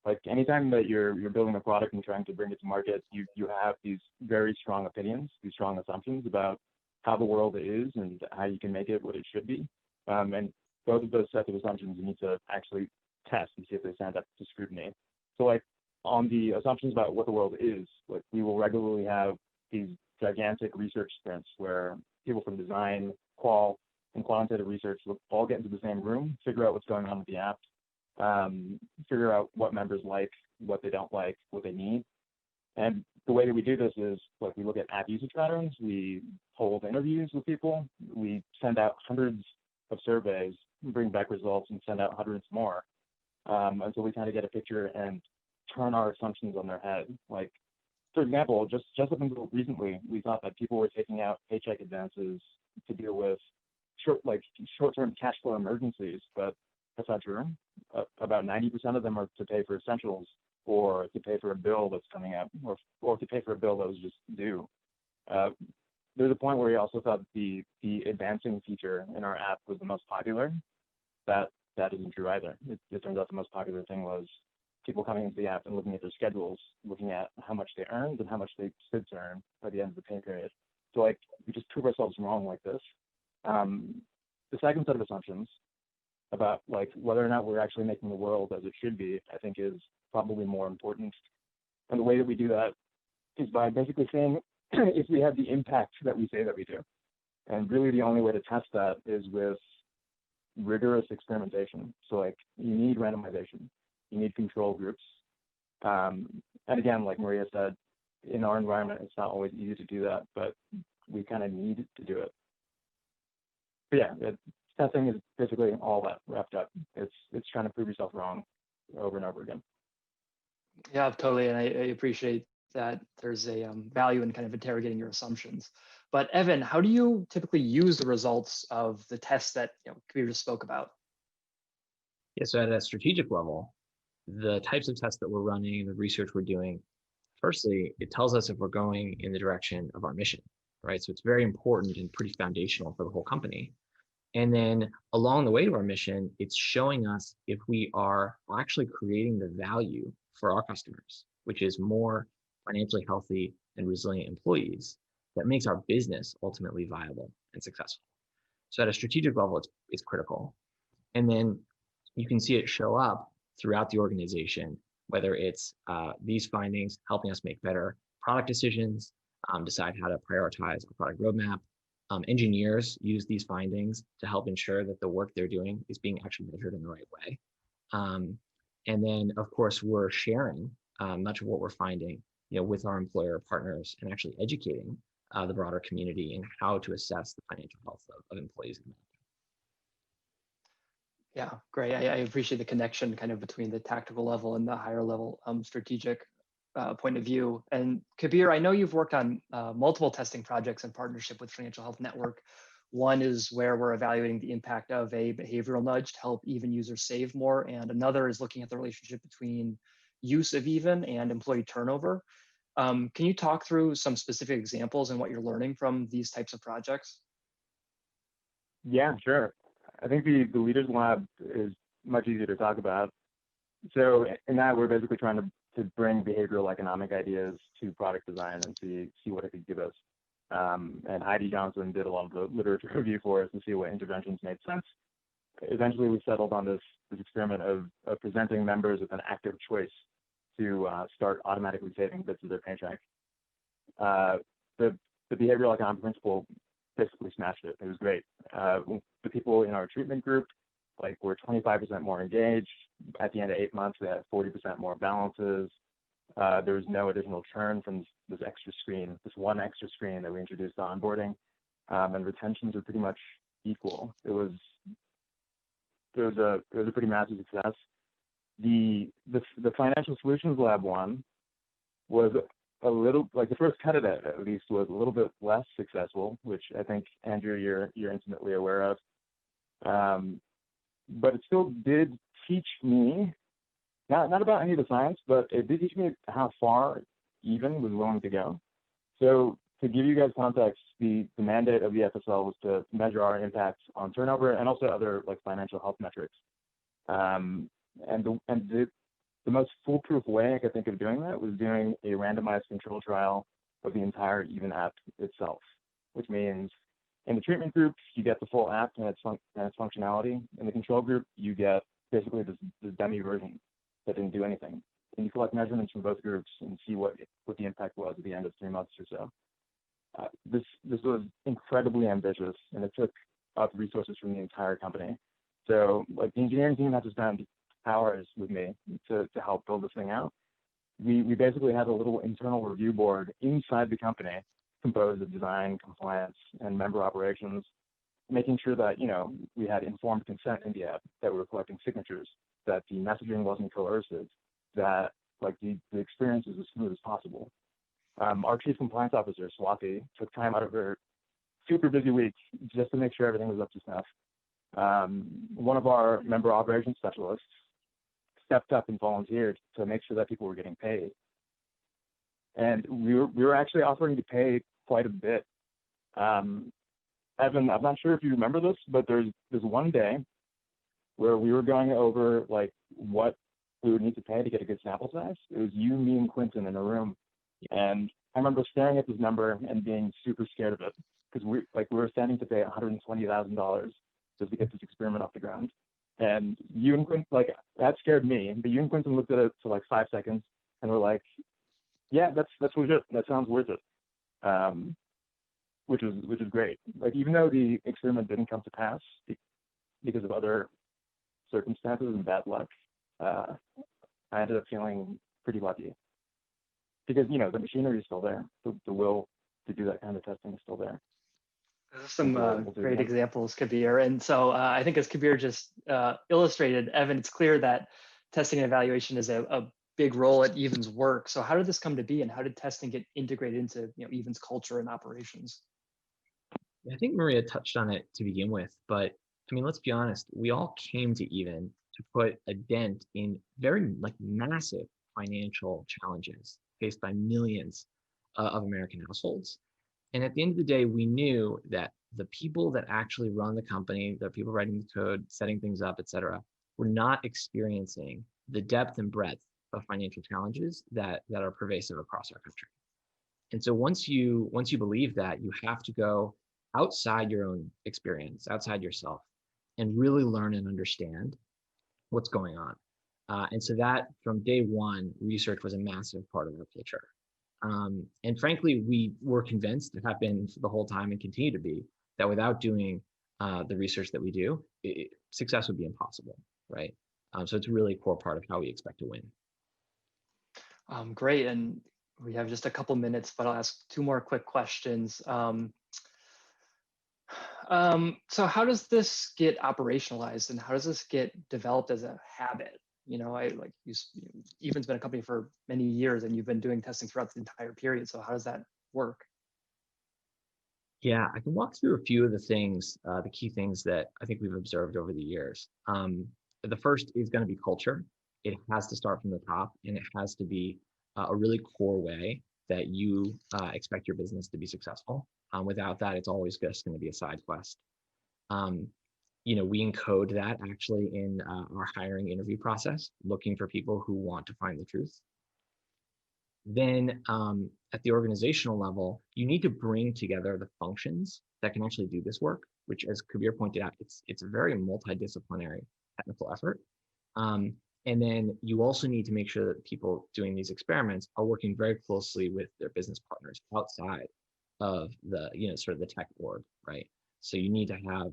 Speaker 11: Like anytime that you're building a product and trying to bring it to market, you have these very strong opinions, these strong assumptions about how the world is and how you can make it what it should be. And both of those sets of assumptions you need to actually test and see if they stand up to scrutiny. So like on the assumptions about what the world is, like we will regularly have these gigantic research sprints where people from design, qual, and quantitative research will all get into the same room, figure out what's going on with the app, figure out what members like, what they don't like, what they need. And the way that we do this is like we look at app usage patterns, we hold interviews with people, we send out hundreds of surveys, bring back results and send out hundreds more until we kind of get a picture and turn our assumptions on their head. Like, for example, just up until recently, we thought that people were taking out paycheck advances to deal with short-term cash flow emergencies, but that's not true. About 90% of them are to pay for essentials or to pay for a bill that's coming up or to pay for a bill that was just due. There's a point where we also thought the advancing feature in our app was the most popular. That isn't true either. It turns out the most popular thing was people coming into the app and looking at their schedules, looking at how much they earned and how much they stood to earn by the end of the pay period. So like we just prove ourselves wrong like this. The second set of assumptions about like whether or not we're actually making the world as it should be, I think is probably more important. And the way that we do that is by basically saying if we have the impact that we say that we do. And really the only way to test that is with rigorous experimentation. So like you need randomization, you need control groups. And again, like Maria said, in our environment, it's not always easy to do that, but we kind of need to do it. But yeah, testing is basically all that wrapped up. It's trying to prove yourself wrong over and over again.
Speaker 10: Yeah, totally. And I appreciate that there's a value in kind of interrogating your assumptions. But Evan, how do you typically use the results of the tests that Kabir just spoke about?
Speaker 12: Yeah, so at a strategic level, the types of tests that we're running, the research we're doing, firstly, it tells us if we're going in the direction of our mission, right? So it's very important and pretty foundational for the whole company. And then along the way to our mission, it's showing us if we are actually creating the value for our customers, which is more financially healthy and resilient employees that makes our business ultimately viable and successful. So at a strategic level, it's critical. And then you can see it show up throughout the organization, whether it's these findings helping us make better product decisions, decide how to prioritize our product roadmap. Engineers use these findings to help ensure that the work they're doing is being actually measured in the right way. And then, of course, we're sharing much of what we're finding, with our employer partners and actually educating the broader community in how to assess the financial health of employees.
Speaker 10: Yeah, great. I appreciate the connection kind of between the tactical level and the higher level strategic point of view. And Kabir, I know you've worked on multiple testing projects in partnership with Financial Health Network. One is where we're evaluating the impact of a behavioral nudge to help Even users save more. And another is looking at the relationship between use of Even and employee turnover. Can you talk through some specific examples and what you're learning from these types of projects?
Speaker 11: Yeah, sure. I think the Leaders Lab is much easier to talk about. So in that, we're basically trying to bring behavioral economic ideas to product design and see what it could give us. And Heidi Johnson did a lot of the literature review for us to see what interventions made sense. Eventually, we settled on this experiment of presenting members with an active choice to start automatically saving bits of their paycheck. The behavioral economic principle basically smashed it. It was great. The people in our treatment group, were 25% more engaged. At the end of 8 months, we had 40% more balances. There was no additional churn from this one extra screen that we introduced to onboarding, and retentions are pretty much equal. It was a pretty massive success. The Financial Solutions Lab one was a little, the first cut of it at least was a little bit less successful, which I think, Andrew, you're intimately aware of. But it still did teach me, not about any of the science, but it did teach me how far Even was willing to go. So to give you guys context, the mandate of the FSL was to measure our impacts on turnover and also other financial health metrics. And the most foolproof way I could think of doing that was doing a randomized control trial of the entire Even app itself, which means in the treatment group, you get the full app and its functionality. In the control group, you get basically this dummy version that didn't do anything. And you collect measurements from both groups and see what the impact was at the end of 3 months or so. This was incredibly ambitious, and it took up resources from the entire company. So the engineering team had to spend hours with me to help build this thing out. We basically had a little internal review board inside the company composed of design, compliance, and member operations, making sure that, we had informed consent in the app, that we were collecting signatures, that the messaging wasn't coercive, that the experience is as smooth as possible. Our chief compliance officer, Swati, took time out of her super busy week just to make sure everything was up to snuff. One of our member operations specialists stepped up and volunteered to make sure that people were getting paid. And we were actually offering to pay quite a bit. Evan, I'm not sure if you remember this, but there's one day where we were going over what we would need to pay to get a good sample size. It was you, me, and Quentin in a room. And I remember staring at this number and being super scared of it because we were standing to pay $120,000 just to get this experiment off the ground. And you and Quentin, that scared me. But you and Quentin looked at it for 5 seconds and were like, yeah, that's legit. That sounds worth it. Which is great. Even though the experiment didn't come to pass because of other circumstances and bad luck, I ended up feeling pretty lucky because the machinery is still there. The will to do that kind of testing is still there.
Speaker 10: Those are some great examples, Kabir. And so I think as Kabir just illustrated, Evan, it's clear that testing and evaluation is a big role at Even's work. So how did this come to be, and how did testing get integrated into Even's culture and operations?
Speaker 12: I think Maria touched on it to begin with, but let's be honest, we all came to Even to put a dent in very massive financial challenges faced by millions of American households. And at the end of the day, we knew that the people that actually run the company, the people writing the code, setting things up, et cetera, were not experiencing the depth and breadth of financial challenges that are pervasive across our country. And so once you believe that, you have to go outside your own experience, outside yourself, and really learn and understand what's going on. And so that from day one, research was a massive part of our culture. And frankly, we were convinced, it happened the whole time and continue to be, that without doing the research that we do, success would be impossible, right? So it's really a core part of how we expect to win.
Speaker 10: Great, and we have just a couple minutes, but I'll ask 2 more quick questions. So how does this get operationalized, and how does this get developed as a habit? You know, Even's been a company for many years, and you've been doing testing throughout the entire period. So how does that work?
Speaker 12: Yeah, I can walk through a few of the things, the key things that I think we've observed over the years. The first is going to be culture. It has to start from the top, and it has to be a really core way that you expect your business to be successful. Without that, it's always just going to be a side quest. Um, we encode that actually in our hiring interview process, looking for people who want to find the truth. Then at the organizational level, you need to bring together the functions that can actually do this work, which, as Kabir pointed out, it's a very multidisciplinary technical effort. And then you also need to make sure that people doing these experiments are working very closely with their business partners outside of the, sort of the tech org, right? So you need to have,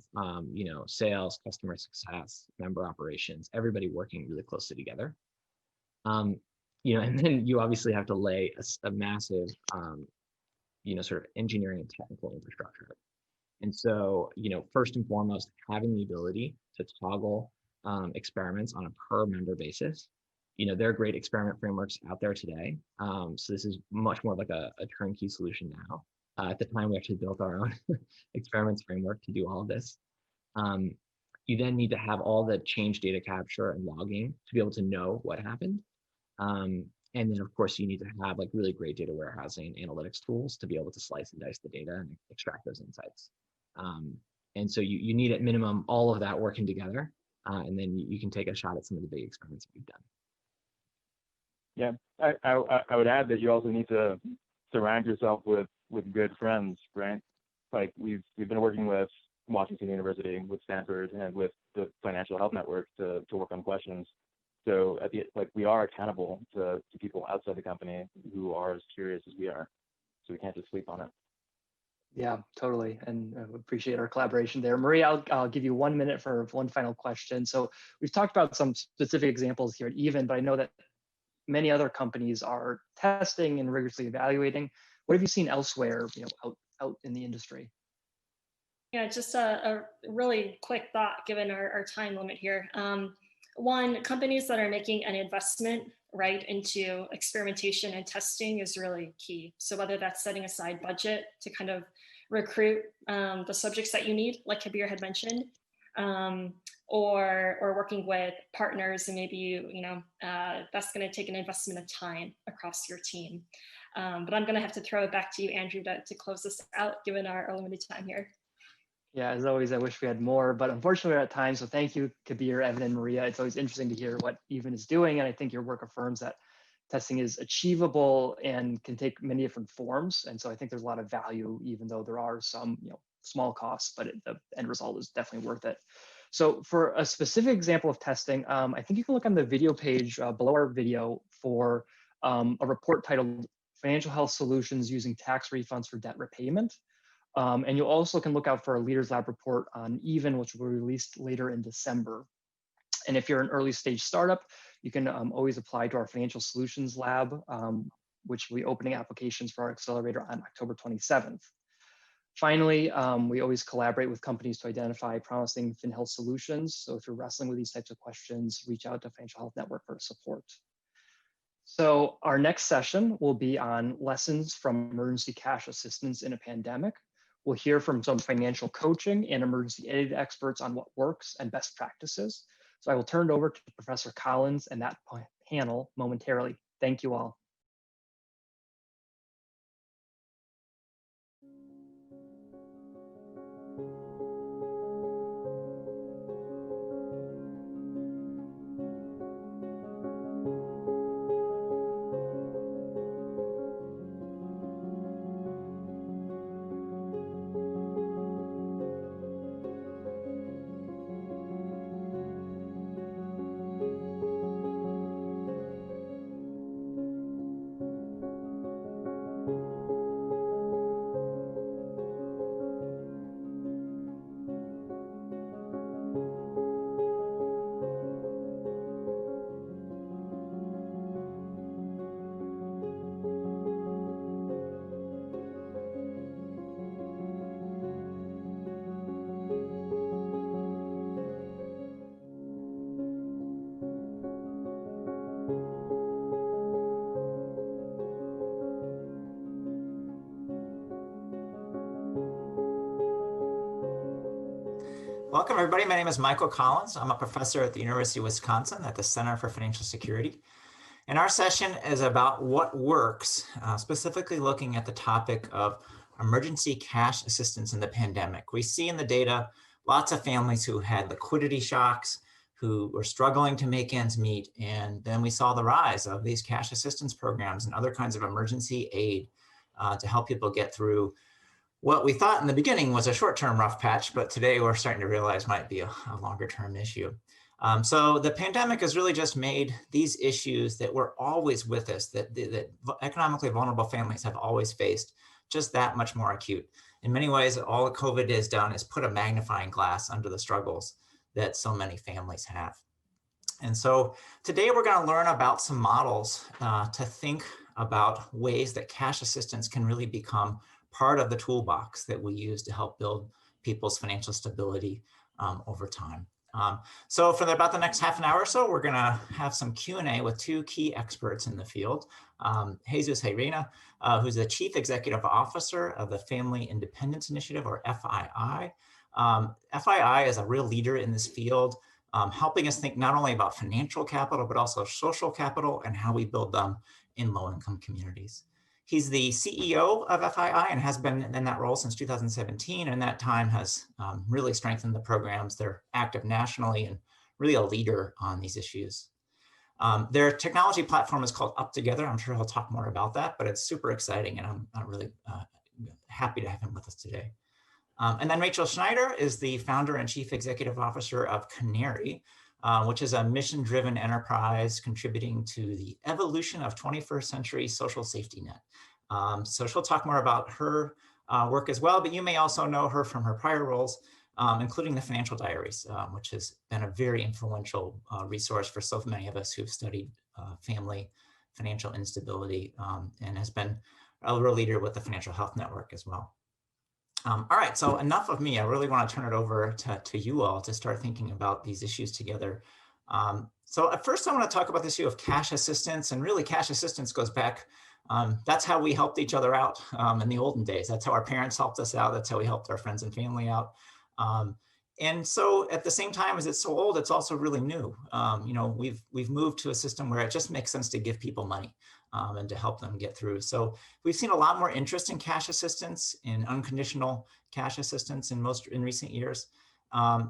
Speaker 12: sales, customer success, member operations, everybody working really closely together. And then you obviously have to lay a massive, sort of engineering and technical infrastructure. And so, first and foremost, having the ability to toggle experiments on a per member basis. There are great experiment frameworks out there today. So this is much more like a turnkey solution now. At the time, we actually built our own experiments framework to do all of this. You then need to have all the change data capture and logging to be able to know what happened. And then, of course, you need to have like really great data warehousing analytics tools to be able to slice and dice the data and extract those insights. And so you need at minimum all of that working together, and then you can take a shot at some of the big experiments that you've done.
Speaker 11: Yeah, I would add that you also need to surround yourself with good friends, right? Like we've been working with Washington University, with Stanford, and with the Financial Health Network to work on questions. So we are accountable to people outside the company who are as curious as we are. So we can't just sleep on it.
Speaker 10: Yeah, totally. And appreciate our collaboration there. Maria, I'll give you 1 minute for one final question. So we've talked about some specific examples here at Even, but I know that many other companies are testing and rigorously evaluating. What have you seen elsewhere, out in the industry?
Speaker 13: Yeah, just a really quick thought given our time limit here. One, companies that are making an investment right into experimentation and testing is really key. So whether that's setting aside budget to kind of recruit the subjects that you need, like Kabir had mentioned, or working with partners, and maybe that's going to take an investment of time across your team. But I'm going to have to throw it back to you, Andrew, to close this out, given our limited time here.
Speaker 10: Yeah, as always, I wish we had more, but unfortunately we're at time. So thank you, Kabir, Evan, and Maria. It's always interesting to hear what Even is doing. And I think your work affirms that testing is achievable and can take many different forms. And so I think there's a lot of value, even though there are some small costs, but the end result is definitely worth it. So for a specific example of testing, I think you can look on the video page below our video for a report titled Financial Health Solutions Using Tax Refunds for Debt Repayment. And you also can look out for a Leaders Lab report on Even, which will be released later in December. And if you're an early stage startup, you can always apply to our Financial Solutions Lab, which will be opening applications for our accelerator on October 27th. Finally, we always collaborate with companies to identify promising FinHealth solutions. So if you're wrestling with these types of questions, reach out to Financial Health Network for support. So our next session will be on lessons from emergency cash assistance in a pandemic. We'll hear from some financial coaching and emergency aid experts on what works and best practices. So I will turn it over to Professor Collins and that panel momentarily. Thank you all.
Speaker 14: Welcome, everybody. My name is Michael Collins. I'm a professor at the University of Wisconsin at the Center for Financial Security. And our session is about what works, specifically looking at the topic of emergency cash assistance in the pandemic. We see in the data lots of families who had liquidity shocks, who were struggling to make ends meet. And then we saw the rise of these cash assistance programs and other kinds of emergency aid to help people get through what we thought in the beginning was a short-term rough patch, but today we're starting to realize might be a longer-term issue. So the pandemic has really just made these issues that were always with us, that economically vulnerable families have always faced, just that much more acute. In many ways, all COVID has done is put a magnifying glass under the struggles that so many families have. And so today we're going to learn about some models to think about ways that cash assistance can really become part of the toolbox that we use to help build people's financial stability over time. So for about the next half an hour or so, we're going to have some Q&A with two key experts in the field. Jesus Reina, who's the Chief Executive Officer of the Family Independence Initiative, or FII. FII is a real leader in this field, helping us think not only about financial capital, but also social capital and how we build them in low-income communities. He's the CEO of FII and has been in that role since 2017, and that time has really strengthened the programs. They're active nationally and really a leader on these issues. Their technology platform is called Up Together. I'm sure he'll talk more about that, but it's super exciting, and I'm really happy to have him with us today. And then Rachel Schneider is the founder and chief executive officer of Canary, which is a mission-driven enterprise contributing to the evolution of 21st century social safety net. So she'll talk more about her work as well, but you may also know her from her prior roles, including the Financial Diaries, which has been a very influential resource for so many of us who've studied family financial instability, and has been a real leader with the Financial Health Network as well. All right, so enough of me. I really want to turn it over to you all to start thinking about these issues together. So at first I want to talk about this issue of cash assistance, and really cash assistance goes back, that's how we helped each other out in the olden days. That's how our parents helped us out. That's how we helped our friends and family out. And so at the same time as it's so old, it's also really new. You know, we've moved to a system where it just makes sense to give people money and to help them get through. So we've seen a lot more interest in cash assistance, in unconditional cash assistance in recent years.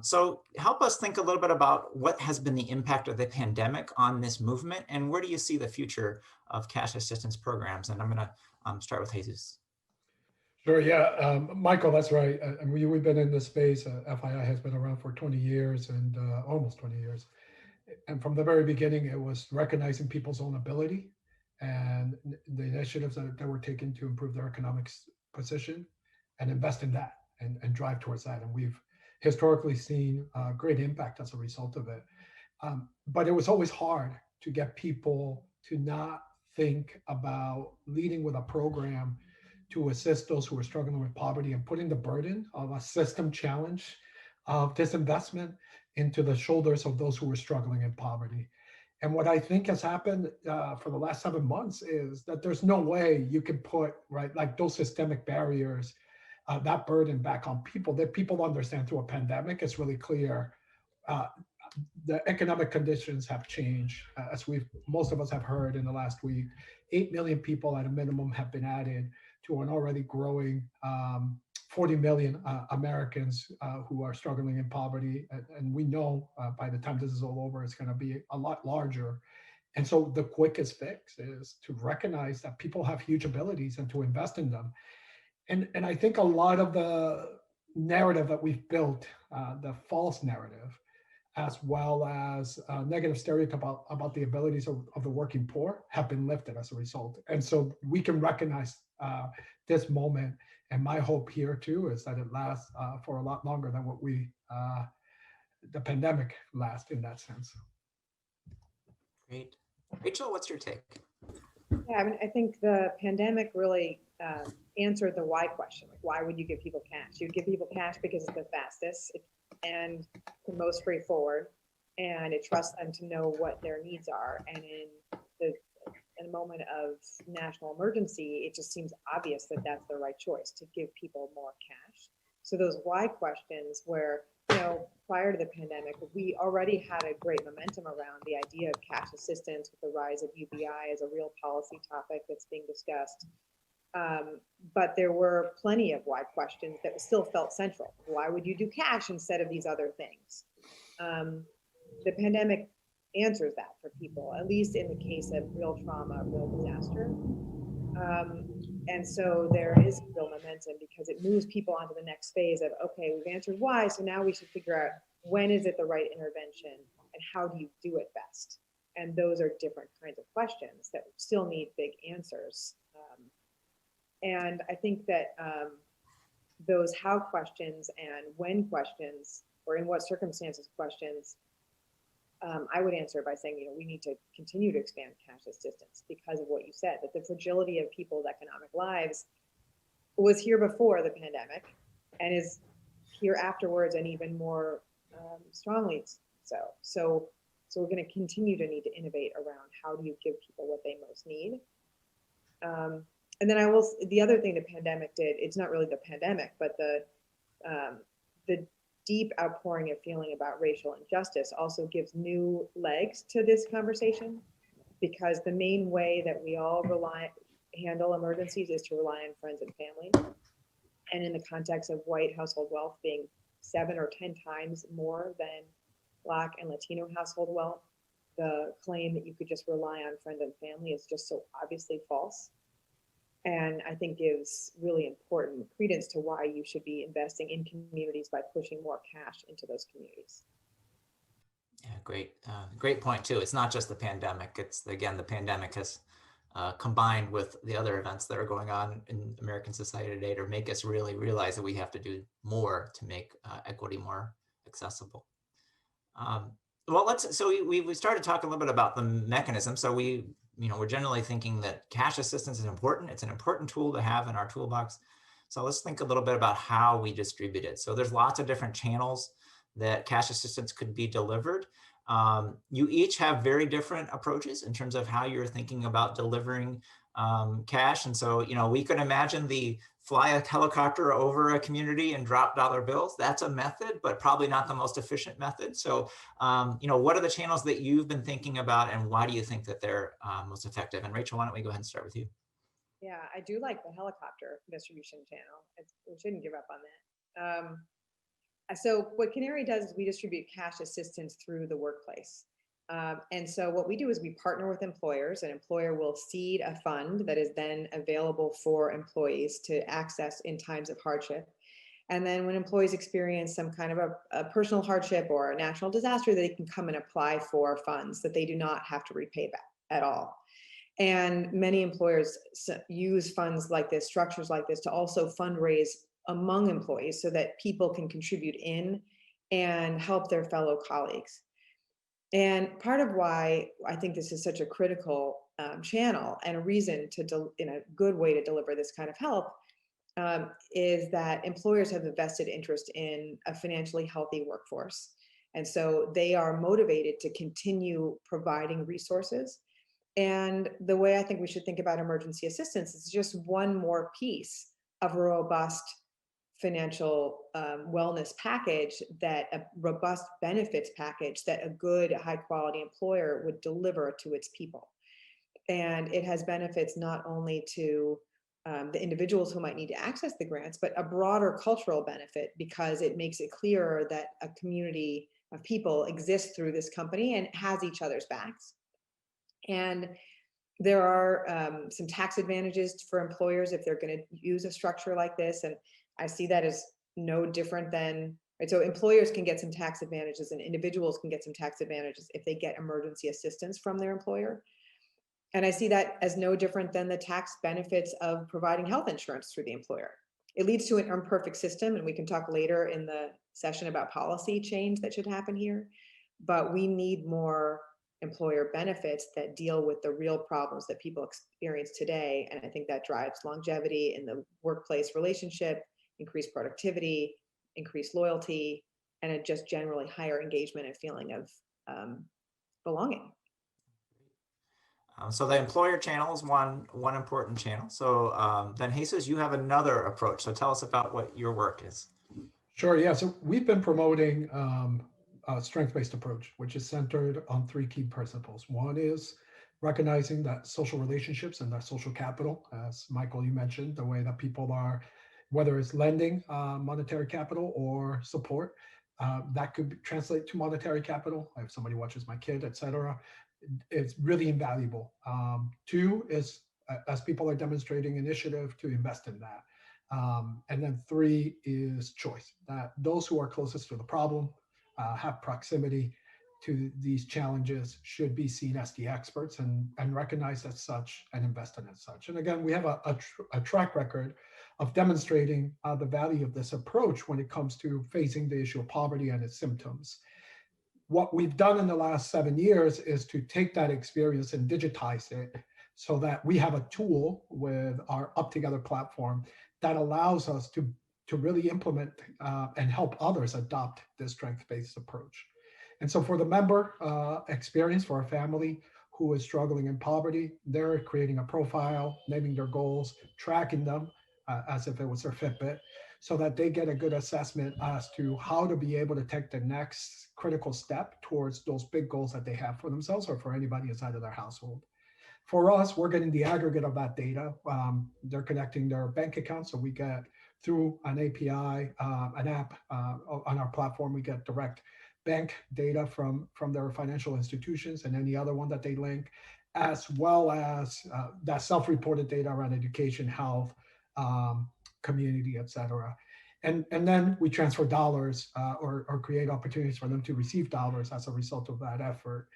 Speaker 14: So help us think a little bit about what has been the impact of the pandemic on this movement, and where do you see the future of cash assistance programs? And I'm going to start with Jesus.
Speaker 15: Sure, yeah, Michael, that's right. And we've been in this space. FII has been around for 20 years and almost 20 years. And from the very beginning, it was recognizing people's own ability and the initiatives that were taken to improve their economic position and invest in that and drive towards that. And we've historically seen great impact as a result of it. But it was always hard to get people to not think about leading with a program to assist those who are struggling with poverty and putting the burden of a system challenge of disinvestment into the shoulders of those who are struggling in poverty. And what I think has happened for the last 7 months is that there's no way you can put, right, like those systemic barriers, that burden back on people, that people understand through a pandemic. It's really clear. The economic conditions have changed, as most of us have heard in the last week. 8 million people at a minimum have been added to an already growing 40 million Americans who are struggling in poverty. And we know by the time this is all over, it's going to be a lot larger. And so the quickest fix is to recognize that people have huge abilities and to invest in them. And I think a lot of the narrative that we've built, the false narrative, as well as negative stereotype about the abilities of the working poor, have been lifted as a result. And so we can recognize this moment. And my hope here too is that it lasts for a lot longer than what the pandemic lasts in that sense.
Speaker 14: Great. Rachel, what's your take?
Speaker 16: Yeah, I mean, I think the pandemic really answered the why question. Like, why would you give people cash? You'd give people cash because it's the fastest and the most straightforward, and it trusts them to know what their needs are. And in a moment of national emergency, it just seems obvious that that's the right choice, to give people more cash. So those why questions, where prior to the pandemic, we already had a great momentum around the idea of cash assistance with the rise of UBI as a real policy topic that's being discussed. But there were plenty of why questions that still felt central. Why would you do cash instead of these other things? The pandemic answers that for people, at least in the case of real trauma, real disaster. And so there is real momentum because it moves people onto the next phase of, okay, we've answered why, so now we should figure out when is it the right intervention and how do you do it best? And those are different kinds of questions that still need big answers. And I think that those how questions and when questions, or in what circumstances questions, I would answer by saying, we need to continue to expand cash assistance because of what you said, that the fragility of people's economic lives was here before the pandemic and is here afterwards, and even more strongly so. So we're going to continue to need to innovate around how do you give people what they most need. And then the other thing the pandemic did, it's not really the pandemic, but the deep outpouring of feeling about racial injustice also gives new legs to this conversation, because the main way that we all handle emergencies is to rely on friends and family. And in the context of white household wealth being 7 or 10 times more than Black and Latino household wealth, the claim that you could just rely on friend and family is just so obviously false. And I think gives really important credence to why you should be investing in communities by pushing more cash into those communities.
Speaker 14: Yeah, great point too. It's not just the pandemic. It's, again, the pandemic has combined with the other events that are going on in American society today to make us really realize that we have to do more to make equity more accessible. So we started talking a little bit about the mechanism. So we're generally thinking that cash assistance is important. It's an important tool to have in our toolbox. So let's think a little bit about how we distribute it. So there's lots of different channels that cash assistance could be delivered. You each have very different approaches in terms of how you're thinking about delivering cash. And so, we could imagine fly a helicopter over a community and drop dollar bills. That's a method, but probably not the most efficient method. So, what are the channels that you've been thinking about, and why do you think that they're most effective? And Rachel, why don't we go ahead and start with you?
Speaker 16: Yeah, I do like the helicopter distribution channel. We shouldn't give up on that. So what Canary does is we distribute cash assistance through the workplace. And so what we do is we partner with employers. An employer will seed a fund that is then available for employees to access in times of hardship. And then when employees experience some kind of a personal hardship or a natural disaster, they can come and apply for funds that they do not have to repay back at all. And many employers use funds like this, structures like this, to also fundraise among employees so that people can contribute in and help their fellow colleagues. And part of why I think this is such a critical channel and a reason in a good way to deliver this kind of help is that employers have a vested interest in a financially healthy workforce. And so they are motivated to continue providing resources. And the way I think we should think about emergency assistance is just one more piece of a robust financial wellness package, that a robust benefits package that a good high quality employer would deliver to its people. And it has benefits not only to the individuals who might need to access the grants, but a broader cultural benefit, because it makes it clearer that a community of people exists through this company and has each other's backs. And there are some tax advantages for employers if they're going to use a structure like this. And I see that as no different than, right? So employers can get some tax advantages and individuals can get some tax advantages if they get emergency assistance from their employer. And I see that as no different than the tax benefits of providing health insurance through the employer. It leads to an imperfect system, and we can talk later in the session about policy change that should happen here. But we need more employer benefits that deal with the real problems that people experience today. And I think that drives longevity in the workplace relationship, increased productivity, increased loyalty, and a just generally higher engagement and feeling of belonging.
Speaker 14: So the employer channel is one important channel. So then Jesus, you have another approach. So tell us about what your work is.
Speaker 15: Sure. Yeah. So we've been promoting a strength-based approach, which is centered on three key principles. One is recognizing that social relationships and that social capital, as Michael, you mentioned, the way that people are, whether it's lending monetary capital or support, that could translate to monetary capital. If somebody watches my kid, et cetera, it's really invaluable. Two is, as people are demonstrating initiative, to invest in that. And then three is choice, that those who are closest to the problem, have proximity to these challenges, should be seen as the experts and recognized as such and invested as such. And again, we have a track record of demonstrating the value of this approach when it comes to facing the issue of poverty and its symptoms. What we've done in the last 7 years is to take that experience and digitize it so that we have a tool with our Up Together platform that allows us to really implement and help others adopt this strength-based approach. And so for the member experience, for a family who is struggling in poverty, they're creating a profile, naming their goals, tracking them as if it was their Fitbit, so that they get a good assessment as to how to be able to take the next critical step towards those big goals that they have for themselves or for anybody inside of their household. For us, we're getting the aggregate of that data. They're connecting their bank accounts, so we get through an API, an app on our platform, we get direct bank data from their financial institutions and any other one that they link, as well as that self-reported data around education, health, community, et cetera. And then we transfer dollars or create opportunities for them to receive dollars as a result of that effort.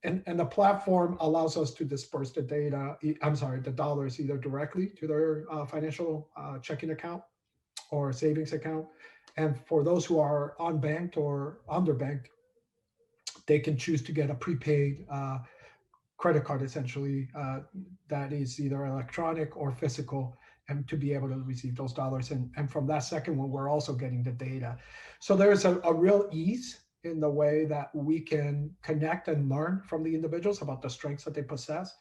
Speaker 15: And the platform allows us to disperse the the dollars either directly to their financial checking account or savings account. And for those who are unbanked or underbanked, they can choose to get a prepaid credit card, essentially, that is either electronic or physical, and to be able to receive those dollars. And from that second one, we're also getting the data. So there's a real ease in the way that we can connect and learn from the individuals about the strengths that they possess.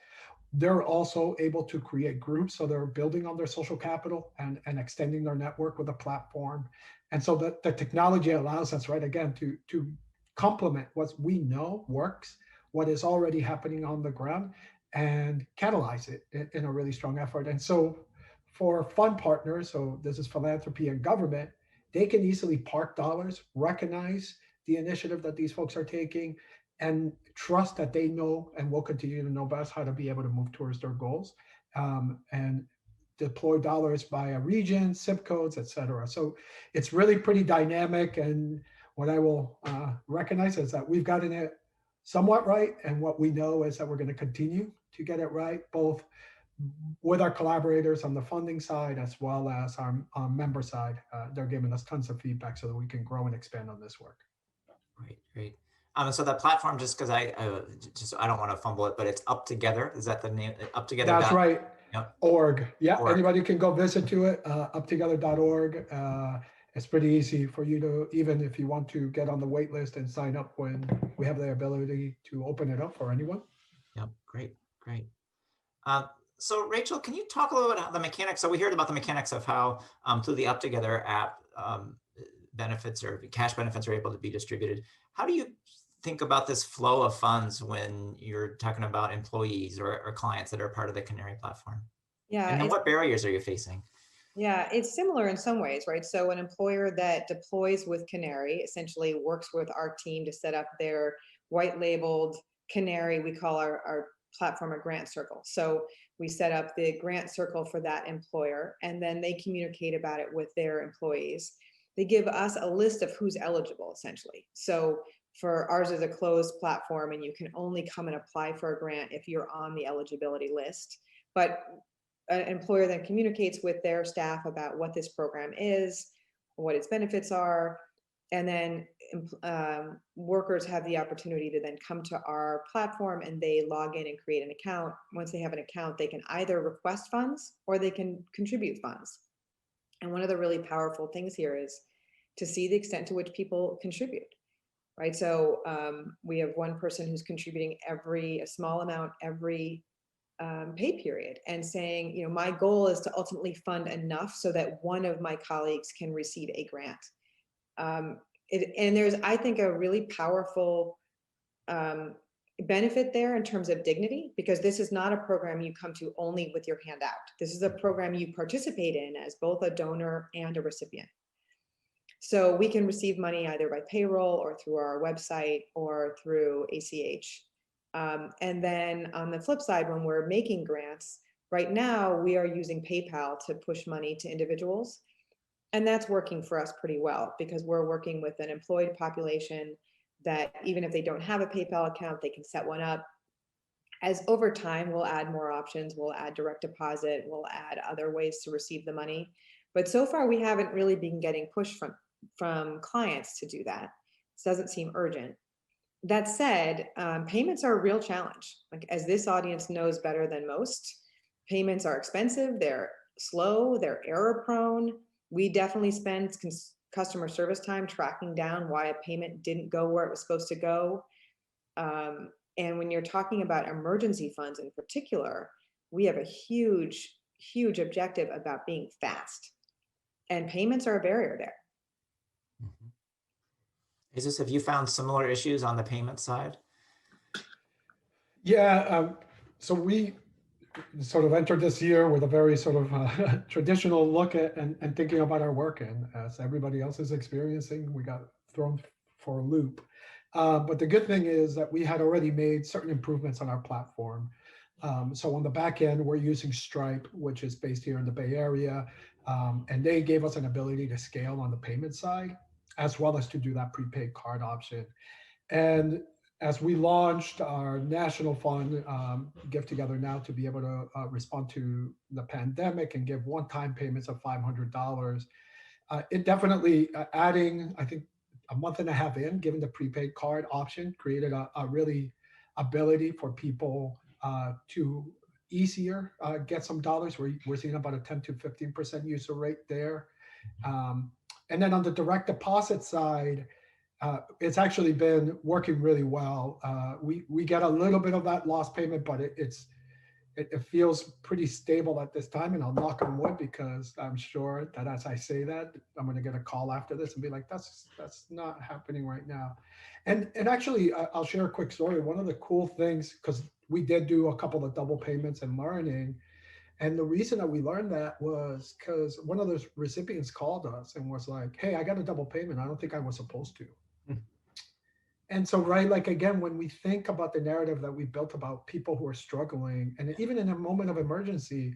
Speaker 15: They're also able to create groups, so they're building on their social capital and extending their network with a platform. And so the technology allows us, right, again, to complement what we know works, what is already happening on the ground, and catalyze it in a really strong effort. And so for fund partners, so this is philanthropy and government, they can easily park dollars, recognize the initiative that these folks are taking, and trust that they know and will continue to know best how to be able to move towards their goals, and deploy dollars via region, zip codes, et cetera. So it's really pretty dynamic. And what I will recognize is that we've gotten it somewhat right. And what we know is that we're going to continue to get it right, both with our collaborators on the funding side, as well as our member side. They're giving us tons of feedback so that we can grow and expand on this work.
Speaker 14: Great. So that platform, just because I don't want to fumble it, but it's Up Together. Is that the name? Up Together.
Speaker 15: That's right.
Speaker 14: Yep.
Speaker 15: Org. Yeah.
Speaker 14: Org.
Speaker 15: Anybody can go visit to it. Uptogether.org. It's pretty easy for you to, even if you want to get on the wait list and sign up when we have the ability to open it up for anyone.
Speaker 14: Yep. Great. So Rachel, can you talk a little bit about the mechanics? So we heard about the mechanics of how through the Up Together app, benefits or cash benefits are able to be distributed. How do you think about this flow of funds when you're talking about employees or clients that are part of the Canary platform?
Speaker 16: Yeah.
Speaker 14: And what barriers are you facing?
Speaker 16: Yeah, it's similar in some ways, right? So an employer that deploys with Canary essentially works with our team to set up their white labeled Canary. We call our platform a grant circle. So we set up the grant circle for that employer, and then they communicate about it with their employees. They give us a list of who's eligible, essentially. So for ours is a closed platform, and you can only come and apply for a grant if you're on the eligibility list. But an employer then communicates with their staff about what this program is, what its benefits are, and then workers have the opportunity to then come to our platform and they log in and create an account. Once they have an account, they can either request funds or they can contribute funds. And one of the really powerful things here is to see the extent to which people contribute, right? So we have one person who's contributing a small amount every pay period, and saying, my goal is to ultimately fund enough so that one of my colleagues can receive a grant. And there's, I think, a really powerful benefit there in terms of dignity, because this is not a program you come to only with your hand out. This is a program you participate in as both a donor and a recipient. So we can receive money either by payroll or through our website or through ACH. And then on the flip side, when we're making grants, right now we are using PayPal to push money to individuals. And that's working for us pretty well, because we're working with an employed population that even if they don't have a PayPal account, they can set one up. As over time, we'll add more options, we'll add direct deposit, we'll add other ways to receive the money. But so far, we haven't really been getting pushed from clients to do that. This doesn't seem urgent. That said, payments are a real challenge. Like, as this audience knows better than most, payments are expensive, they're slow, they're error prone. We definitely spend customer service time tracking down why a payment didn't go where it was supposed to go. And when you're talking about emergency funds in particular, we have a huge, huge objective about being fast. And payments are a barrier there.
Speaker 14: Jesus, have you found similar issues on the payment side?
Speaker 15: Yeah, so we sort of entered this year with a very sort of traditional look at and thinking about our work. And as everybody else is experiencing, we got thrown for a loop. But the good thing is that we had already made certain improvements on our platform. So on the back end, we're using Stripe, which is based here in the Bay Area. And they gave us an ability to scale on the payment side, as well as to do that prepaid card option. And as we launched our national fund, Give Together Now, to be able to respond to the pandemic and give one-time payments of $500, it definitely adding, I think, a month and a half in, given the prepaid card option, created a really ability for people to easier get some dollars. We're seeing about a 10 to 15% user rate there. And then on the direct deposit side, it's actually been working really well. We get a little bit of that lost payment, but it feels pretty stable at this time. And I'll knock on wood, because I'm sure that as I say that, I'm going to get a call after this and be like, that's not happening right now. And actually, I'll share a quick story. One of the cool things, because we did do a couple of double payments and learning. And the reason that we learned that was because one of those recipients called us and was like, hey, I got a double payment. I don't think I was supposed to. And so, right, like, again, when we think about the narrative that we built about people who are struggling, and even in a moment of emergency,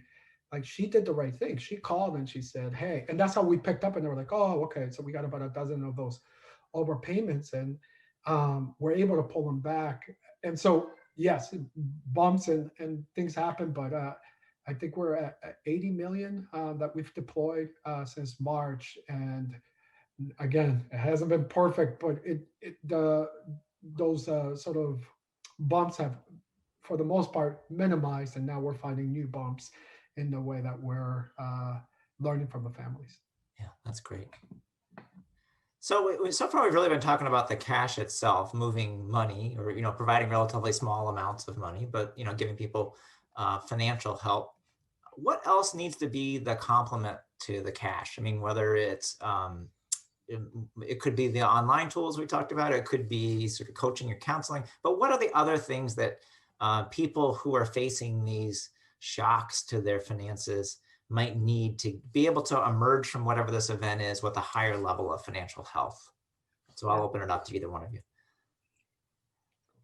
Speaker 15: like, she did the right thing. She called and she said, hey, and that's how we picked up. And they were like, oh, okay. So we got about a dozen of those overpayments, and we're able to pull them back. And so, yes, bumps and things happen, but I think we're at 80 million that we've deployed since March. And again, it hasn't been perfect, but those sort of bumps have, for the most part, minimized, and now we're finding new bumps in the way that we're learning from the families.
Speaker 14: Yeah, that's great. So far we've really been talking about the cash itself, moving money, or providing relatively small amounts of money, but giving people financial help. What else needs to be the complement to the cash? I mean, whether it's it could be the online tools we talked about. It could be sort of coaching or counseling. But what are the other things that people who are facing these shocks to their finances might need to be able to emerge from whatever this event is with a higher level of financial health? So I'll open it up to either one of you.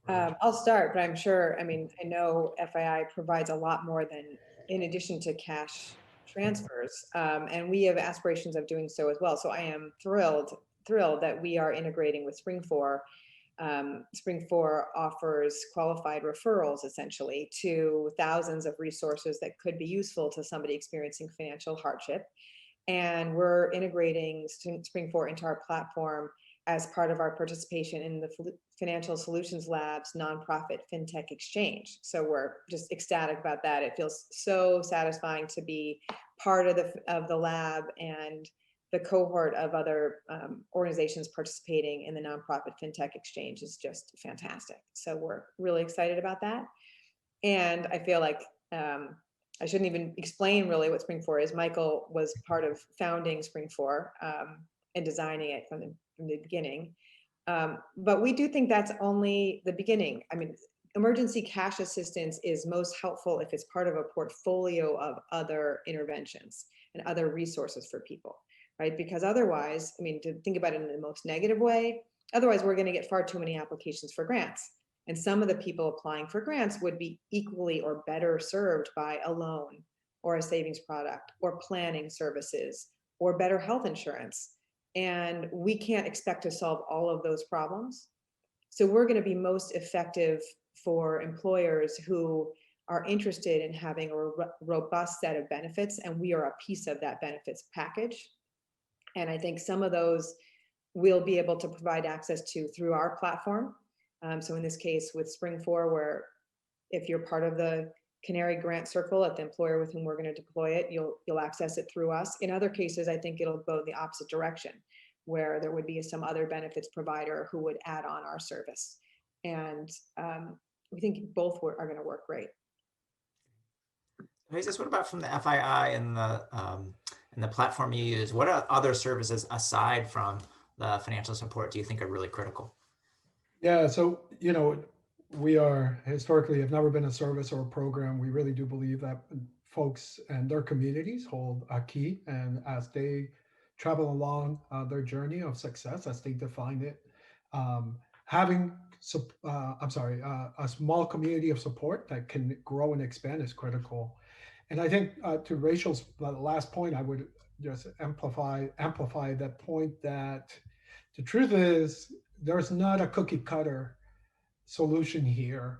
Speaker 16: I'll start, but I'm sure, I know FII provides a lot more than, in addition to cash transfers, and we have aspirations of doing so as well. So I am thrilled that we are integrating with Spring4. Spring4 offers qualified referrals, essentially, to thousands of resources that could be useful to somebody experiencing financial hardship. And we're integrating Spring4 into our platform as part of our participation in the Financial Solutions Lab's nonprofit FinTech exchange. So we're just ecstatic about that. It feels so satisfying to be part of the lab and the cohort of other organizations participating in the nonprofit FinTech exchange is just fantastic. So we're really excited about that. And I feel like I shouldn't even explain really what Spring4 is. Michael was part of founding Spring4 and designing it from from the beginning. But we do think that's only the beginning. I mean, emergency cash assistance is most helpful if it's part of a portfolio of other interventions and other resources for people, right? Because otherwise, I mean, to think about it in the most negative way, otherwise we're going to get far too many applications for grants. And some of the people applying for grants would be equally or better served by a loan or a savings product or planning services or better health insurance. And we can't expect to solve all of those problems. So we're going to be most effective for employers who are interested in having a robust set of benefits, and we are a piece of that benefits package. And I think some of those we'll be able to provide access to through our platform. So in this case with Spring 4, where if you're part of the Canary Grant Circle at the employer with whom we're going to deploy it, you'll access it through us. In other cases, I think it'll go the opposite direction, where there would be some other benefits provider who would add on our service. And we think both are going to work great.
Speaker 14: Jesus, what about from the FII and the platform you use? What are other services aside from the financial support do you think are really critical?
Speaker 15: Yeah, so, we are historically have never been a service or a program. We really do believe that folks and their communities hold a key, and as they travel along their journey of success, as they define it, having a small community of support that can grow and expand is critical. And I think to Rachel's last point, I would just amplify that point that the truth is there's not a cookie cutter solution here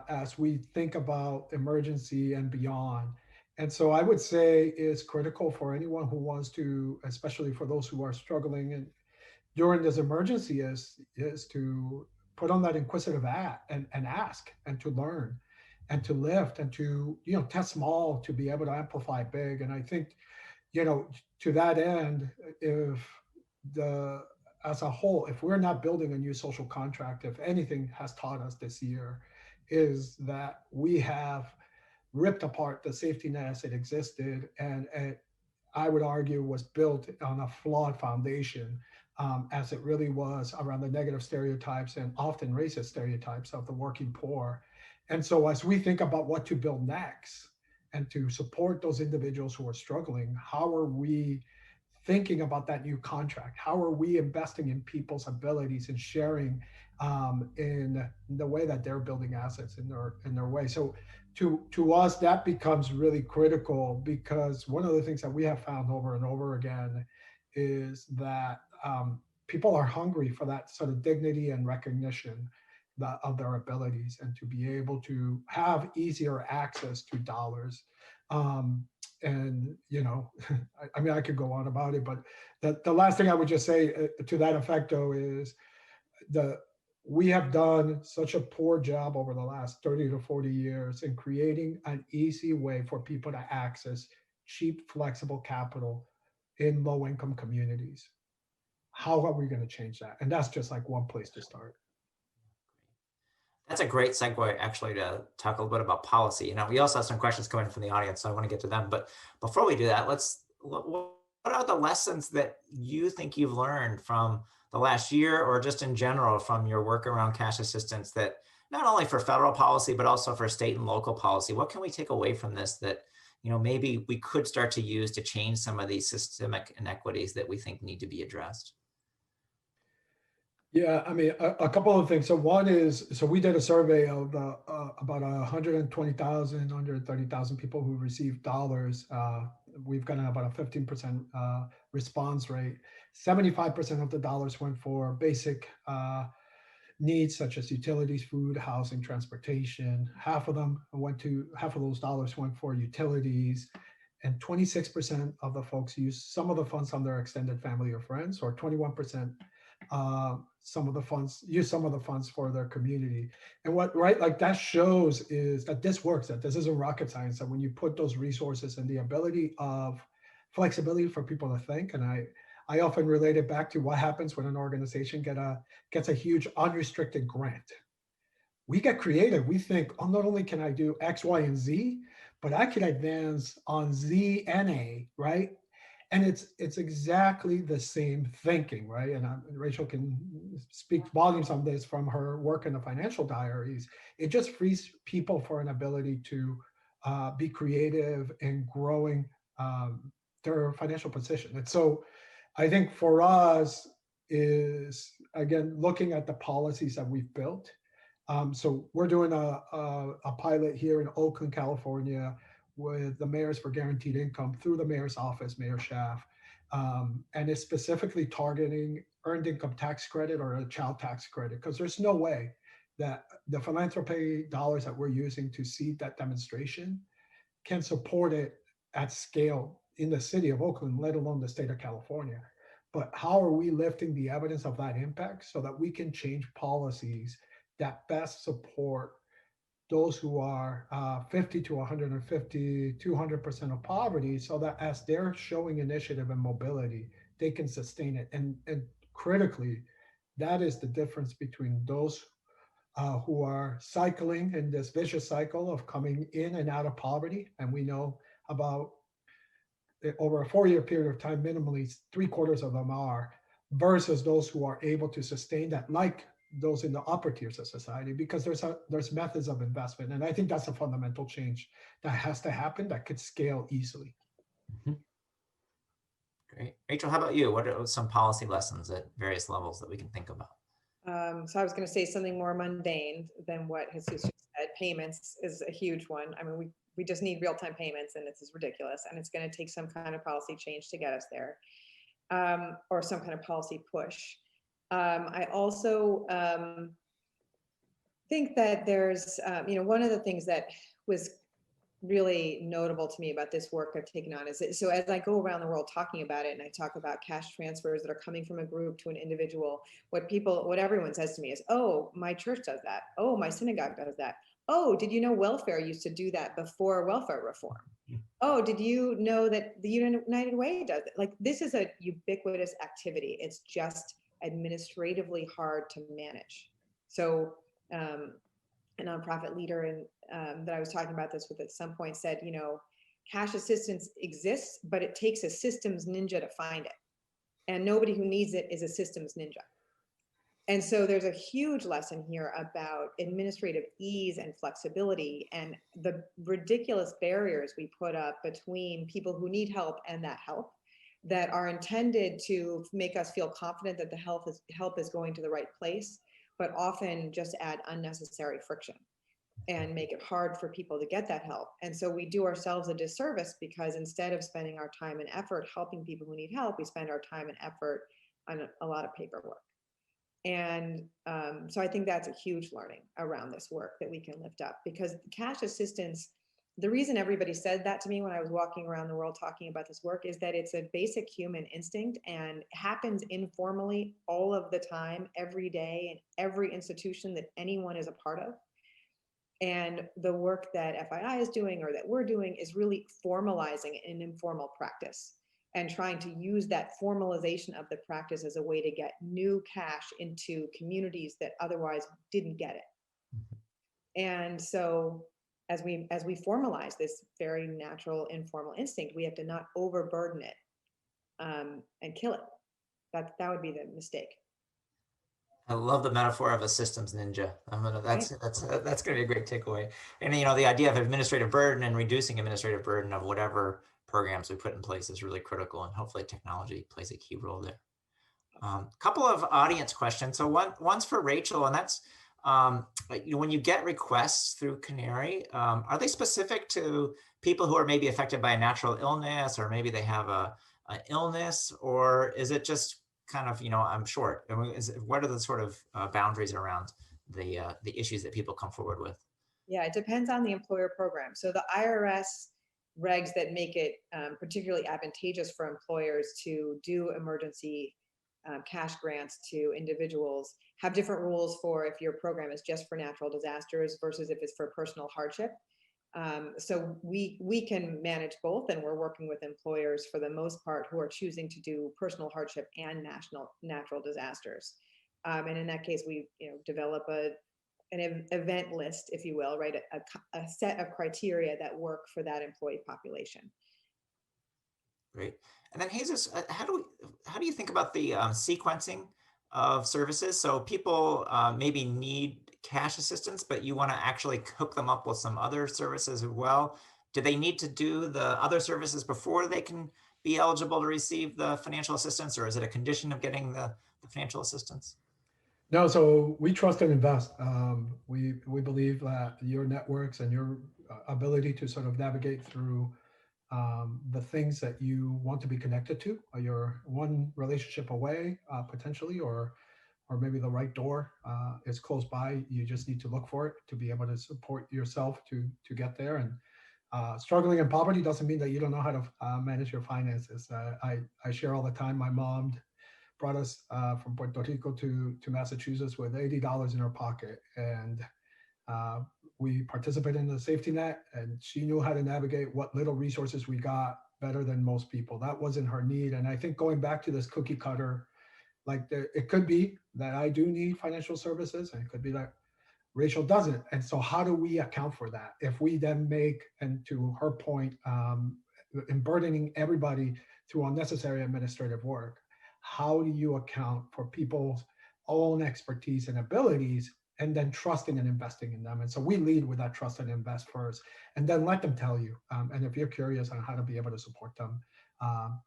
Speaker 15: as we think about emergency and beyond. And so I would say it's critical for anyone who wants to, especially for those who are struggling and during this emergency, is to put on that inquisitive hat and ask and to learn and to lift and to, test small to be able to amplify big. And I think, to that end, as a whole, if we're not building a new social contract, if anything has taught us this year, is that we have ripped apart the safety net as it existed, and I would argue was built on a flawed foundation, as it really was around the negative stereotypes and often racist stereotypes of the working poor. And so as we think about what to build next and to support those individuals who are struggling, how are we thinking about that new contract? How are we investing in people's abilities and sharing in the way that they're building assets in their way? So to us, that becomes really critical, because one of the things that we have found over and over again is that people are hungry for that sort of dignity and recognition of their abilities, and to be able to have easier access to dollars. And, I mean, I could go on about it, but the last thing I would just say to that effect, though, is we have done such a poor job over the last 30 to 40 years in creating an easy way for people to access cheap, flexible capital in low-income communities. How are we going to change that? And that's just like one place to start.
Speaker 14: That's a great segue, actually, to talk a little bit about policy. We also have some questions coming from the audience, so I want to get to them. But before we do that, what are the lessons that you think you've learned from the last year, or just in general from your work around cash assistance, that not only for federal policy, but also for state and local policy? What can we take away from this that, maybe we could start to use to change some of these systemic inequities that we think need to be addressed?
Speaker 15: Yeah, I mean, a couple of things. So one is, we did a survey of about 120,000, 130,000 people who received dollars. We've gotten about a 15% response rate. 75% of the dollars went for basic needs such as utilities, food, housing, transportation. Half of those dollars went for utilities. And 26% of the folks used some of the funds on their extended family or friends, or 21% some of the funds for their community. And that shows is that this works, that this isn't rocket science, that when you put those resources and the ability of flexibility for people to think, and I often relate it back to what happens when an organization gets a huge unrestricted grant. We get creative. We think, not only can I do X, Y, and Z, but I can advance on Z and A, right? And it's exactly the same thinking, right? And Rachel can speak volumes on this from her work in the financial diaries. It just frees people for an ability to be creative and growing their financial position. And so I think for us is, again, looking at the policies that we've built. So we're doing a pilot here in Oakland, California, with the Mayors for Guaranteed Income through the mayor's office, Mayor Schaaf. And it's specifically targeting earned income tax credit or a child tax credit, because there's no way that the philanthropy dollars that we're using to seed that demonstration can support it at scale in the city of Oakland, let alone the state of California. But how are we lifting the evidence of that impact so that we can change policies that best support those who are 50 to 150, 200% of poverty, so that as they're showing initiative and mobility, they can sustain it. And critically, that is the difference between those who are cycling in this vicious cycle of coming in and out of poverty. And we know about over a 4-year period of time, minimally 3/4 of them are, versus those who are able to sustain that, like those in the upper tiers of society, because there's methods of investment. And I think that's a fundamental change that has to happen that could scale easily.
Speaker 14: Great. Rachel, how about you? What are some policy lessons at various levels that we can think about?
Speaker 16: So I was going to say something more mundane than what Jesus just said. Payments is a huge one. I mean, we just need real-time payments, and this is ridiculous. And it's going to take some kind of policy change to get us there, or some kind of policy push. I also think that there's, one of the things that was really notable to me about this work I've taken on is that, so as I go around the world talking about it, and I talk about cash transfers that are coming from a group to an individual, what everyone says to me is, oh, my church does that. Oh, my synagogue does that. Oh, did you know welfare used to do that before welfare reform? Oh, did you know that the United Way does it? Like, this is a ubiquitous activity. It's just administratively hard to manage. So a nonprofit leader that I was talking about this with at some point said, cash assistance exists, but it takes a systems ninja to find it. And nobody who needs it is a systems ninja. And so there's a huge lesson here about administrative ease and flexibility and the ridiculous barriers we put up between people who need help and that help, that are intended to make us feel confident that the help is going to the right place, but often just add unnecessary friction and make it hard for people to get that help. And so we do ourselves a disservice, because instead of spending our time and effort helping people who need help, we spend our time and effort on a lot of paperwork. And so I think that's a huge learning around this work that we can lift up, because cash assistance, the reason everybody said that to me when I was walking around the world talking about this work is that it's a basic human instinct and happens informally all of the time, every day, in every institution that anyone is a part of. And the work that FII is doing, or that we're doing, is really formalizing an informal practice and trying to use that formalization of the practice as a way to get new cash into communities that otherwise didn't get it. And so as we formalize this very natural informal instinct, we have to not overburden it and kill it. That would be the mistake.
Speaker 14: I love the metaphor of a systems ninja. That's going to be a great takeaway. And the idea of administrative burden and reducing administrative burden of whatever programs we put in place is really critical, and hopefully technology plays a key role there. Couple of audience questions. So one's for Rachel, and that's when you get requests through Canary, are they specific to people who are maybe affected by a natural illness, or maybe they have an illness, or is it just kind of, I'm short? What are the sort of boundaries around the issues that people come forward with?
Speaker 16: Yeah, it depends on the employer program. So the IRS regs that make it particularly advantageous for employers to do emergency cash grants to individuals have different rules for if your program is just for natural disasters versus if it's for personal hardship. So we can manage both, and we're working with employers for the most part who are choosing to do personal hardship and natural disasters. And in that case, we develop an event list, if you will, right? A set of criteria that work for that employee population.
Speaker 14: Great. And then Jesus, how do you think about the sequencing of services? So people maybe need cash assistance, but you want to actually hook them up with some other services as well. Do they need to do the other services before they can be eligible to receive the financial assistance, or is it a condition of getting the financial assistance?
Speaker 15: No, so we trust and invest. We believe that your networks and your ability to sort of navigate through the things that you want to be connected to, you're one relationship away potentially, or maybe the right door is close by. You just need to look for it to be able to support yourself to get there. And struggling in poverty doesn't mean that you don't know how to manage your finances. I share all the time. My mom brought us from Puerto Rico to Massachusetts with $80 in her pocket, and we participated in the safety net, and she knew how to navigate what little resources we got better than most people. That wasn't her need. And I think going back to this cookie cutter, like it could be that I do need financial services, and it could be that Rachel doesn't. And so how do we account for that? If we then make, and to her point, burdening everybody through unnecessary administrative work, how do you account for people's own expertise and abilities, and then trusting and investing in them? And so we lead with that trust and invest first, and then let them tell you. And if you're curious on how to be able to support them,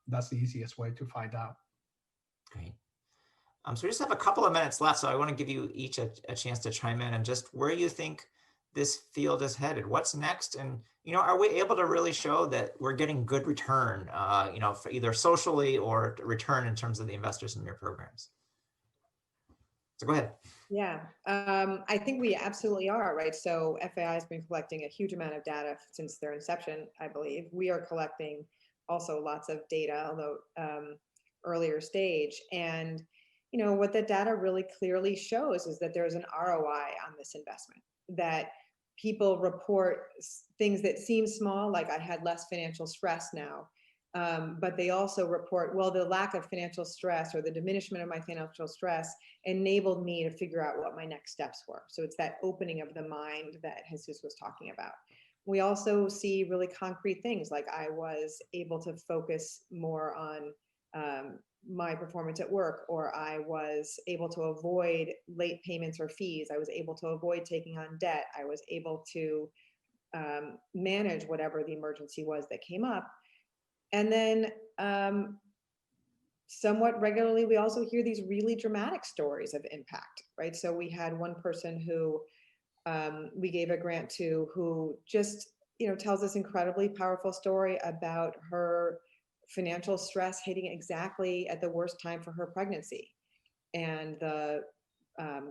Speaker 15: that's the easiest way to find out.
Speaker 14: Great. So we just have a couple of minutes left, so I want to give you each a chance to chime in and just where you think this field is headed. What's next? And, are we able to really show that we're getting good return, for either socially or return in terms of the investors in your programs? So go ahead.
Speaker 16: Yeah, I think we absolutely are, right? So FAI has been collecting a huge amount of data since their inception, I believe. We are collecting also lots of data, although earlier stage. And what the data really clearly shows is that there's an ROI on this investment, that people report things that seem small, like I had less financial stress now, but they also report, well, the lack of financial stress or the diminishment of my financial stress enabled me to figure out what my next steps were. So it's that opening of the mind that Jesus was talking about. We also see really concrete things, like I was able to focus more on my performance at work, or I was able to avoid late payments or fees. I was able to avoid taking on debt. I was able to manage whatever the emergency was that came up. And then somewhat regularly, we also hear these really dramatic stories of impact, right? So we had one person who we gave a grant to, who just, tells this incredibly powerful story about her financial stress hitting exactly at the worst time for her pregnancy. And the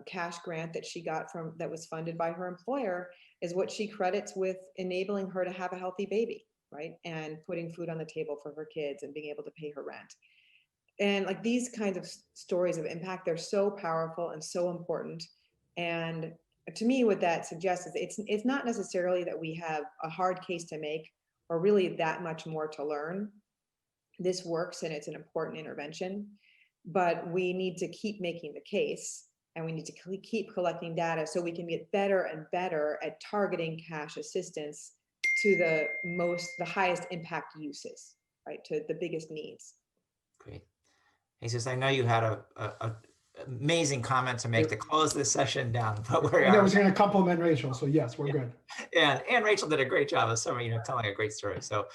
Speaker 16: cash grant that she got that was funded by her employer is what she credits with enabling her to have a healthy baby, right? And putting food on the table for her kids and being able to pay her rent. And like these kinds of stories of impact, they're so powerful and so important. And to me, what that suggests is it's not necessarily that we have a hard case to make or really that much more to learn. This works and it's an important intervention, but we need to keep making the case, and we need to keep collecting data so we can get better and better at targeting cash assistance to the highest impact uses, right? To the biggest needs.
Speaker 14: Great. Jesus, I know you had a amazing comment to make to close this session down, but
Speaker 15: I was going to compliment Rachel, so yes, we're good.
Speaker 14: And Rachel did a great job of telling a great story. So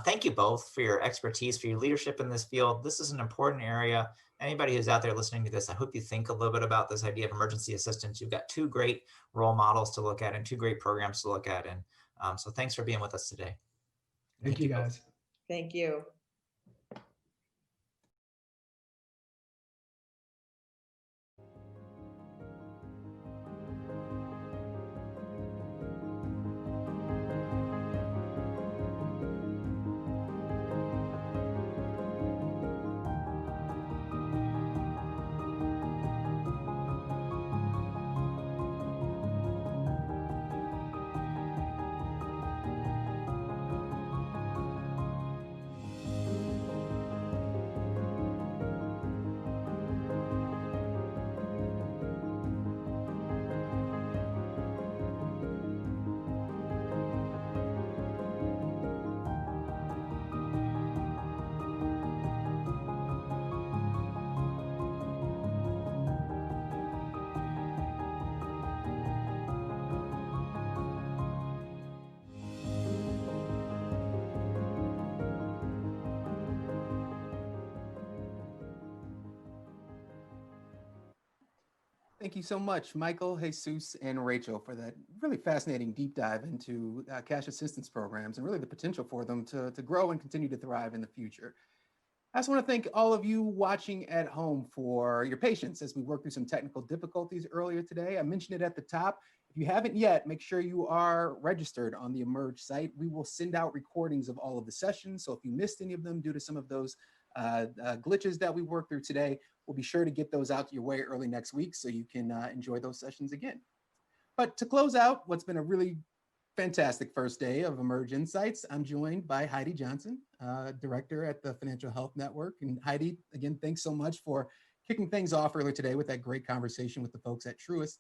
Speaker 14: thank you both for your expertise, for your leadership in this field. This is an important area. Anybody who's out there listening to this, I hope you think a little bit about this idea of emergency assistance. You've got two great role models to look at and two great programs to look at. And so thanks for being with us today.
Speaker 15: Thank you, guys.
Speaker 16: Thank you.
Speaker 1: Thank you so much, Michael, Jesus, and Rachel, for that really fascinating deep dive into cash assistance programs and really the potential for them to grow and continue to thrive in the future. I just want to thank all of you watching at home for your patience as we worked through some technical difficulties earlier today. I mentioned it at the top. If you haven't yet, make sure you are registered on the Emerge site. We will send out recordings of all of the sessions. So if you missed any of them due to some of those glitches that we worked through today, we'll be sure to get those out your way early next week so you can enjoy those sessions again. But to close out what's been a really fantastic first day of Emerge Insights, I'm joined by Heidi Johnson, Director at the Financial Health Network. And Heidi, again, thanks so much for kicking things off earlier today with that great conversation with the folks at Truist.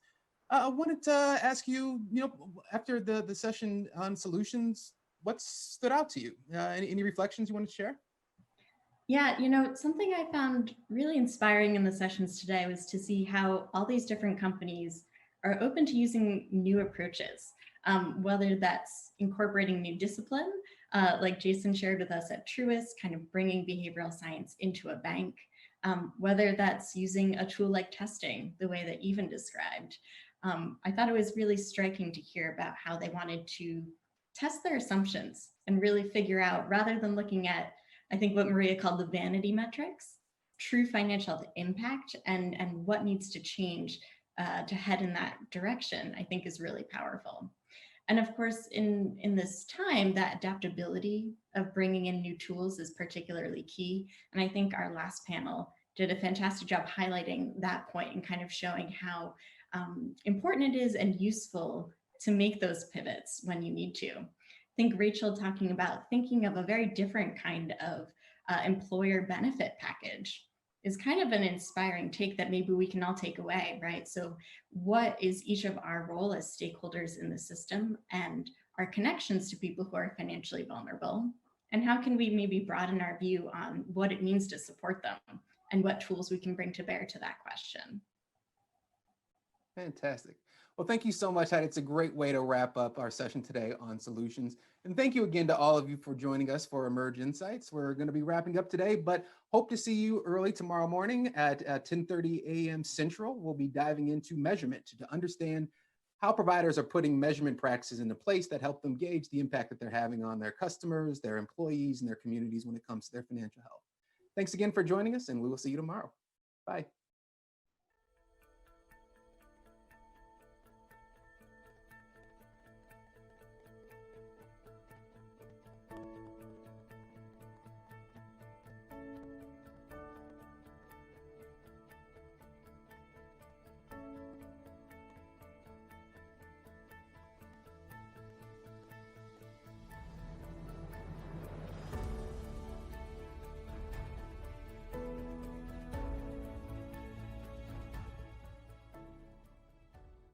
Speaker 1: I wanted to ask you, after the session on solutions, what stood out to you? Any reflections you want to share?
Speaker 8: Yeah, something I found really inspiring in the sessions today was to see how all these different companies are open to using new approaches, whether that's incorporating new discipline, like Jason shared with us at Truist, kind of bringing behavioral science into a bank, whether that's using a tool like testing, the way that Even described. I thought it was really striking to hear about how they wanted to test their assumptions and really figure out, rather than looking at, I think what Maria called the vanity metrics, true financial impact and what needs to change to head in that direction, I think is really powerful. And of course, in this time, that adaptability of bringing in new tools is particularly key. And I think our last panel did a fantastic job highlighting that point and kind of showing how important it is and useful to make those pivots when you need to. I think Rachel talking about thinking of a very different kind of employer benefit package is kind of an inspiring take that maybe we can all take away, right? So what is each of our role as stakeholders in the system and our connections to people who are financially vulnerable? And how can we maybe broaden our view on what it means to support them and what tools we can bring to bear to that question?
Speaker 1: Fantastic. Well, thank you so much, Heidi. It's a great way to wrap up our session today on solutions. And thank you again to all of you for joining us for Emerge Insights. We're going to be wrapping up today, but hope to see you early tomorrow morning at 10:30 a.m. Central. We'll be diving into measurement to understand how providers are putting measurement practices into place that help them gauge the impact that they're having on their customers, their employees, and their communities when it comes to their financial health. Thanks again for joining us, and we will see you tomorrow. Bye.